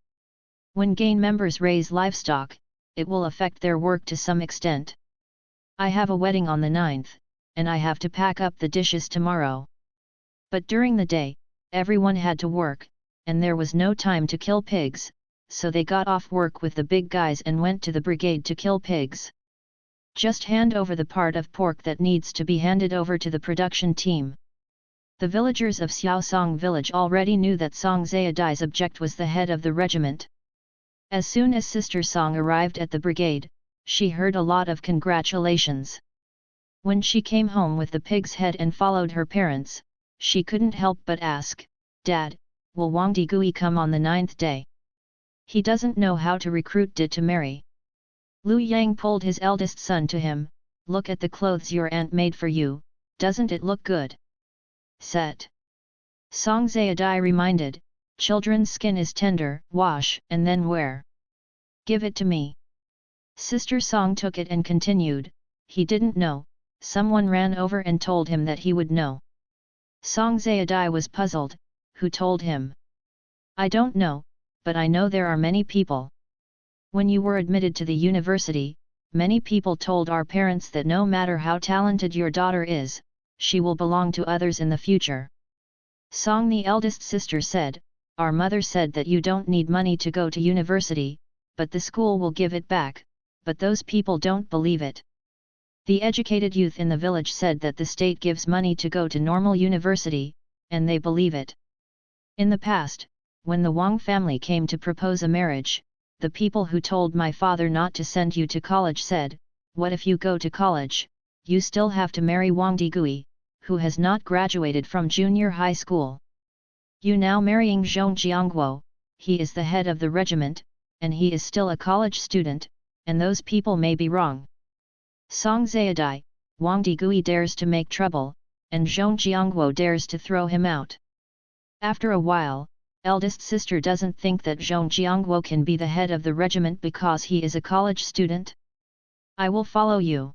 When gain members raise livestock, it will affect their work to some extent. I have a wedding on the 9th, and I have to pack up the dishes tomorrow. But during the day, everyone had to work, and there was no time to kill pigs, so they got off work with the big guys and went to the brigade to kill pigs. Just hand over the part of pork that needs to be handed over to the production team. The villagers of Xiaosong village already knew that Song Zayadai's object was the head of the regiment. As soon as Sister Song arrived at the brigade, she heard a lot of congratulations. When she came home with the pig's head and followed her parents, she couldn't help but ask, Dad, will Wang Digui come on the 9th day? He doesn't know how to recruit Di to marry. Lu Yang pulled his eldest son to him. Look at the clothes your aunt made for you, doesn't it look good? Set. Song Zayadai reminded, children's skin is tender, wash and then wear. Give it to me. Sister Song took it and continued, he didn't know, someone ran over and told him that he would know. Song Zayadai was puzzled, who told him? I don't know, but I know there are many people. When you were admitted to the university, many people told our parents that no matter how talented your daughter is, she will belong to others in the future. Song, the eldest sister, said, our mother said that you don't need money to go to university, but the school will give it back, but those people don't believe it. The educated youth in the village said that the state gives money to go to normal university, and they believe it. In the past, when the Wang family came to propose a marriage, the people who told my father not to send you to college said, what if you go to college, you still have to marry Wang Digui, who has not graduated from junior high school. You now marrying Zhong Jiangguo, he is the head of the regiment, and he is still a college student, and those people may be wrong. Song Zayadai, Wang Digui dares to make trouble, and Zhong Jiangguo dares to throw him out. After a while, eldest sister doesn't think that Zhong Jiangguo can be the head of the regiment because he is a college student? I will follow you.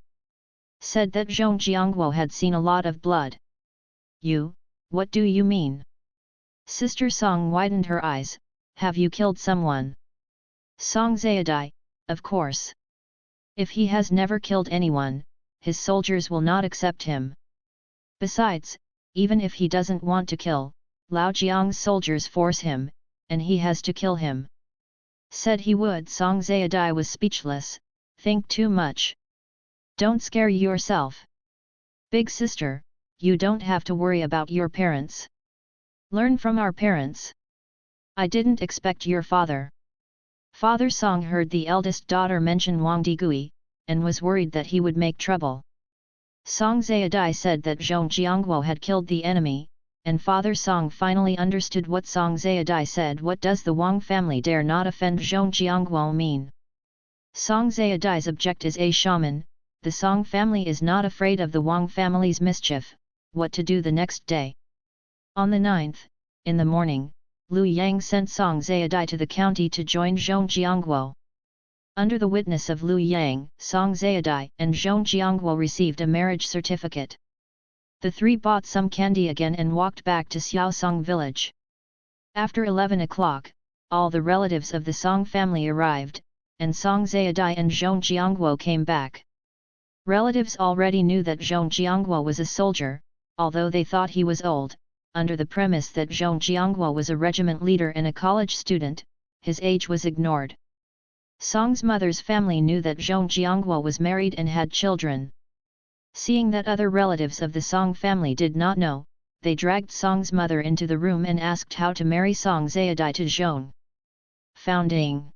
Said that Zhong Jiangguo had seen a lot of blood. You, what do you mean? Sister Song widened her eyes, have you killed someone? Song Zayadai, of course. If he has never killed anyone, his soldiers will not accept him. Besides, even if he doesn't want to kill, Lao Jiang's soldiers force him, and he has to kill him. Said he would. Song Zayadai was speechless, think too much. Don't scare yourself. Big sister, you don't have to worry about your parents. Learn from our parents. I didn't expect your father. Father Song heard the eldest daughter mention Wang Digui, and was worried that he would make trouble. Song Zayadai said that Zhong Jiangguo had killed the enemy, and Father Song finally understood what Song Zayadai said. What does the Wang family dare not offend Zhong Jiangguo mean? Song Zayadai's object is a shaman, the Song family is not afraid of the Wang family's mischief. What to do the next day? On the 9th, in the morning, Lu Yang sent Song Zayadai to the county to join Zhong Jiangguo. Under the witness of Lu Yang, Song Zayadai and Zhong Jiangguo received a marriage certificate. The three bought some candy again and walked back to Xiaosong village. After 11 o'clock, all the relatives of the Song family arrived, and Song Zayadai and Zhong Jiangguo came back. Relatives already knew that Zhong Jiangguo was a soldier, although they thought he was old. Under the premise that Zhong Jiangguo was a regiment leader and a college student, his age was ignored. Song's mother's family knew that Zhong Jiangguo was married and had children. Seeing that other relatives of the Song family did not know, they dragged Song's mother into the room and asked how to marry Song Zayadai to Zhong. Founding.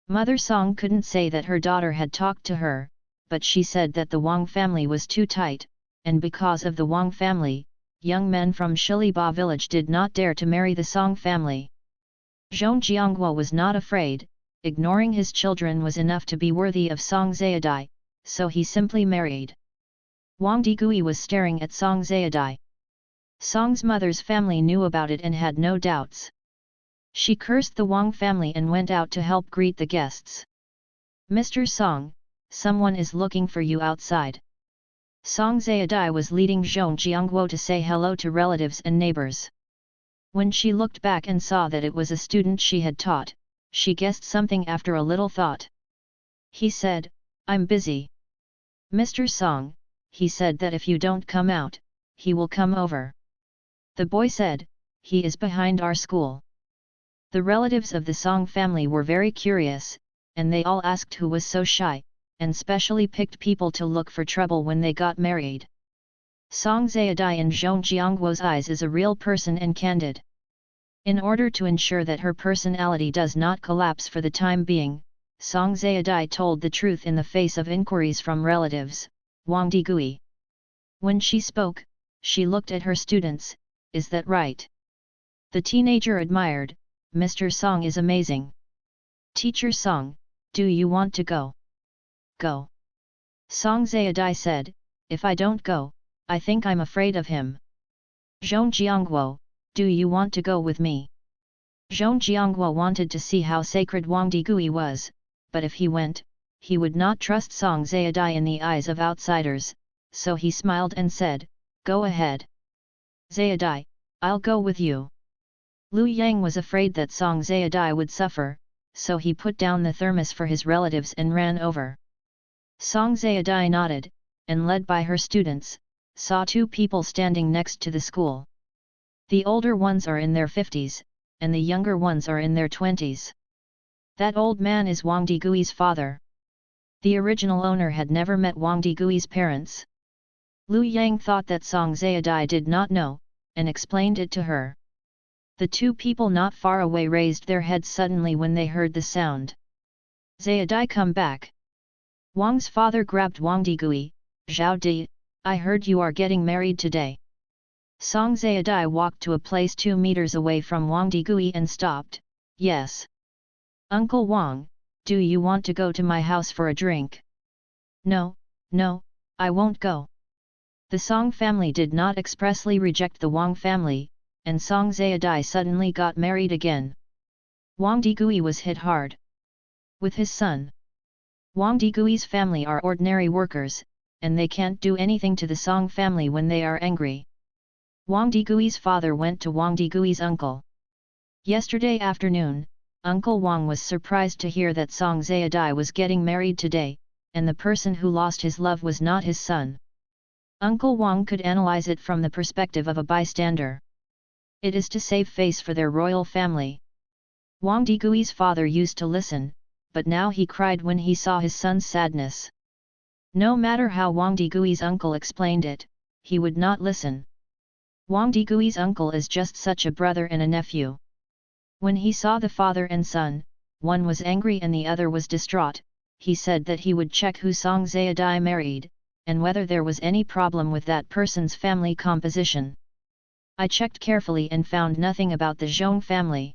Mother Song couldn't say that her daughter had talked to her, but she said that the Wang family was too tight, and because of the Wang family, young men from Shiliba village did not dare to marry the Song family. Zhong Jiangguo was not afraid, ignoring his children was enough to be worthy of Song Zayadai, so he simply married. Wang Digui was staring at Song Zayadai. Song's mother's family knew about it and had no doubts. She cursed the Wang family and went out to help greet the guests. Mr. Song, someone is looking for you outside. Song Zayadai was leading Zhong Jiangguo to say hello to relatives and neighbors. When she looked back and saw that it was a student she had taught, she guessed something after a little thought. He said, I'm busy. Mr. Song, he said that if you don't come out, he will come over. The boy said, he is behind our school. The relatives of the Song family were very curious, and they all asked who was so shy, and specially picked people to look for trouble when they got married. Song Zayadai in Zhong Jiangguo's eyes is a real person and candid. In order to ensure that her personality does not collapse for the time being, Song Zayadai told the truth in the face of inquiries from relatives. Wang Digui. When she spoke, she looked at her students, is that right? The teenager admired, Mr. Song is amazing. Teacher Song, do you want to go? go. Song Zayadai said, if I don't go, I think I'm afraid of him. Zhong Jiangguo, do you want to go with me? Zhong Jiangguo wanted to see how sacred Wang Digui was, but if he went, he would not trust Song Zayadai in the eyes of outsiders, so he smiled and said, go ahead. Zayadai, I'll go with you. Lu Yang was afraid that Song Zayadai would suffer, so he put down the thermos for his relatives and ran over. Song Zayadai nodded, and led by her students, saw two people standing next to the school. The older ones are in their 50s, and the younger ones are in their 20s. That old man is Wang Digui's father. The original owner had never met Wang Digui's parents. Lu Yang thought that Song Zayadai did not know, and explained it to her. The two people not far away raised their heads suddenly when they heard the sound. Zayadai, come back. Wang's father grabbed Wang Digui. Zhao Di, I heard you are getting married today. Song Zayadai walked to a place 2 meters away from Wang Digui and stopped. Yes. Uncle Wang, do you want to go to my house for a drink? No, I won't go. The Song family did not expressly reject the Wang family, and Song Zayadai suddenly got married again. Wang Digui was hit hard. With his son. Wang Digui's family are ordinary workers, and they can't do anything to the Song family when they are angry. Wang Digui's father went to Wang Digui's uncle. Yesterday afternoon, Uncle Wang was surprised to hear that Song Zayadai was getting married today, and the person who lost his love was not his son. Uncle Wang could analyze it from the perspective of a bystander. It is to save face for their royal family. Wang Digui's father used to listen, but now he cried when he saw his son's sadness. No matter how Wang Digui's uncle explained it, he would not listen. Wang Digui's uncle is just such a brother and a nephew. When he saw the father and son, one was angry and the other was distraught. He said that he would check who Song Zayadai married, and whether there was any problem with that person's family composition. I checked carefully and found nothing about the Zhong family.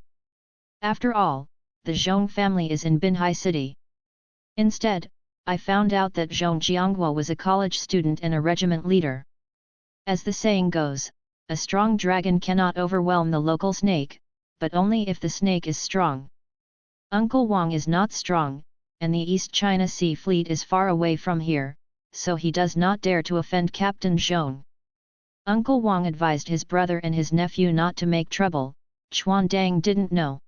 After all, the Zhong family is in Binhai City. Instead, I found out that Zhong Jiangguo was a college student and a regiment leader. As the saying goes, a strong dragon cannot overwhelm the local snake, but only if the snake is strong. Uncle Wang is not strong, and the East China Sea Fleet is far away from here, so he does not dare to offend Captain Zhong. Uncle Wang advised his brother and his nephew not to make trouble. Chuan Dang didn't know.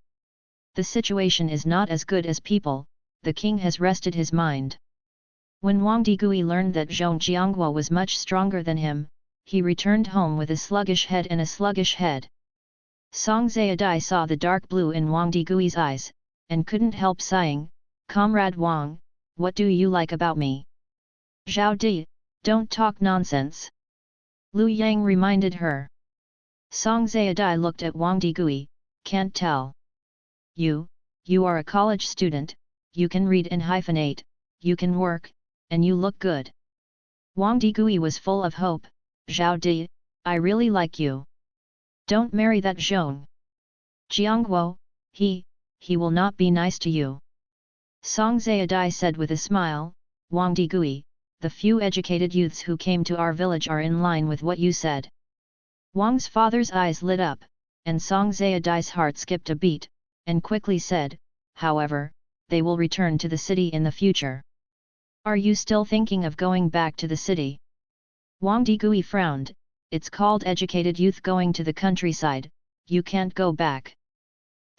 The situation is not as good as people, the king has rested his mind. When Wang Digui learned that Zhong Jiangguo was much stronger than him, he returned home with a sluggish head and a sluggish head. Song Zayadai saw the dark blue in Wang Digui's eyes, and couldn't help sighing, Comrade Wang, what do you like about me? Zhao Di, don't talk nonsense. Lu Yang reminded her. Song Zayadai looked at Wang Digui, can't tell. You are a college student, you can read and hyphenate, you can work, and you look good. Wang Digui was full of hope. Zhao Di, I really like you. Don't marry that Zhong Jiangguo, he will not be nice to you. Song Zayadai said with a smile, Wang Digui, the few educated youths who came to our village are in line with what you said. Wang's father's eyes lit up, and Song Zayadai's heart skipped a beat, and quickly said, however, they will return to the city in the future. Are you still thinking of going back to the city? Wang Digui frowned, it's called educated youth going to the countryside, you can't go back.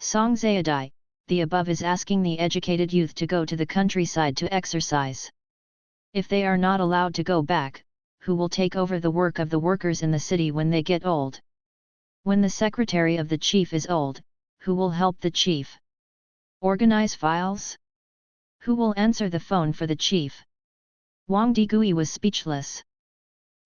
Song Zayadai, the above is asking the educated youth to go to the countryside to exercise. If they are not allowed to go back, who will take over the work of the workers in the city when they get old? When the secretary of the chief is old, who will help the chief? Organize files? Who will answer the phone for the chief? Wang Digui was speechless.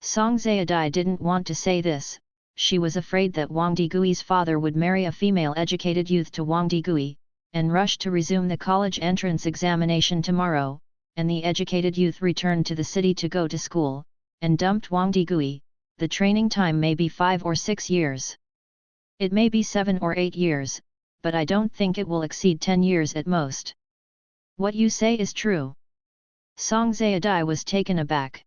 Song Zayadai didn't want to say this, she was afraid that Wang Digui's father would marry a female educated youth to Wang Digui, and rush to resume the college entrance examination tomorrow, and the educated youth returned to the city to go to school, and dumped Wang Digui. The training time may be 5 or 6 years. It may be 7 or 8 years, but I don't think it will exceed 10 years at most. What you say is true. Song Zayadai was taken aback.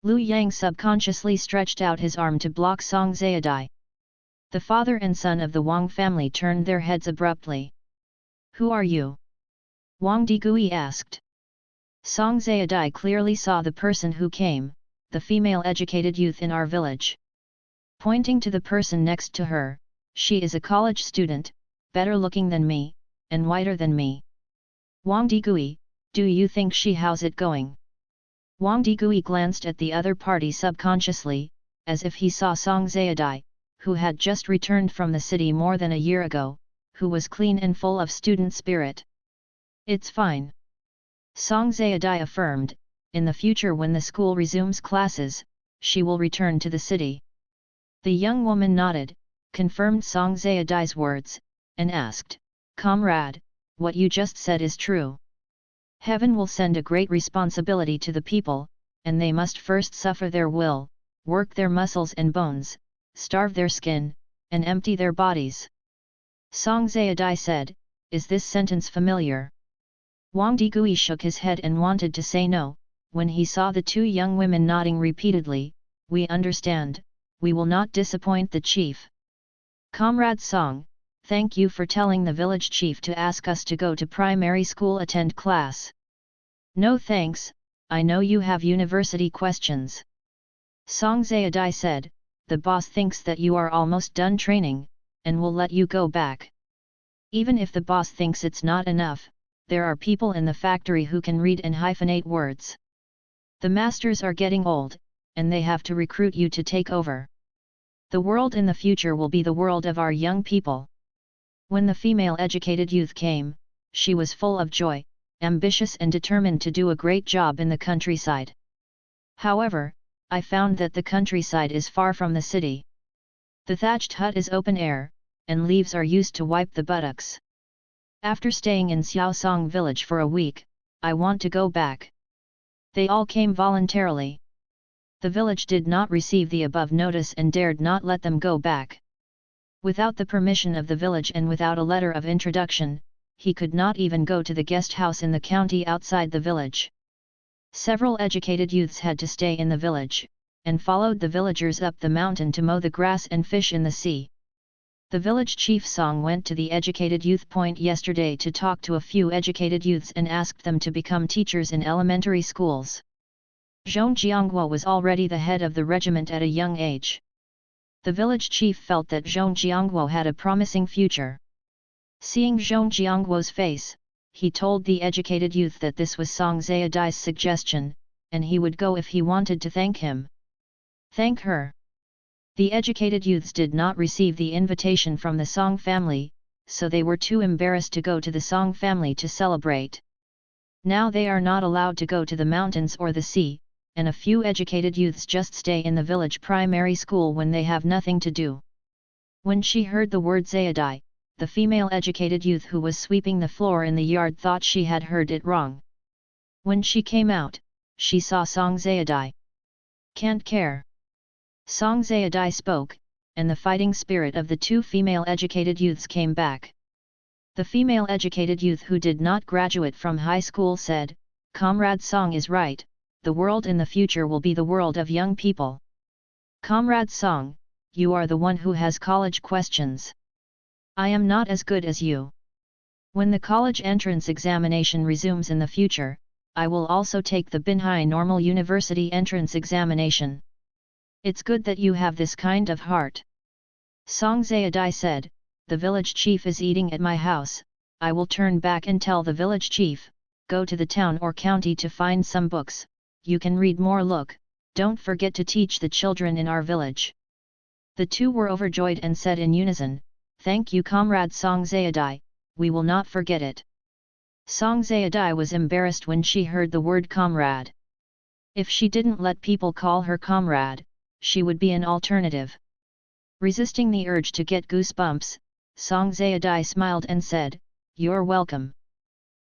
Lu Yang subconsciously stretched out his arm to block Song Zayadai. The father and son of the Wang family turned their heads abruptly. "Who are you?" Wang Digui asked. Song Zayadai clearly saw the person who came, the female educated youth in our village. Pointing to the person next to her, "She is a college student, better looking than me, and whiter than me. Wang Digui, do you think how's it going?" Wang Digui glanced at the other party subconsciously, as if he saw Song Zayadai, who had just returned from the city more than a year ago, who was clean and full of student spirit. "It's fine," Song Zayadai affirmed. "In the future when the school resumes classes, she will return to the city." The young woman nodded, confirmed Song Zayadai's words, and asked, "Comrade, what you just said is true. Heaven will send a great responsibility to the people, and they must first suffer their will, work their muscles and bones, starve their skin, and empty their bodies." Song Zayadai said, "Is this sentence familiar?" Wang Digui shook his head and wanted to say no. When he saw the two young women nodding repeatedly, "We understand, we will not disappoint the chief." "Comrade Song, thank you for telling the village chief to ask us to go to primary school attend class." "No thanks, I know you have university questions." Song Zayadai said, "The boss thinks that you are almost done training, and will let you go back. Even if the boss thinks it's not enough, there are people in the factory who can read and hyphenate words. The masters are getting old, and they have to recruit you to take over. The world in the future will be the world of our young people." When the female educated youth came, she was full of joy, ambitious and determined to do a great job in the countryside. "However, I found that the countryside is far from the city. The thatched hut is open air, and leaves are used to wipe the buttocks. After staying in Xiaosong village for a week, I want to go back." They all came voluntarily. The village did not receive the above notice and dared not let them go back. Without the permission of the village and without a letter of introduction, he could not even go to the guest house in the county outside the village. Several educated youths had to stay in the village, and followed the villagers up the mountain to mow the grass and fish in the sea. The village chief Song went to the educated youth point yesterday to talk to a few educated youths and asked them to become teachers in elementary schools. Zhong Jiangguo was already the head of the regiment at a young age. The village chief felt that Zhong Jiangguo had a promising future. Seeing Zhong Jiangguo's face, he told the educated youth that this was Song Zayadai's suggestion, and he would go if he wanted to thank him. "Thank her." The educated youths did not receive the invitation from the Song family, so they were too embarrassed to go to the Song family to celebrate. Now they are not allowed to go to the mountains or the sea, and a few educated youths just stay in the village primary school when they have nothing to do. When she heard the word Zayadai, the female educated youth who was sweeping the floor in the yard thought she had heard it wrong. When she came out, she saw Song Zayadai. "Can't care." Song Zayadai spoke, and the fighting spirit of the two female educated youths came back. The female educated youth who did not graduate from high school said, "Comrade Song is right, the world in the future will be the world of young people. Comrade Song, you are the one who has college questions. I am not as good as you. When the college entrance examination resumes in the future, I will also take the Binhai Normal University entrance examination. It's good that you have this kind of heart." Song Zayadai said, "The village chief is eating at my house, I will turn back and tell the village chief, go to the town or county to find some books, you can read more. Look, don't forget to teach the children in our village." The two were overjoyed and said in unison, "Thank you Comrade Song Zayadai, we will not forget it." Song Zayadai was embarrassed when she heard the word comrade. If she didn't let people call her comrade, she would be an alternative. Resisting the urge to get goosebumps, Song Zayadai smiled and said, "You're welcome.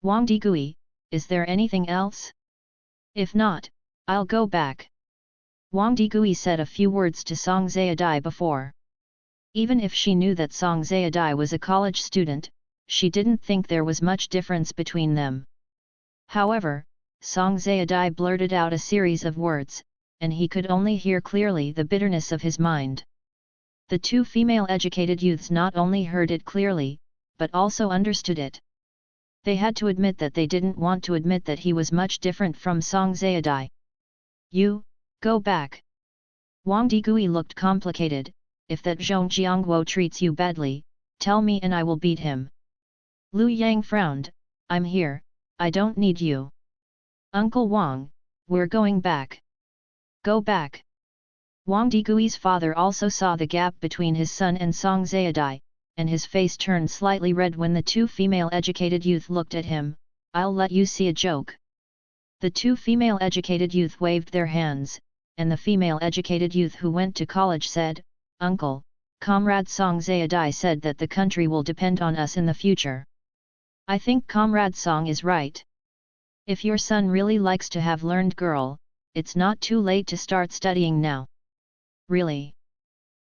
Wang Digui, is there anything else? If not, I'll go back." Wang Digui said a few words to Song Zayadai before. Even if she knew that Song Zayadai was a college student, she didn't think there was much difference between them. However, Song Zayadai blurted out a series of words, and he could only hear clearly the bitterness of his mind. The two female educated youths not only heard it clearly, but also understood it. They had to admit that they didn't want to admit that he was much different from Song Zayadai. You, go back. Wang Digui looked complicated. If that Zhong Jiangguo treats you badly, tell me and I will beat him. Lu Yang frowned. I'm here, I don't need you. Uncle Wang, we're going back. Go back. Wang Digui's father also saw the gap between his son and Song Zayadai, and his face turned slightly red when the two female educated youth looked at him. I'll let you see a joke. The two female educated youth waved their hands, and the female educated youth who went to college said, Uncle, Comrade Song Zayadai said that the country will depend on us in the future. I think Comrade Song is right. If your son really likes to have learned girl, it's not too late to start studying now. Really?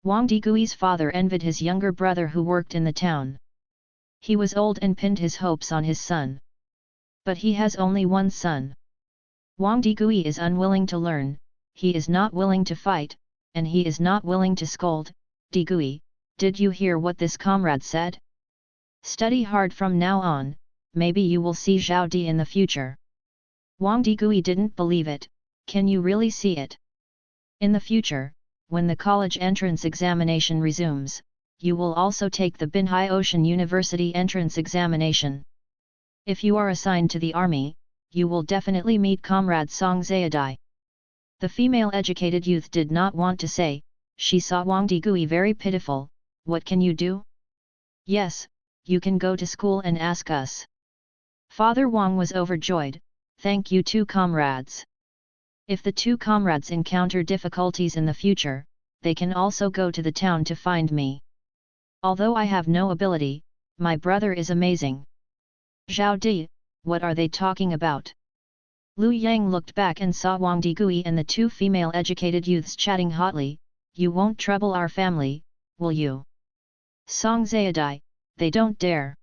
Wang Digui's father envied his younger brother who worked in the town. He was old and pinned his hopes on his son. But he has only one son. Wang Digui is unwilling to learn, he is not willing to fight, and he is not willing to scold. Digui, did you hear what this comrade said? Study hard from now on, maybe you will see Zhao Di in the future. Wang Digui didn't believe it. Can you really see it? In the future, when the college entrance examination resumes, you will also take the Binhai Ocean University entrance examination. If you are assigned to the army, you will definitely meet Comrade Song Zayadai. The female educated youth did not want to say, she saw Wang Digui very pitiful. What can you do? Yes, you can go to school and ask us. Father Wang was overjoyed. Thank you two comrades. If the two comrades encounter difficulties in the future, they can also go to the town to find me. Although I have no ability, my brother is amazing. Zhao Di, what are they talking about? Lu Yang looked back and saw Wang Digui and the two female educated youths chatting hotly. You won't trouble our family, will you? Song Zayadai, they don't dare.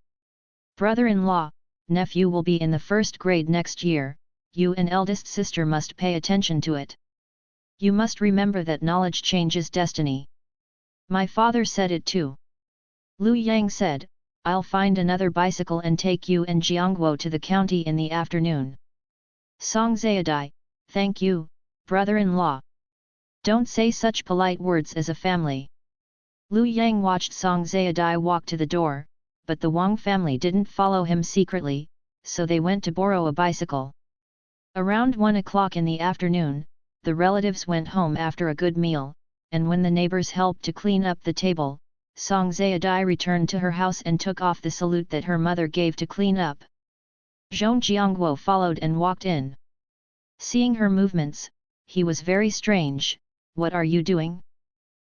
Brother-in-law, nephew will be in the first grade next year, you and eldest sister must pay attention to it. You must remember that knowledge changes destiny. My father said it too. Lu Yang said, I'll find another bicycle and take you and Jiangguo to the county in the afternoon. Song Zayadai, thank you, brother-in-law. Don't say such polite words as a family. Lu Yang watched Song Zayadai walk to the door, but the Wang family didn't follow him secretly, so they went to borrow a bicycle. Around 1 o'clock in the afternoon, the relatives went home after a good meal, and when the neighbors helped to clean up the table, Song Zayadai returned to her house and took off the salute that her mother gave to clean up. Zhong Jiangguo followed and walked in. Seeing her movements, he was very strange. What are you doing?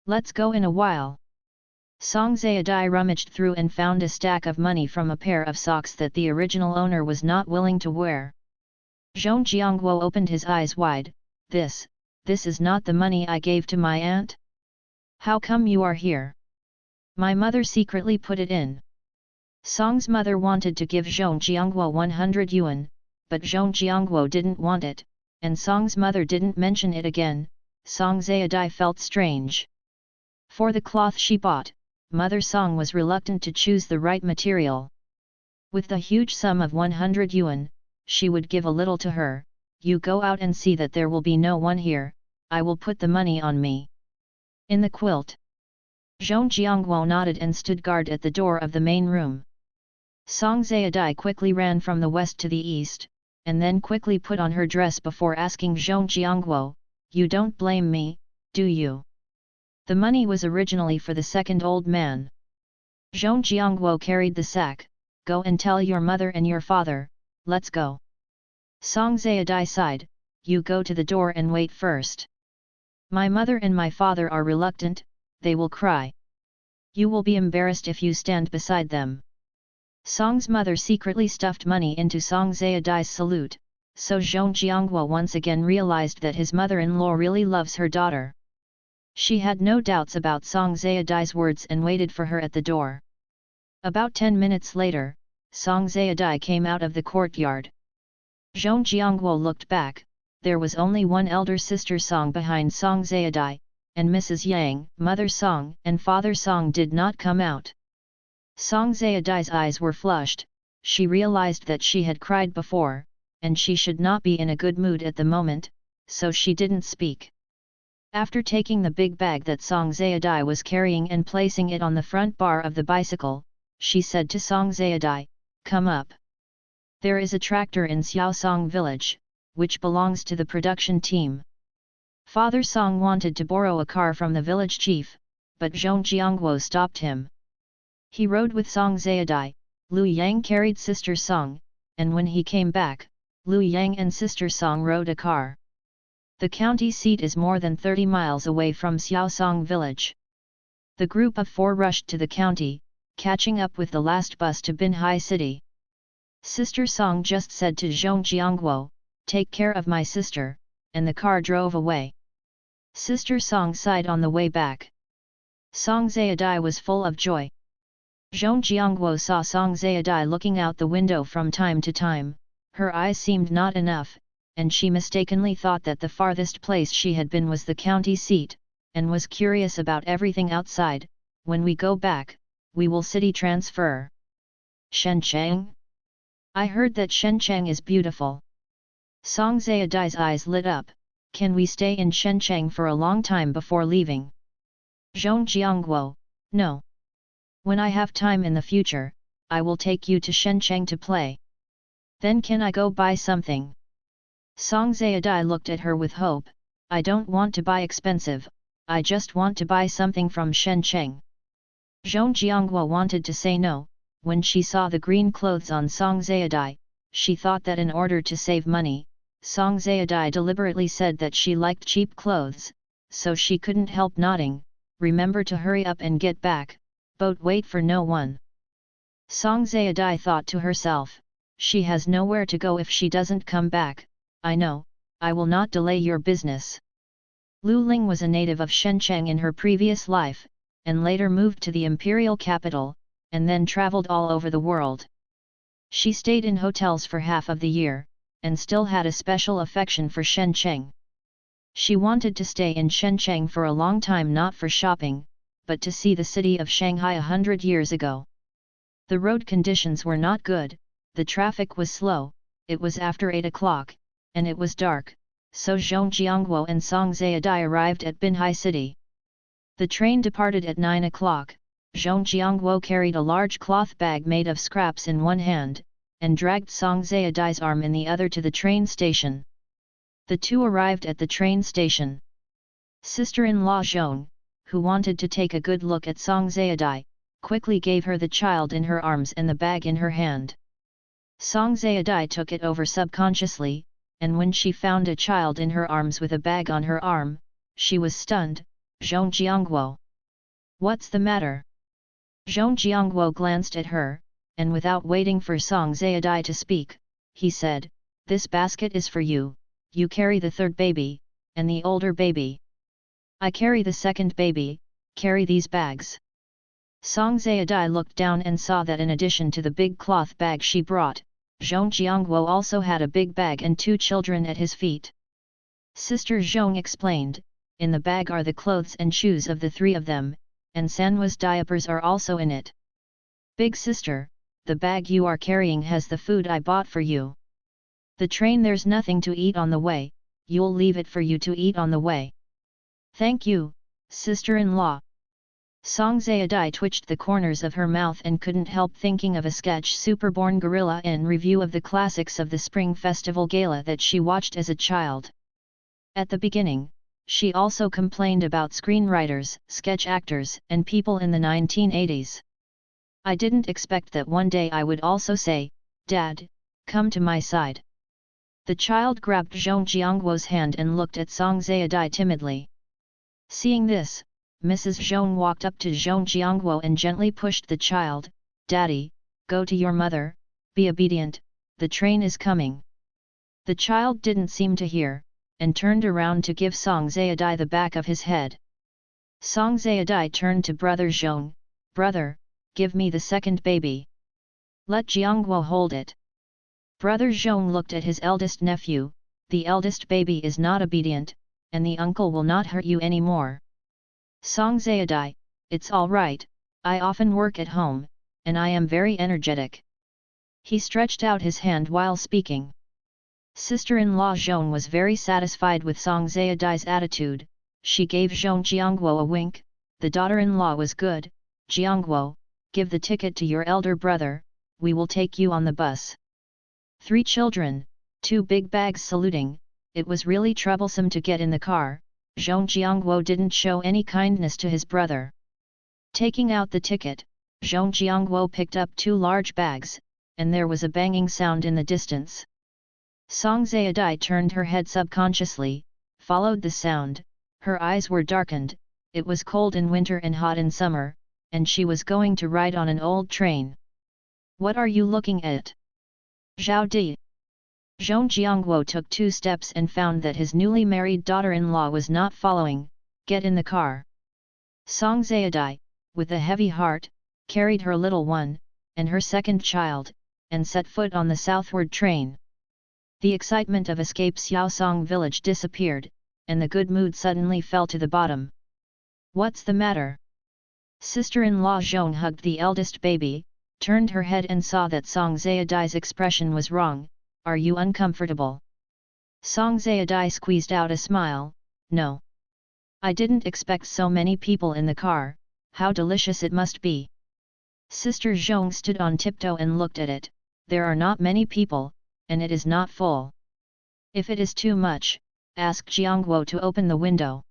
Let's go in a while. Song Zayadai rummaged through and found a stack of money from a pair of socks that the original owner was not willing to wear. Zhong Jiangguo opened his eyes wide. This is not the money I gave to my aunt? How come you are here? My mother secretly put it in. Song's mother wanted to give Zhong Jiangguo 100 yuan, but Zhong Jiangguo didn't want it, and Song's mother didn't mention it again. Song Zayadai felt strange. For the cloth she bought, Mother Song was reluctant to choose the right material. With the huge sum of 100 yuan, she would give a little to her. You go out and see that there will be no one here, I will put the money on me. In the quilt. Zhong Jiangguo nodded and stood guard at the door of the main room. Song Zayadai quickly ran from the west to the east, and then quickly put on her dress before asking Zhong Jiangguo, you don't blame me, do you? The money was originally for the second old man. Zhong Jiangguo carried the sack. Go and tell your mother and your father, let's go. Song Zayadai sighed, you go to the door and wait first. My mother and my father are reluctant, they will cry. You will be embarrassed if you stand beside them. Song's mother secretly stuffed money into Song Zayadai's salute, so Zhong Jiangguo once again realized that his mother-in-law really loves her daughter. She had no doubts about Song Zayadai's words and waited for her at the door. About 10 minutes later, Song Zayadai came out of the courtyard. Zhong Jiangguo looked back. There was only one elder sister Song behind Song Zayadai, and Mrs. Yang, Mother Song and Father Song did not come out. Song Zayadai's eyes were flushed. She realized that she had cried before, and she should not be in a good mood at the moment, so she didn't speak. After taking the big bag that Song Zayadai was carrying and placing it on the front bar of the bicycle, she said to Song Zayadai, "Come up. There is a tractor in Xiaosong village, which belongs to the production team." Father Song wanted to borrow a car from the village chief, but Zhong Jiangguo stopped him. He rode with Song Zayadai. Lu Yang carried Sister Song, and when he came back, Lu Yang and Sister Song rode a car. The county seat is more than 30 miles away from Xiaosong village. The group of 4 rushed to the county, catching up with the last bus to Binhai city. Sister Song just said to Zhong Jiangguo, "Take care of my sister," and the car drove away. Sister Song sighed on the way back. Song Zayadai was full of joy. Zhong Jiangguo saw Song Zayadai looking out the window from time to time. Her eyes seemed not enough, and she mistakenly thought that the farthest place she had been was the county seat, and was curious about everything outside. "When we go back, we will city transfer." "Shenchang? I heard that Shenchang is beautiful." Song Zayadai's eyes lit up. "Can we stay in Shenchang for a long time before leaving?" Zhong Jiangguo, "No. When I have time in the future, I will take you to Shenchang to play. Then can I go buy something?" Song Zayadai looked at her with hope. "I don't want to buy expensive, I just want to buy something from Shencheng." Zhong Jiangguo wanted to say no. When she saw the green clothes on Song Zayadai, she thought that in order to save money, Song Zayadai deliberately said that she liked cheap clothes, so she couldn't help nodding. "Remember to hurry up and get back, boat wait for no one." Song Zayadai thought to herself, "She has nowhere to go if she doesn't come back. I know, I will not delay your business." Lu Ling was a native of Shencheng in her previous life, and later moved to the imperial capital, and then traveled all over the world. She stayed in hotels for half of the year, and still had a special affection for Shencheng. She wanted to stay in Shencheng for a long time, not for shopping, but to see the city of Shanghai 100 years ago. The road conditions were not good, the traffic was slow, it was after 8 o'clock, and it was dark, so Zhong Jiangguo and Song Zayadai arrived at Binhai city. The train departed at 9 o'clock. Zhong Jiangguo carried a large cloth bag made of scraps in one hand, and dragged Song Zayadai's arm in the other to the train station. The two arrived at the train station. Sister-in-law Zhong, who wanted to take a good look at Song Zayadai, quickly gave her the child in her arms and the bag in her hand. Song Zayadai took it over subconsciously, and when she found a child in her arms with a bag on her arm, she was stunned. "Zhong Jiangguo, what's the matter?" Zhong Jiangguo glanced at her, and without waiting for Song Zayadai to speak, he said, "This basket is for you, you carry the third baby, and the older baby. I carry the second baby, carry these bags." Song Zayadai looked down and saw that in addition to the big cloth bag she brought, Zhong Jiangguo also had a big bag and 2 children at his feet. Sister Zhong explained, "In the bag are the clothes and shoes of the 3 of them, and Sanwa's diapers are also in it. Big sister, the bag you are carrying has the food I bought for you. The train there's nothing to eat on the way, you'll leave it for you to eat on the way." "Thank you, sister-in-law." Song Zayadai twitched the corners of her mouth and couldn't help thinking of a sketch Superborn Gorilla in review of the classics of the Spring Festival Gala that she watched as a child. At the beginning, she also complained about screenwriters, sketch actors, and people in the 1980s. "I didn't expect that one day I would also say, 'Dad, come to my side.'" The child grabbed Zhong Jiangguo's hand and looked at Song Zayadai timidly. Seeing this, Mrs. Zhong walked up to Zhong Jiangguo and gently pushed the child. "Daddy, go to your mother, be obedient, the train is coming." The child didn't seem to hear, and turned around to give Song Zayadai the back of his head. Song Zayadai turned to brother Zhong, "Brother, give me the second baby. Let Jiangguo hold it." Brother Zhong looked at his eldest nephew. The eldest baby is not obedient, and the uncle will not hurt you anymore. Song Zayadai, it's all right, I often work at home, and I am very energetic. He stretched out his hand while speaking. Sister-in-law Zhong was very satisfied with Song Zayadai's attitude. She gave Zhong Jiangguo a wink. The daughter-in-law was good. Jiangguo, give the ticket to your elder brother, we will take you on the bus. 3 children, 2 big bags saluting. It was really troublesome to get in the car. Zhong Jiangguo didn't show any kindness to his brother. Taking out the ticket, Zhong Jiangguo picked up 2 large bags, and there was a banging sound in the distance. Song Zayadai turned her head subconsciously, followed the sound. Her eyes were darkened. It was cold in winter and hot in summer, and she was going to ride on an old train. What are you looking at? Zhao Di. Zhong Jiangguo took 2 steps and found that his newly married daughter-in-law was not following. Get in the car. Song Zayadai, with a heavy heart, carried her little one, and her second child, and set foot on the southward train. The excitement of escape Xiaosong village disappeared, and the good mood suddenly fell to the bottom. What's the matter? Sister-in-law Zhong hugged the eldest baby, turned her head and saw that Song Zayadai's expression was wrong. Are you uncomfortable? Song Zayadai squeezed out a smile. No. I didn't expect so many people in the car. How delicious it must be. Sister Zhong stood on tiptoe and looked at it. There are not many people, and it is not full. If it is too much, ask Jiangguo to open the window.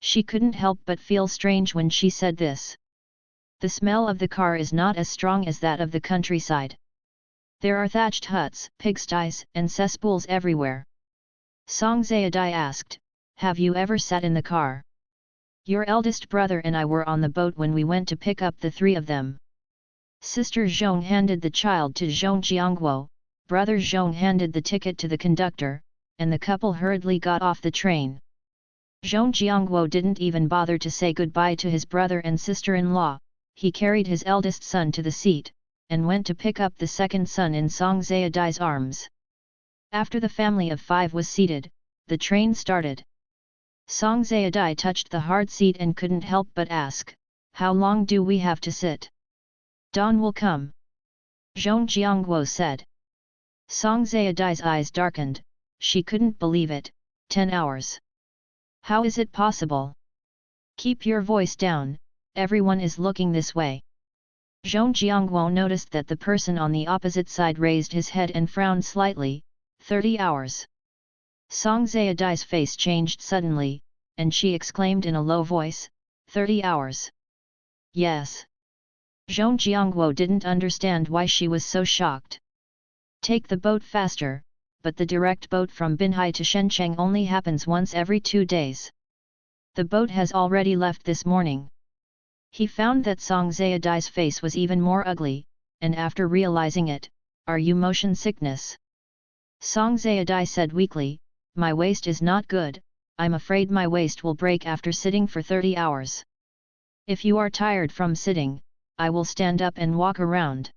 She couldn't help but feel strange when she said this. The smell of the car is not as strong as that of the countryside. There are thatched huts, pigsties, and cesspools everywhere. Song Zayadai asked, have you ever sat in the car? Your eldest brother and I were on the boat when we went to pick up the 3 of them. Sister Zhong handed the child to Zhong Jiangguo, brother Zhong handed the ticket to the conductor, and the couple hurriedly got off the train. Zhong Jiangguo didn't even bother to say goodbye to his brother and sister-in-law. He carried his eldest son to the seat, and went to pick up the second son in Song Zayadai's arms. After the family of 5 was seated, the train started. Song Zayadai touched the hard seat and couldn't help but ask, how long do we have to sit? Dawn will come. Zhong Jiangguo said. Song Zayadai's eyes darkened. She couldn't believe it. 10 hours. How is it possible? Keep your voice down, everyone is looking this way. Zhong Jiangguo noticed that the person on the opposite side raised his head and frowned slightly. 30 hours. Song Zayadai's face changed suddenly, and she exclaimed in a low voice, 30 hours. Yes. Zhong Jiangguo didn't understand why she was so shocked. Take the boat faster, but the direct boat from Binhai to Shenzhen only happens once every 2 days. The boat has already left this morning. He found that Song Zayadai's face was even more ugly, and after realizing it, are you motion sickness? Song Zayadai said weakly, my waist is not good, I'm afraid my waist will break after sitting for 30 hours. If you are tired from sitting, I will stand up and walk around.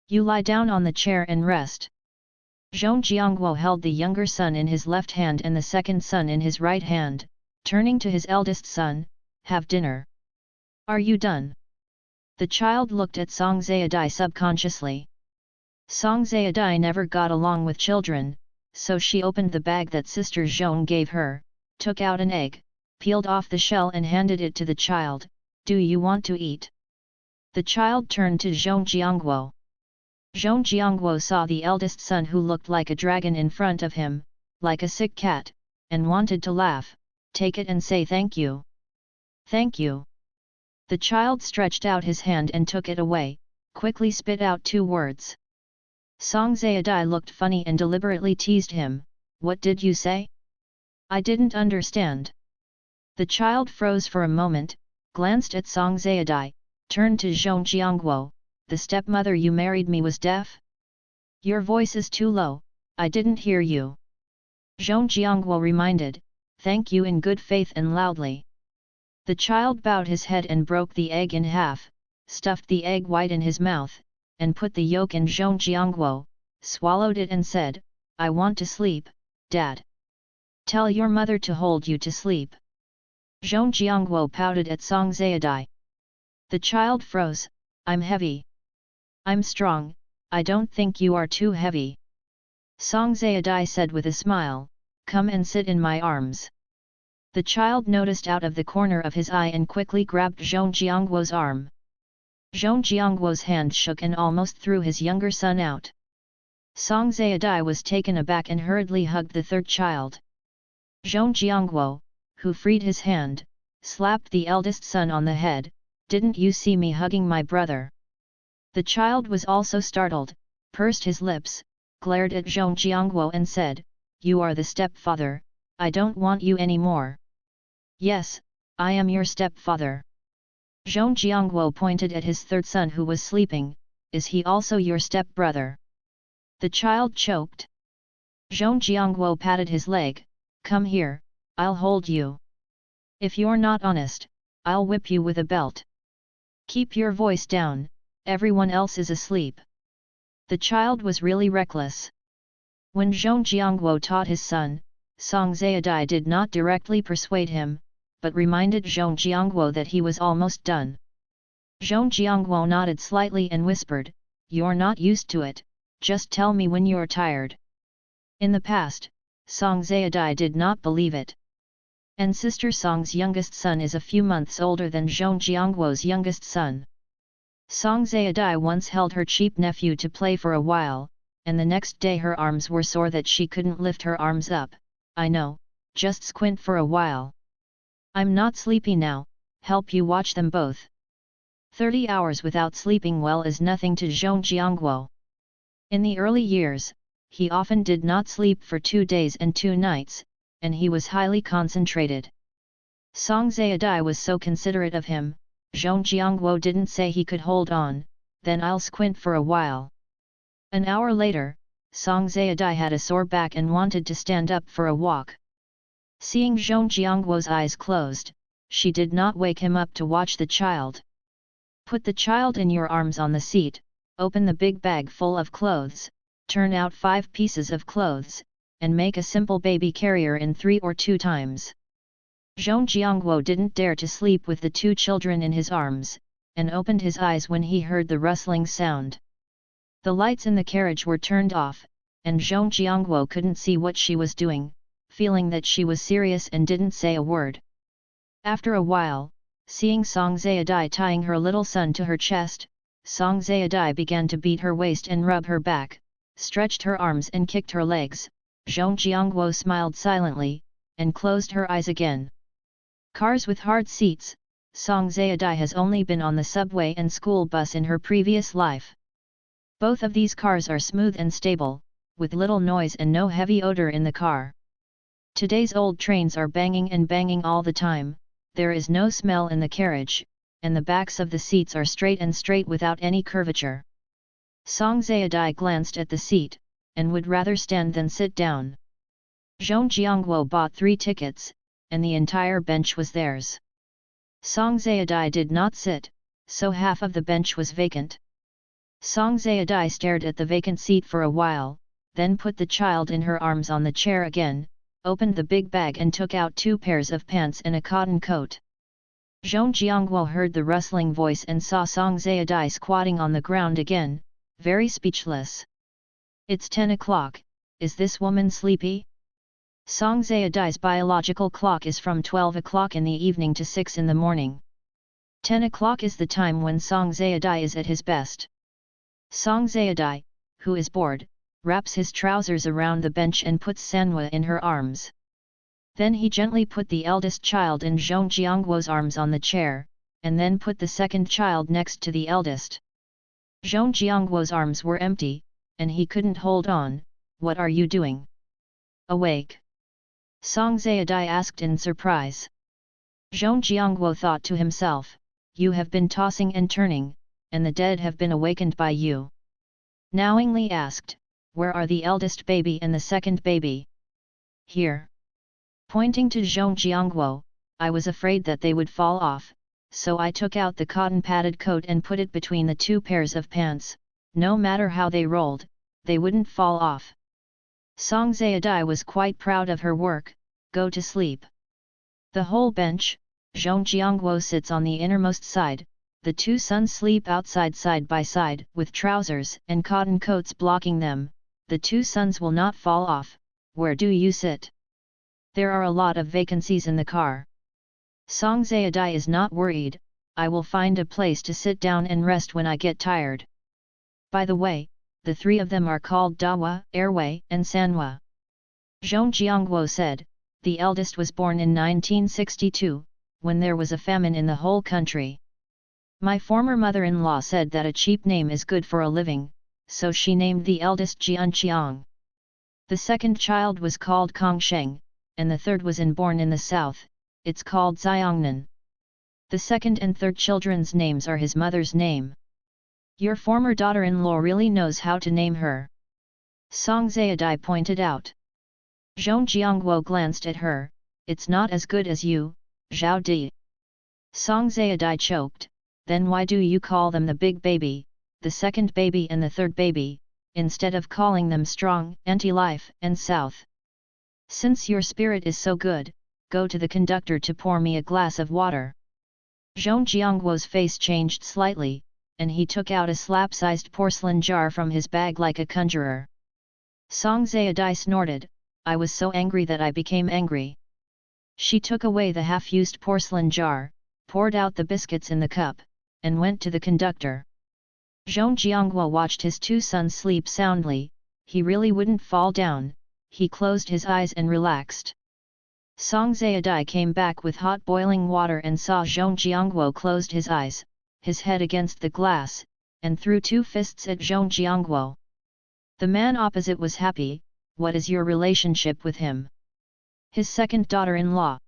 You lie down on the chair and rest. Zhong Jiangguo held the younger son in his left hand and the second son in his right hand, turning to his eldest son, have dinner. Are you done? The child looked at Song Zayadai subconsciously. Song Zayadai never got along with children, so she opened the bag that Sister Zhong gave her, took out an egg, peeled off the shell and handed it to the child. Do you want to eat? The child turned to Zhong Jiangguo. Zhong Jiangguo saw the eldest son who looked like a dragon in front of him, like a sick cat, and wanted to laugh. Take it and say thank you. Thank you. The child stretched out his hand and took it away, quickly spit out 2 words. Song Zayadai looked funny and deliberately teased him. What did you say? I didn't understand. The child froze for a moment, glanced at Song Zayadai, turned to Zhong Jiangguo. The stepmother you married me was deaf? Your voice is too low, I didn't hear you. Zhong Jiangguo reminded, thank you in good faith and loudly. The child bowed his head and broke the egg in half, stuffed the egg white in his mouth, and put the yolk in Zhong Jiangguo. swallowed it and said, I want to sleep, Dad. Tell your mother to hold you to sleep. Zhong Jiangguo pouted at Song Zayadai. The child froze, I'm heavy. I'm strong, I don't think you are too heavy. Song Zayadai said with a smile, come and sit in my arms. The child noticed out of the corner of his eye and quickly grabbed Zhong Jiangguo's arm. Zhong Jiangguo's hand shook and almost threw his younger son out. Song Zayadai was taken aback and hurriedly hugged the third child. Zhong Jiangguo, who freed his hand, slapped the eldest son on the head, didn't you see me hugging my brother? The child was also startled, pursed his lips, glared at Zhong Jiangguo and said, you are the stepfather, I don't want you anymore. Yes, I am your stepfather. Zhong Jiangguo pointed at his third son who was sleeping, is he also your stepbrother? The child choked. Zhong Jiangguo patted his leg, come here, I'll hold you. If you're not honest, I'll whip you with a belt. Keep your voice down, everyone else is asleep. The child was really reckless. When Zhong Jiangguo taught his son, Song Zayadai did not directly persuade him, but reminded Zhong Jiangguo that he was almost done. Zhong Jiangguo nodded slightly and whispered, you're not used to it, just tell me when you're tired. In the past, Song Zayadai did not believe it. And Sister Song's youngest son is a few months older than Zhong Jiangguo's youngest son. Song Zayadai once held her cheap nephew to play for a while, and the next day her arms were sore that she couldn't lift her arms up. I know, just squint for a while. I'm not sleepy now, help you watch them both. 30 hours without sleeping well is nothing to Zhong Jiangguo. In the early years, he often did not sleep for 2 days and 2 nights, and he was highly concentrated. Song Zayadai was so considerate of him, Zhong Jiangguo didn't say he could hold on, then I'll squint for a while. An hour later, Song Zayadai had a sore back and wanted to stand up for a walk. Seeing Zhong Jiangguo's eyes closed, she did not wake him up to watch the child. Put the child in your arms on the seat, open the big bag full of clothes, turn out 5 pieces of clothes, and make a simple baby carrier in 3 or 2 times. Zhong Jiangguo didn't dare to sleep with the 2 children in his arms, and opened his eyes when he heard the rustling sound. The lights in the carriage were turned off, and Zhong Jiangguo couldn't see what she was doing, feeling that she was serious and didn't say a word. After a while, seeing Song Zayadai tying her little son to her chest, Song Zayadai began to beat her waist and rub her back, stretched her arms and kicked her legs. Zhong Jiangguo smiled silently, and closed her eyes again. Cars with hard seats, Song Zayadai has only been on the subway and school bus in her previous life. Both of these cars are smooth and stable, with little noise and no heavy odor in the car. Today's old trains are banging and banging all the time, there is no smell in the carriage, and the backs of the seats are straight without any curvature. Song Zayadai glanced at the seat, and would rather stand than sit down. Zhong Jiangguo bought 3 tickets, and the entire bench was theirs. Song Zayadai did not sit, so half of the bench was vacant. Song Zayadai stared at the vacant seat for a while, then put the child in her arms on the chair again, opened the big bag and took out 2 pairs of pants and a cotton coat. Zhong Jiangguo heard the rustling voice and saw Song Zayadai squatting on the ground again, very speechless. It's 10 o'clock, is this woman sleepy? Song Zayadai's biological clock is from 12 o'clock in the evening to 6 in the morning. 10 o'clock is the time when Song Zayadai is at his best. Song Zayadai, who is bored, wraps his trousers around the bench and puts Sanwa in her arms. Then he gently put the eldest child in Zhong Jiangguo's arms on the chair, and then put the second child next to the eldest. Zhong Jiangguo's arms were empty, and he couldn't hold on. What are you doing? Awake? Song Zayadai asked in surprise. Zhong Jiangguo thought to himself, you have been tossing and turning, and the dead have been awakened by you. Knowingly asked, where are the eldest baby and the second baby? Here. Pointing to Zhong Jiangguo, I was afraid that they would fall off, so I took out the cotton padded coat and put it between the 2 pairs of pants. No matter how they rolled, they wouldn't fall off. Song Zayadai was quite proud of her work. Go to sleep. The whole bench, Zhong Jiangguo sits on the innermost side, the two sons sleep outside side by side with trousers and cotton coats blocking them. The two sons will not fall off. Where do you sit? There are a lot of vacancies in the car. Song Zayadai is not worried. I will find a place to sit down and rest when I get tired. By the way, the three of them are called Dawa, Airway and Sanwa. Zhong Jiangguo said, the eldest was born in 1962, when there was a famine in the whole country. My former mother-in-law said that a cheap name is good for a living, so she named the eldest Jianqiang. The second child was called Kongsheng, and the third was born in the south, it's called Xiongnan. The second and third children's names are his mother's name. Your former daughter-in-law really knows how to name her. Song Zayadai pointed out. Zhong Jiangguo glanced at her, it's not as good as you, Zhao Di. Song Zayadai choked, then why do you call them the big baby, the second baby and the third baby, instead of calling them strong, anti-life and south? Since your spirit is so good, go to the conductor to pour me a glass of water. Zhong Jiangguo's face changed slightly, and he took out a slab-sized porcelain jar from his bag like a conjurer. Song Zayadai snorted, I was so angry that I became angry. She took away the half-used porcelain jar, poured out the biscuits in the cup, and went to the conductor. Zhong Jiangguo watched his two sons sleep soundly. He really wouldn't fall down. He closed his eyes and relaxed. Song Zayadai came back with hot boiling water and saw Zhong Jiangguo closed his eyes, his head against the glass, and threw two fists at Zhong Jiangguo. The man opposite was happy. What is your relationship with him? His second daughter-in-law.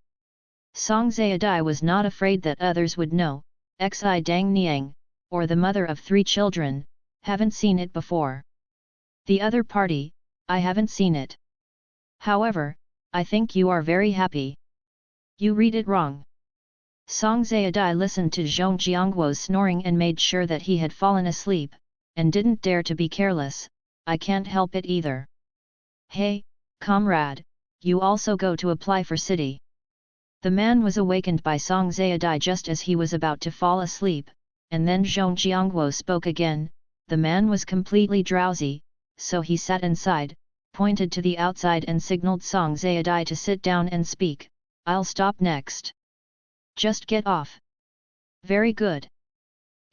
Song Zayadai was not afraid that others would know, Xi Dang Niang, or the mother of three children, haven't seen it before. The other party, I haven't seen it. However, I think you are very happy. You read it wrong. Song Zayadai listened to Zhong Jiangguo's snoring and made sure that he had fallen asleep, and didn't dare to be careless. I can't help it either. Hey, comrade, you also go to apply for city. The man was awakened by Song Zayadai just as he was about to fall asleep, and then Zhong Jiangguo spoke again. The man was completely drowsy, so he sat inside, pointed to the outside and signaled Song Zayadai to sit down and speak. I'll stop next. Just get off. Very good.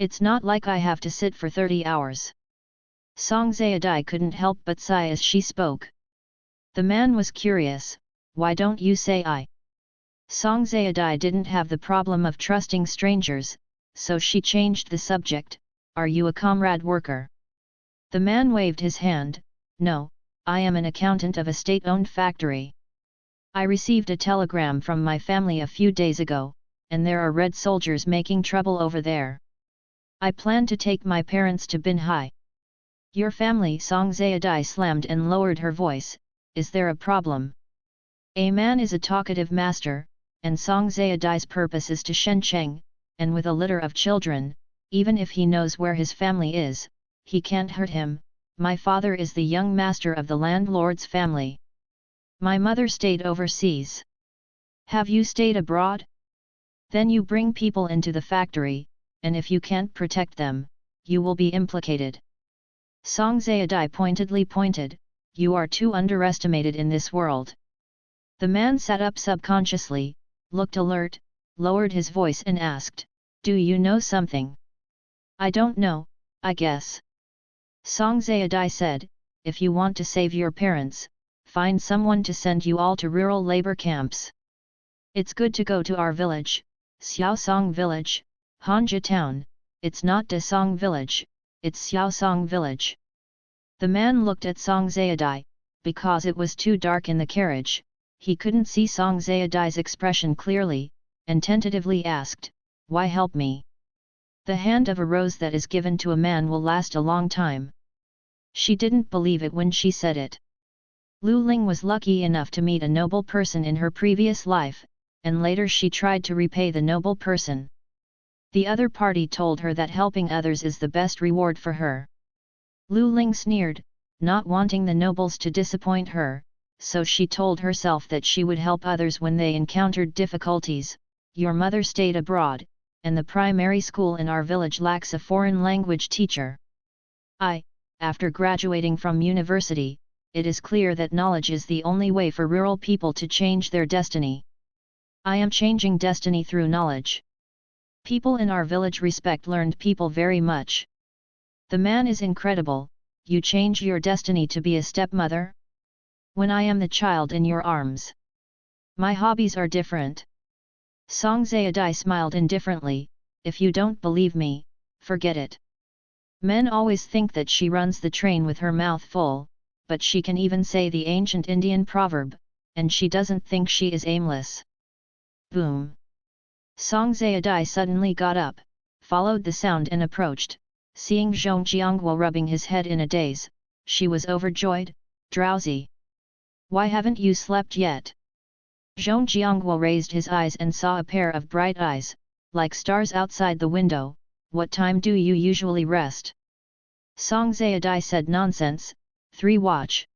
It's not like I have to sit for 30 hours. Song Zayadai couldn't help but sigh as she spoke. The man was curious, why don't you say I? Song Zayadai didn't have the problem of trusting strangers, so she changed the subject. Are you a comrade worker? The man waved his hand. No, I am an accountant of a state-owned factory. I received a telegram from my family a few days ago, and there are red soldiers making trouble over there. I plan to take my parents to Binhai. Your family? Song Zayadai slammed and lowered her voice. Is there a problem? A man is a talkative master, and Song Zayadai's purpose is to Shencheng, and with a litter of children, even if he knows where his family is, he can't hurt him. My father is the young master of the landlord's family. My mother stayed overseas. Have you stayed abroad? Then you bring people into the factory, and if you can't protect them, you will be implicated. Song Zayadai pointedly pointed, you are too underestimated in this world. The man sat up subconsciously, looked alert, lowered his voice and asked, do you know something? I don't know, I guess. Song Zayadai said, if you want to save your parents, find someone to send you all to rural labor camps. It's good to go to our village, Xiaosong village, Hanja town. It's not De Song village, it's Xiaosong village. The man looked at Song Zayadai, because it was too dark in the carriage, he couldn't see Song Zayadai's expression clearly, and tentatively asked, why help me? The hand of a rose that is given to a man will last a long time. She didn't believe it when she said it. Lu Ling was lucky enough to meet a noble person in her previous life, and later she tried to repay the noble person. The other party told her that helping others is the best reward for her. Lu Ling sneered, not wanting the nobles to disappoint her, so she told herself that she would help others when they encountered difficulties. Your mother stayed abroad, and the primary school in our village lacks a foreign language teacher. After graduating from university, it is clear that knowledge is the only way for rural people to change their destiny. I am changing destiny through knowledge. People in our village respect learned people very much. The man is incredible. You change your destiny to be a stepmother? When I am the child in your arms. My hobbies are different. Song Zayadai smiled indifferently. If you don't believe me, forget it. Men always think that she runs the train with her mouth full, but she can even say the ancient Indian proverb, and she doesn't think she is aimless. Boom! Song Zayadai suddenly got up, followed the sound and approached. Seeing Zhong Jiangguo rubbing his head in a daze, she was overjoyed, drowsy. Why haven't you slept yet? Zhong Jiangguo raised his eyes and saw a pair of bright eyes, like stars outside the window. What time do you usually rest? Song Zayadai said, nonsense, 3 watch.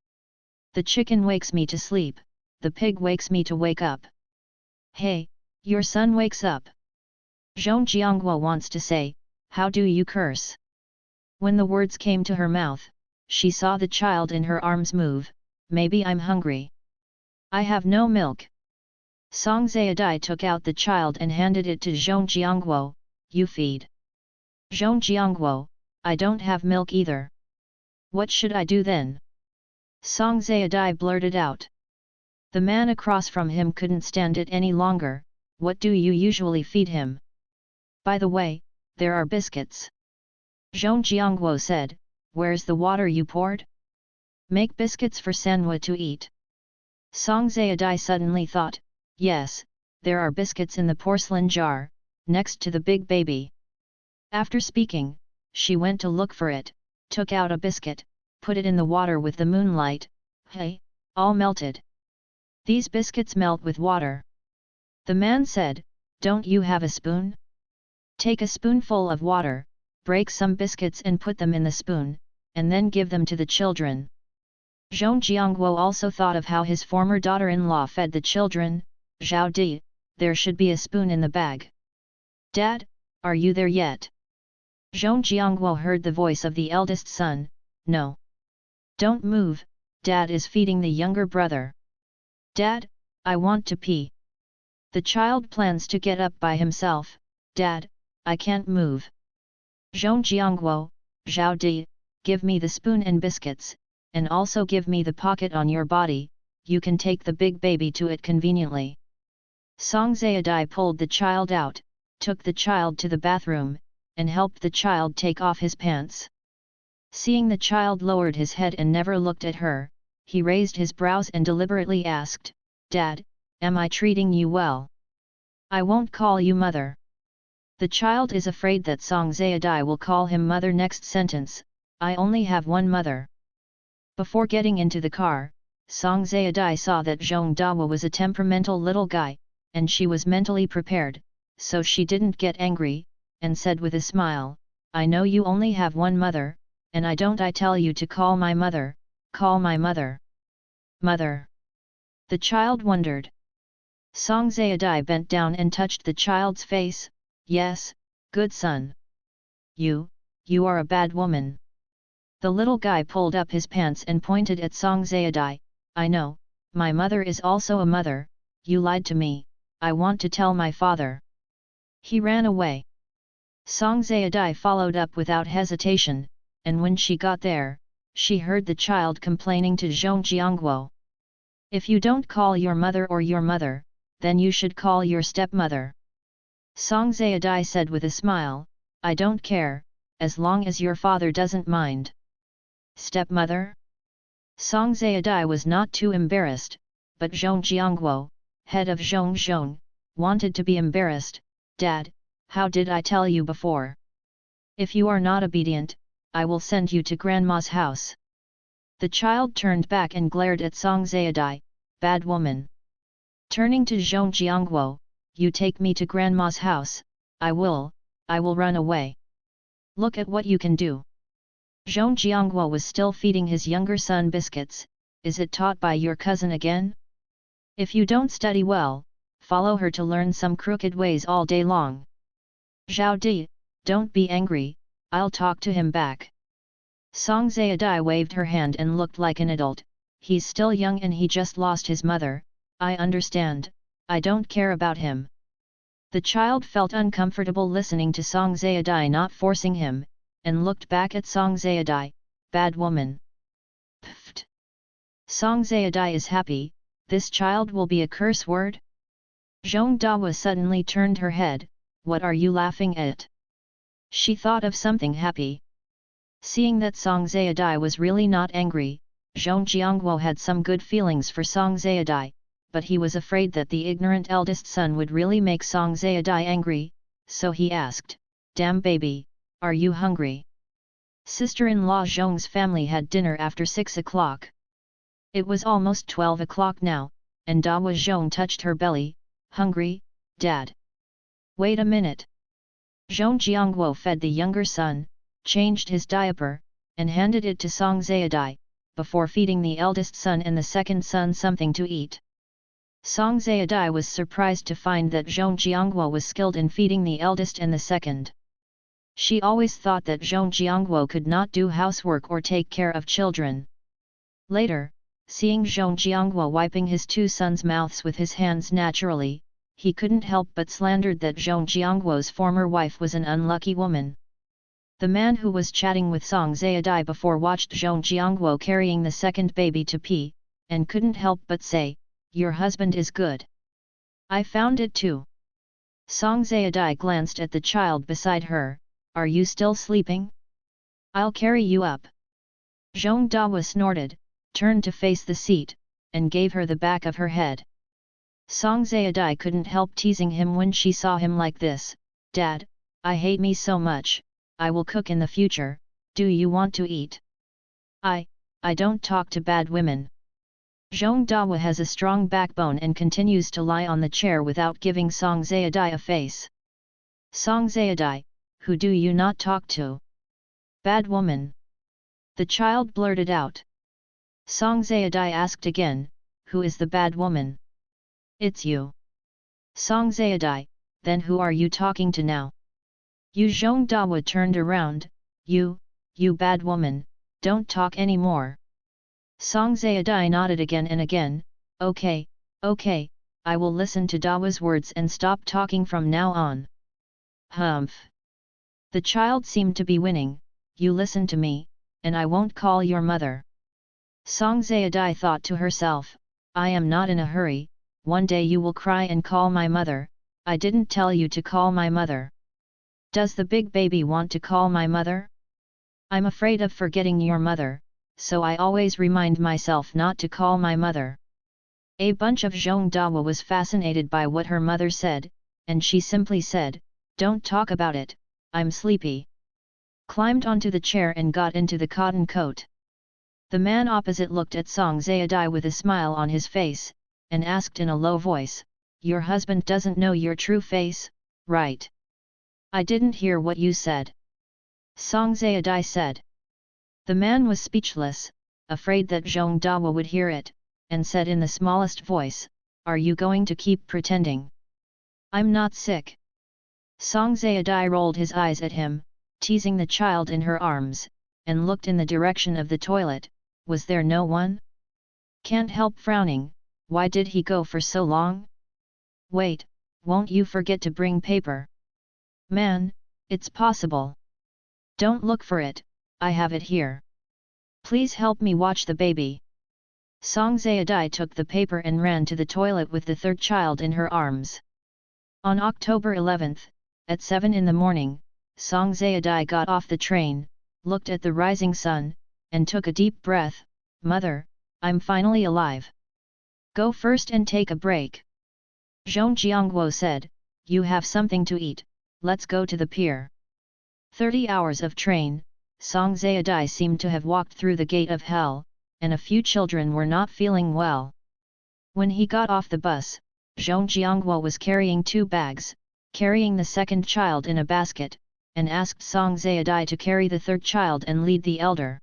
The chicken wakes me to sleep, the pig wakes me to wake up. Hey, your son wakes up. Zhong Jiangguo wants to say, how do you curse? When the words came to her mouth, she saw the child in her arms move. Maybe I'm hungry. I have no milk. Song Zayadai took out the child and handed it to Zhong Jiangguo. You feed. Zhong Jiangguo, I don't have milk either. What should I do then? Song Zayadai blurted out. The man across from him couldn't stand it any longer. What do you usually feed him? By the way, there are biscuits. Zhong Jiangguo said, where's the water you poured? Make biscuits for Sanwa to eat. Song Zayadai suddenly thought, yes, there are biscuits in the porcelain jar, next to the big baby. After speaking, she went to look for it, took out a biscuit, put it in the water with the moonlight. Hey, all melted. These biscuits melt with water. The man said, don't you have a spoon? Take a spoonful of water, break some biscuits and put them in the spoon, and then give them to the children. Zhong Jiangguo also thought of how his former daughter-in-law fed the children. Zhao Di, there should be a spoon in the bag. Dad, are you there yet? Zhong Jiangguo heard the voice of the eldest son. No. Don't move, Dad is feeding the younger brother. Dad, I want to pee. The child plans to get up by himself. Dad, I can't move. Zhong Jiangguo, Zhao Di, give me the spoon and biscuits, and also give me the pocket on your body, you can take the big baby to it conveniently. Song Zayadai pulled the child out, took the child to the bathroom, and helped the child take off his pants. Seeing the child lowered his head and never looked at her, he raised his brows and deliberately asked, Dad, am I treating you well? I won't call you mother. The child is afraid that Song Zayadai will call him mother next sentence, I only have one mother. Before getting into the car, Song Zayadai saw that Zhong Dawa was a temperamental little guy, and she was mentally prepared, so she didn't get angry, and said with a smile, I know you only have one mother, and I tell you to call my mother, call my mother. Mother. The child wondered. Song Zayadai bent down and touched the child's face, yes, good son. You are a bad woman. The little guy pulled up his pants and pointed at Song Zayadai, I know, my mother is also a mother, you lied to me, I want to tell my father. He ran away. Song Zayadai followed up without hesitation, and when she got there, she heard the child complaining to Zhong Jiangguo. If you don't call your mother, then you should call your stepmother. Song Zayadai said with a smile, I don't care, as long as your father doesn't mind. Stepmother? Song Zayadai was not too embarrassed, but Zhong Jiangguo, head of Zhong, wanted to be embarrassed. Dad, how did I tell you before? If you are not obedient, I will send you to grandma's house. The child turned back and glared at Song Zayadai, bad woman. Turning to Zhong Jiangguo, you take me to grandma's house, I will run away. Look at what you can do. Zhong Jiangguo was still feeding his younger son biscuits. Is it taught by your cousin again? If you don't study well, follow her to learn some crooked ways all day long. Zhao Di, don't be angry, I'll talk to him back. Song Zayadai waved her hand and looked like an adult. He's still young and he just lost his mother. I understand, I don't care about him. The child felt uncomfortable listening to Song Zayadai not forcing him, and looked back at Song Zayadai, bad woman. Pfft. Song Zayadai is happy, this child will be a curse word? Zhong Dawa suddenly turned her head, what are you laughing at? She thought of something happy. Seeing that Song Zayadai was really not angry, Zhong Jiangguo had some good feelings for Song Zayadai, but he was afraid that the ignorant eldest son would really make Song Zayadai angry, so he asked, damn baby, are you hungry? Sister-in-law Zhong's family had dinner after 6 o'clock. It was almost 12 o'clock now, and Dawa Zhong touched her belly, hungry, Dad. Wait a minute. Zhong Jiangguo fed the younger son, changed his diaper, and handed it to Song Zayadai, before feeding the eldest son and the second son something to eat. Song Zayadai was surprised to find that Zhong Jiangguo was skilled in feeding the eldest and the second. She always thought that Zhong Jiangguo could not do housework or take care of children. Later, seeing Zhong Jiangguo wiping his two sons' mouths with his hands naturally, he couldn't help but slandered that Zhong Jiangguo's former wife was an unlucky woman. The man who was chatting with Song Zayadai before watched Zhong Jiangguo carrying the second baby to pee, and couldn't help but say, your husband is good. I found it too. Song Zayadai glanced at the child beside her, are you still sleeping? I'll carry you up. Zhong Dawa snorted, turned to face the seat, and gave her the back of her head. Song Zayadai couldn't help teasing him when she saw him like this, Dad, I hate me so much, I will cook in the future, do you want to eat? I don't talk to bad women. Zhong Dawa has a strong backbone and continues to lie on the chair without giving Song Zayadai a face. Song Zayadai, who do you not talk to? Bad woman. The child blurted out. Song Zayadai asked again, who is the bad woman? It's you. Song Zayadai, then who are you talking to now? You Zhong Dawa turned around, you bad woman, don't talk anymore. Song Zayadai nodded again and again, okay, I will listen to Dawa's words and stop talking from now on. Humph. The child seemed to be winning, you listen to me, and I won't call your mother. Song Zayadai thought to herself, I am not in a hurry, one day you will cry and call my mother, I didn't tell you to call my mother. Does the big baby want to call my mother? I'm afraid of forgetting your mother, so I always remind myself not to call my mother. A bunch of Zhong Dawa was fascinated by what her mother said, and she simply said, don't talk about it, I'm sleepy. Climbed onto the chair and got into the cotton coat. The man opposite looked at Song Zayadai with a smile on his face, and asked in a low voice, your husband doesn't know your true face, right? I didn't hear what you said. Song Zayadai said. The man was speechless, afraid that Zhong Dawa would hear it, and said in the smallest voice, are you going to keep pretending? I'm not sick. Song Zayadai rolled his eyes at him, teasing the child in her arms, and looked in the direction of the toilet, was there no one? Can't help frowning, why did he go for so long? Wait, won't you forget to bring paper? Man, it's possible. Don't look for it, I have it here. Please help me watch the baby. Song Zayadai took the paper and ran to the toilet with the third child in her arms. On October 11th, at 7 in the morning, Song Zayadai got off the train, looked at the rising sun, and took a deep breath, Mother, I'm finally alive. Go first and take a break. Zhong Jiangguo said, you have something to eat, let's go to the pier. 30 hours of train, Song Zayadai seemed to have walked through the gate of hell, and a few children were not feeling well. When he got off the bus, Zhong Jiangguo was carrying 2 bags, carrying the second child in a basket, and asked Song Zayadai to carry the third child and lead the elder.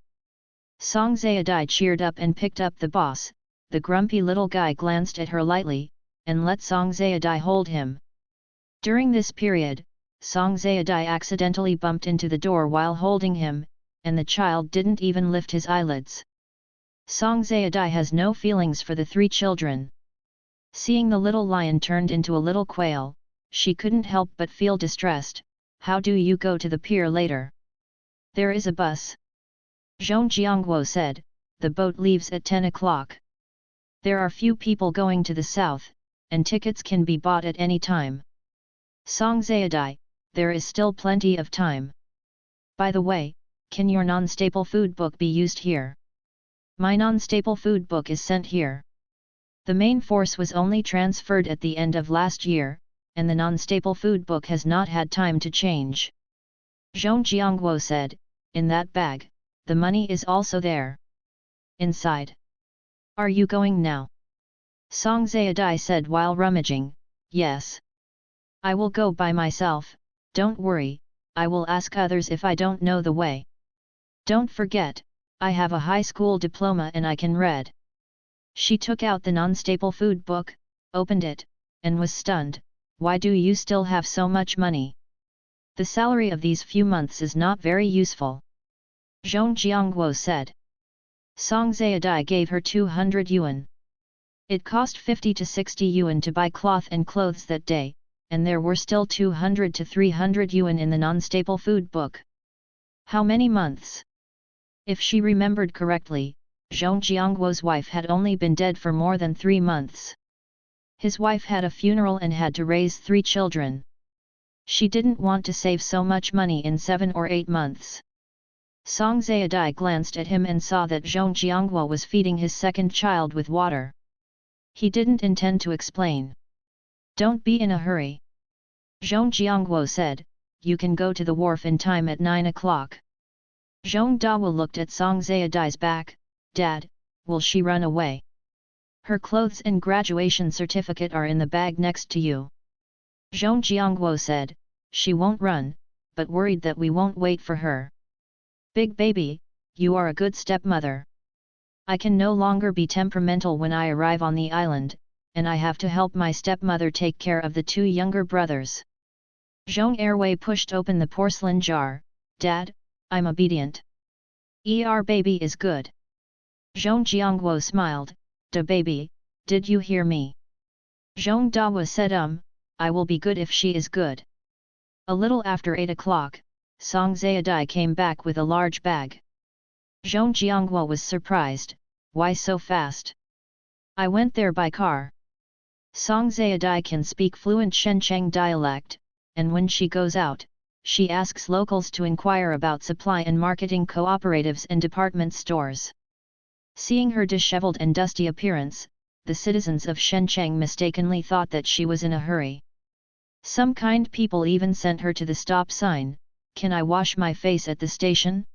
Song Zayadai cheered up and picked up the boss. The grumpy little guy glanced at her lightly, and let Song Zayadai hold him. During this period, Song Zayadai accidentally bumped into the door while holding him, and the child didn't even lift his eyelids. Song Zayadai has no feelings for the three children. Seeing the little lion turned into a little quail, she couldn't help but feel distressed. How do you go to the pier later? There is a bus. Zhong Jiangguo said, the boat leaves at 10 o'clock. There are few people going to the south, and tickets can be bought at any time. Song Zayadai, there is still plenty of time. By the way, can your non-staple food book be used here? My non-staple food book is sent here. The main force was only transferred at the end of last year, and the non-staple food book has not had time to change. Zhong Jiangguo said, in that bag, the money is also there. Inside. Are you going now? Song Zayadai said while rummaging, yes. I will go by myself, don't worry, I will ask others if I don't know the way. Don't forget, I have a high school diploma and I can read. She took out the non-staple food book, opened it, and was stunned. Why do you still have so much money? The salary of these few months is not very useful. Zhong Jiangguo said. Song Zayadai gave her 200 yuan. It cost 50 to 60 yuan to buy cloth and clothes that day, and there were still 200 to 300 yuan in the non-staple food book. How many months? If she remembered correctly, Zhong Jiangguo's wife had only been dead for more than 3 months. His wife had a funeral and had to raise 3 children. She didn't want to save so much money in 7 or 8 months. Song Zayadai glanced at him and saw that Zhong Jiangguo was feeding his second child with water. He didn't intend to explain. Don't be in a hurry. Zhong Jiangguo said, you can go to the wharf in time at 9 o'clock. Zhong Dawa looked at Song Zayadai's back. Dad, will she run away? Her clothes and graduation certificate are in the bag next to you. Zhong Jiangguo said, she won't run, but worried that we won't wait for her. Big baby, you are a good stepmother. I can no longer be temperamental when I arrive on the island, and I have to help my stepmother take care of the 2 younger brothers. Zhong Airway pushed open the porcelain jar. Dad, I'm obedient. Baby is good. Zhong Jiangguo smiled. Da baby, did you hear me? Zhong Dawa said I will be good if she is good. A little after 8 o'clock, Song Zayadai came back with a large bag. Zhong Jiangguo was surprised. Why so fast? I went there by car. Song Zayadai can speak fluent Shenzhen dialect, and when she goes out, she asks locals to inquire about supply and marketing cooperatives and department stores. Seeing her disheveled and dusty appearance, the citizens of Shenzhen mistakenly thought that she was in a hurry. Some kind people even sent her to the stop sign. Can I wash my face at the station?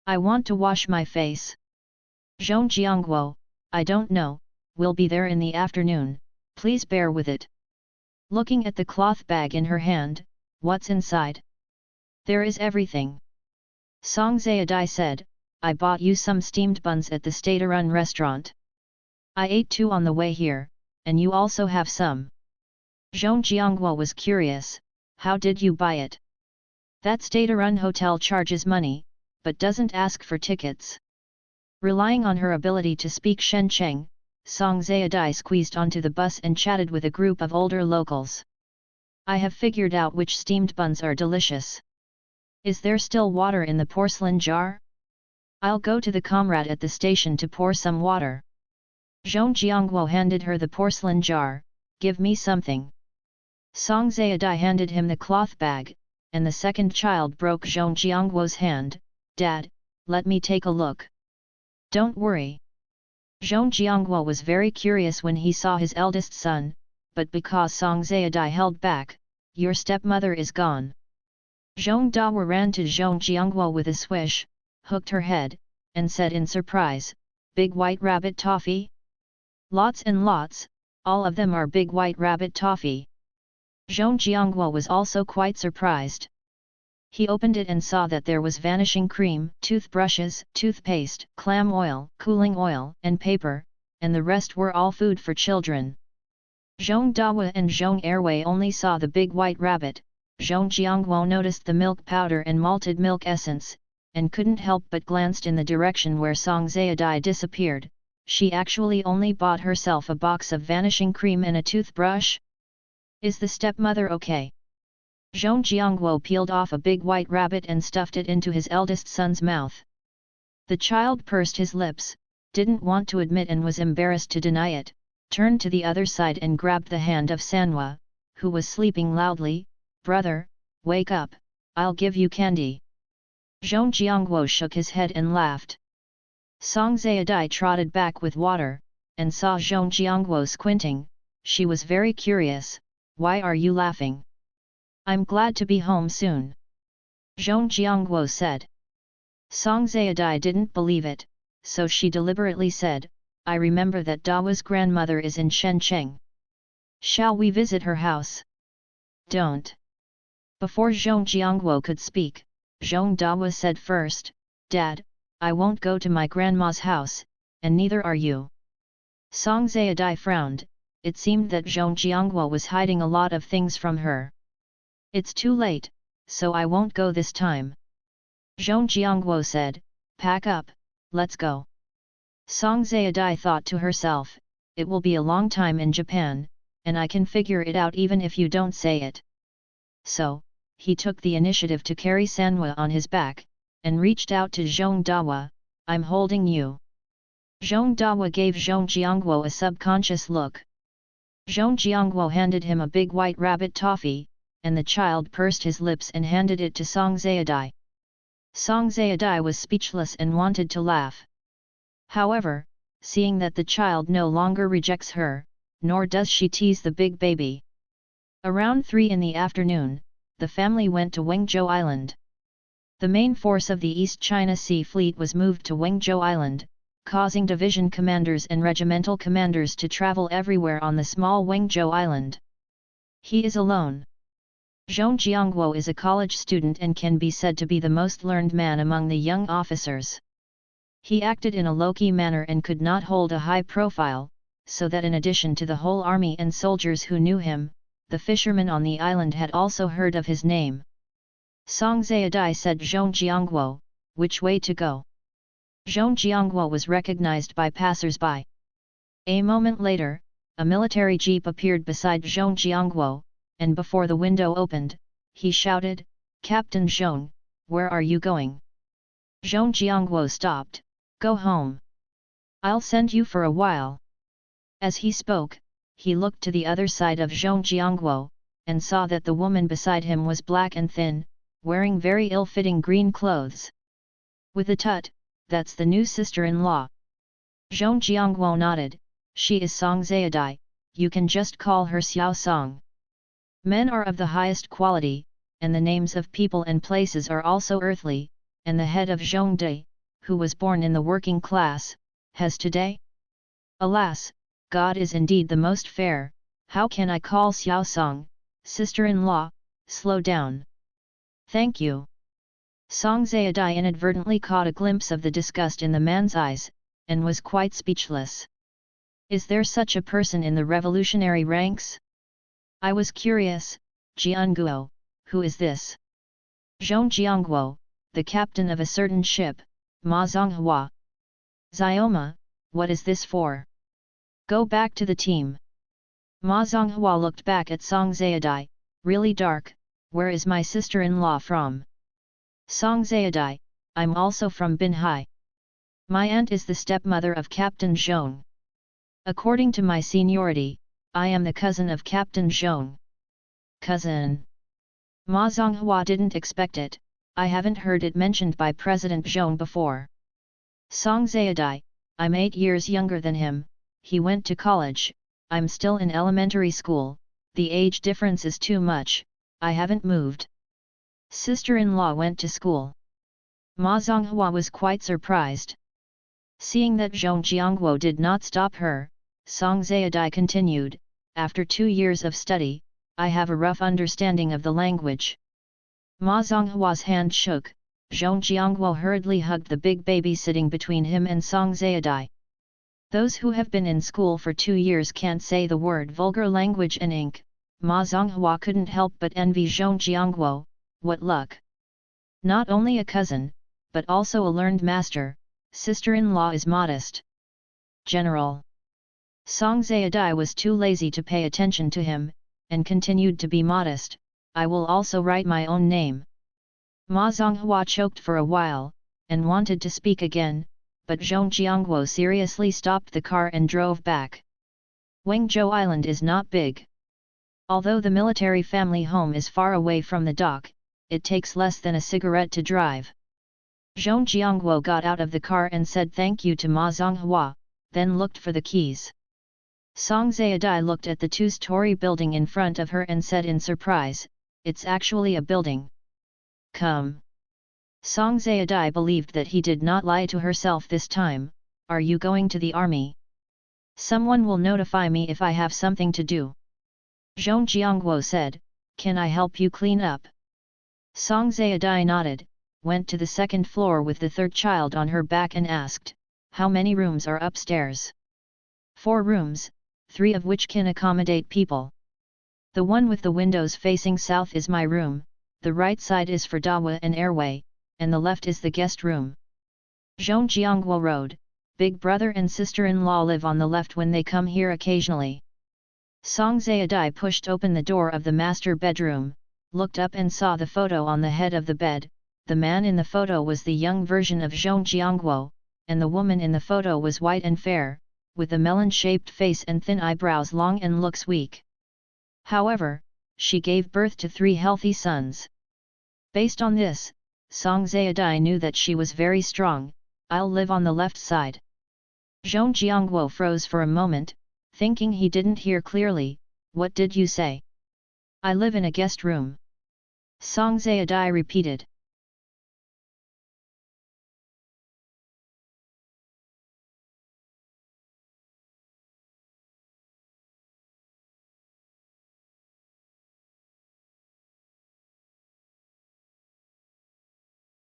I want to wash my face. Zhong Jiangguo, I don't know, we'll be there in the afternoon, please bear with it. Looking at the cloth bag in her hand, what's inside? There is everything. Song Zayadai said, I bought you some steamed buns at the Stepmother restaurant. I ate 2 on the way here, and you also have some. Zhong Jiangguo was curious, how did you buy it? That state-run hotel charges money, but doesn't ask for tickets. Relying on her ability to speak Shenzhen, Song Zayadai squeezed onto the bus and chatted with a group of older locals. I have figured out which steamed buns are delicious. Is there still water in the porcelain jar? I'll go to the comrade at the station to pour some water. Zhong Jiangguo handed her the porcelain jar. Give me something. Song Zayadai handed him the cloth bag, and the second child broke Zhong Jiangguo's hand. Dad, let me take a look. Don't worry. Zhong Jiangguo was very curious when he saw his eldest son, but because Song Zayadai held back, your stepmother is gone. Zhong Dawa ran to Zhong Jiangguo with a swish, hooked her head, and said in surprise, Big white rabbit toffee? Lots and lots, all of them are big white rabbit toffee. Zhong Jiangguo was also quite surprised. He opened it and saw that there was vanishing cream, toothbrushes, toothpaste, clam oil, and paper, and the rest were all food for children. Zhong Dawa and Zhong Erwei only saw the big white rabbit. Zhong Jiangguo noticed the milk powder and malted milk essence, and couldn't help but glanced in the direction where Song Zayadai disappeared. She actually only bought herself a box of vanishing cream and a toothbrush? Is the stepmother okay? Zhong Jiangguo peeled off a big white rabbit and stuffed it into his eldest son's mouth. The child pursed his lips, didn't want to admit and was embarrassed to deny it, turned to the other side and grabbed the hand of Sanwa, who was sleeping loudly. "Brother, wake up, I'll give you candy." Zhong Jiangguo shook his head and laughed. Song Zayadai trotted back with water, and saw Zhong Jiangguo squinting. She was very curious. "Why are you laughing?" "I'm glad to be home soon," Zhong Jiangguo said. Song Zayadai didn't believe it, so she deliberately said, "I remember that Dawa's grandmother is in Shenzhen. Shall we visit her house?" "Don't." Before Zhong Jiangguo could speak, Zhong Dawa said first, "Dad, I won't go to my grandma's house, and neither are you." Song Zayadai frowned. It seemed that Zhong Jiangguo was hiding a lot of things from her. "It's too late, so I won't go this time." Zhong Jiangguo said, "Pack up, let's go." Song Zayadai thought to herself, "It will be a long time in Japan, and I can figure it out even if you don't say it." So, he took the initiative to carry Sanwa on his back, and reached out to Zhong Dawa. "I'm holding you." Zhong Dawa gave Zhong Jiangguo a subconscious look. Zhong Jiangguo handed him a big white rabbit toffee, and the child pursed his lips and handed it to Song Zayadai. Song Zayadai was speechless and wanted to laugh. However, seeing that the child no longer rejects her, nor does she tease the big baby. Around 3 in the afternoon, the family went to Wengzhou Island. The main force of the East China Sea Fleet was moved to Wengzhou Island, causing division commanders and regimental commanders to travel everywhere on the small Wengzhou Island. He is alone. Zhong Jiangguo is a college student and can be said to be the most learned man among the young officers. He acted in a low-key manner and could not hold a high profile, so that in addition to the whole army and soldiers who knew him, the fishermen on the island had also heard of his name. Song Zayadai said Zhong Jiangguo, "Which way to go?" Zhong Jiangguo was recognized by passers-by. A moment later, a military jeep appeared beside Zhong Jiangguo, and before the window opened, he shouted, "Captain Zhong, where are you going?" Zhong Jiangguo stopped. "Go home. I'll send you for a while." As he spoke, he looked to the other side of Zhong Jiangguo, and saw that the woman beside him was black and thin, wearing very ill-fitting green clothes. With a tut, "That's the new sister-in-law." Zhong Jiangguo nodded. "She is Song Zayadai, you can just call her Xiao Song." Men are of the highest quality, and the names of people and places are also earthly, and the head of Zhongde, who was born in the working class, has today? Alas, God is indeed the most fair. How can I call Xiao Song, sister-in-law? Slow down. Thank you. Song Zayadai inadvertently caught a glimpse of the disgust in the man's eyes, and was quite speechless. Is there such a person in the revolutionary ranks? I was curious. Jianguo, who is this? Zhong Jiangguo, the captain of a certain ship, Ma Zonghua. Xioma, what is this for? Go back to the team. Ma Zonghua looked back at Song Zayadai. Really dark, where is my sister-in-law from? Song Zayadai, I'm also from Binhai. My aunt is the stepmother of Captain Zhong. According to my seniority, I am the cousin of Captain Zhong. Cousin? Ma Zonghua didn't expect it. I haven't heard it mentioned by President Zhong before. Song Zayadai, I'm 8 years younger than him. He went to college, I'm still in elementary school, the age difference is too much, I haven't moved. Sister-in-law went to school. Ma Zonghua was quite surprised. Seeing that Zhong Jiangguo did not stop her, Song Zayadai continued, after 2 years of study, I have a rough understanding of the language. Ma Zhonghua's hand shook. Zhong Jiangguo hurriedly hugged the big baby sitting between him and Song Zayadai. Those who have been in school for 2 years can't say the word vulgar language and ink. Ma Zhonghua couldn't help but envy Zhong Jiangguo. What luck! Not only a cousin, but also a learned master. Sister-in-law is modest. General. Song Zayadai was too lazy to pay attention to him, and continued to be modest. I will also write my own name. Ma Zhonghua choked for a while, and wanted to speak again, but Zhong Jiangguo seriously stopped the car and drove back. Wengzhou Island is not big. Although the military family home is far away from the dock, it takes less than a cigarette to drive. Zhong Jiangguo got out of the car and said thank you to Ma Zhonghua, then looked for the keys. Song Zayadai looked at the 2-story building in front of her and said in surprise, "It's actually a building. Come." Song Zayadai believed that he did not lie to herself this time. "Are you going to the army? Someone will notify me if I have something to do." Zhong Jiangguo said, "Can I help you clean up?" Song Zayadai nodded, went to the 2nd floor with the 3rd child on her back and asked, "How many rooms are upstairs?" 4 rooms, 3 of which can accommodate people. The one with the windows facing south is my room, the right side is for Dawa and airway, and the left is the guest room. Zhong Jiangguo wrote, "Big brother and sister-in-law live on the left when they come here occasionally." Song Zayadai pushed open the door of the master bedroom, looked up and saw the photo on the head of the bed. The man in the photo was the young version of Zhong Jiangguo, and the woman in the photo was white and fair, with a melon-shaped face and thin eyebrows long and looks weak. However, she gave birth to 3 healthy sons. Based on this, Song Zayadai knew that she was very strong. "I'll live on the left side." Zhong Jiangguo froze for a moment, thinking he didn't hear clearly. "What did you say?" "I live in a guest room." Song Zayadai repeated.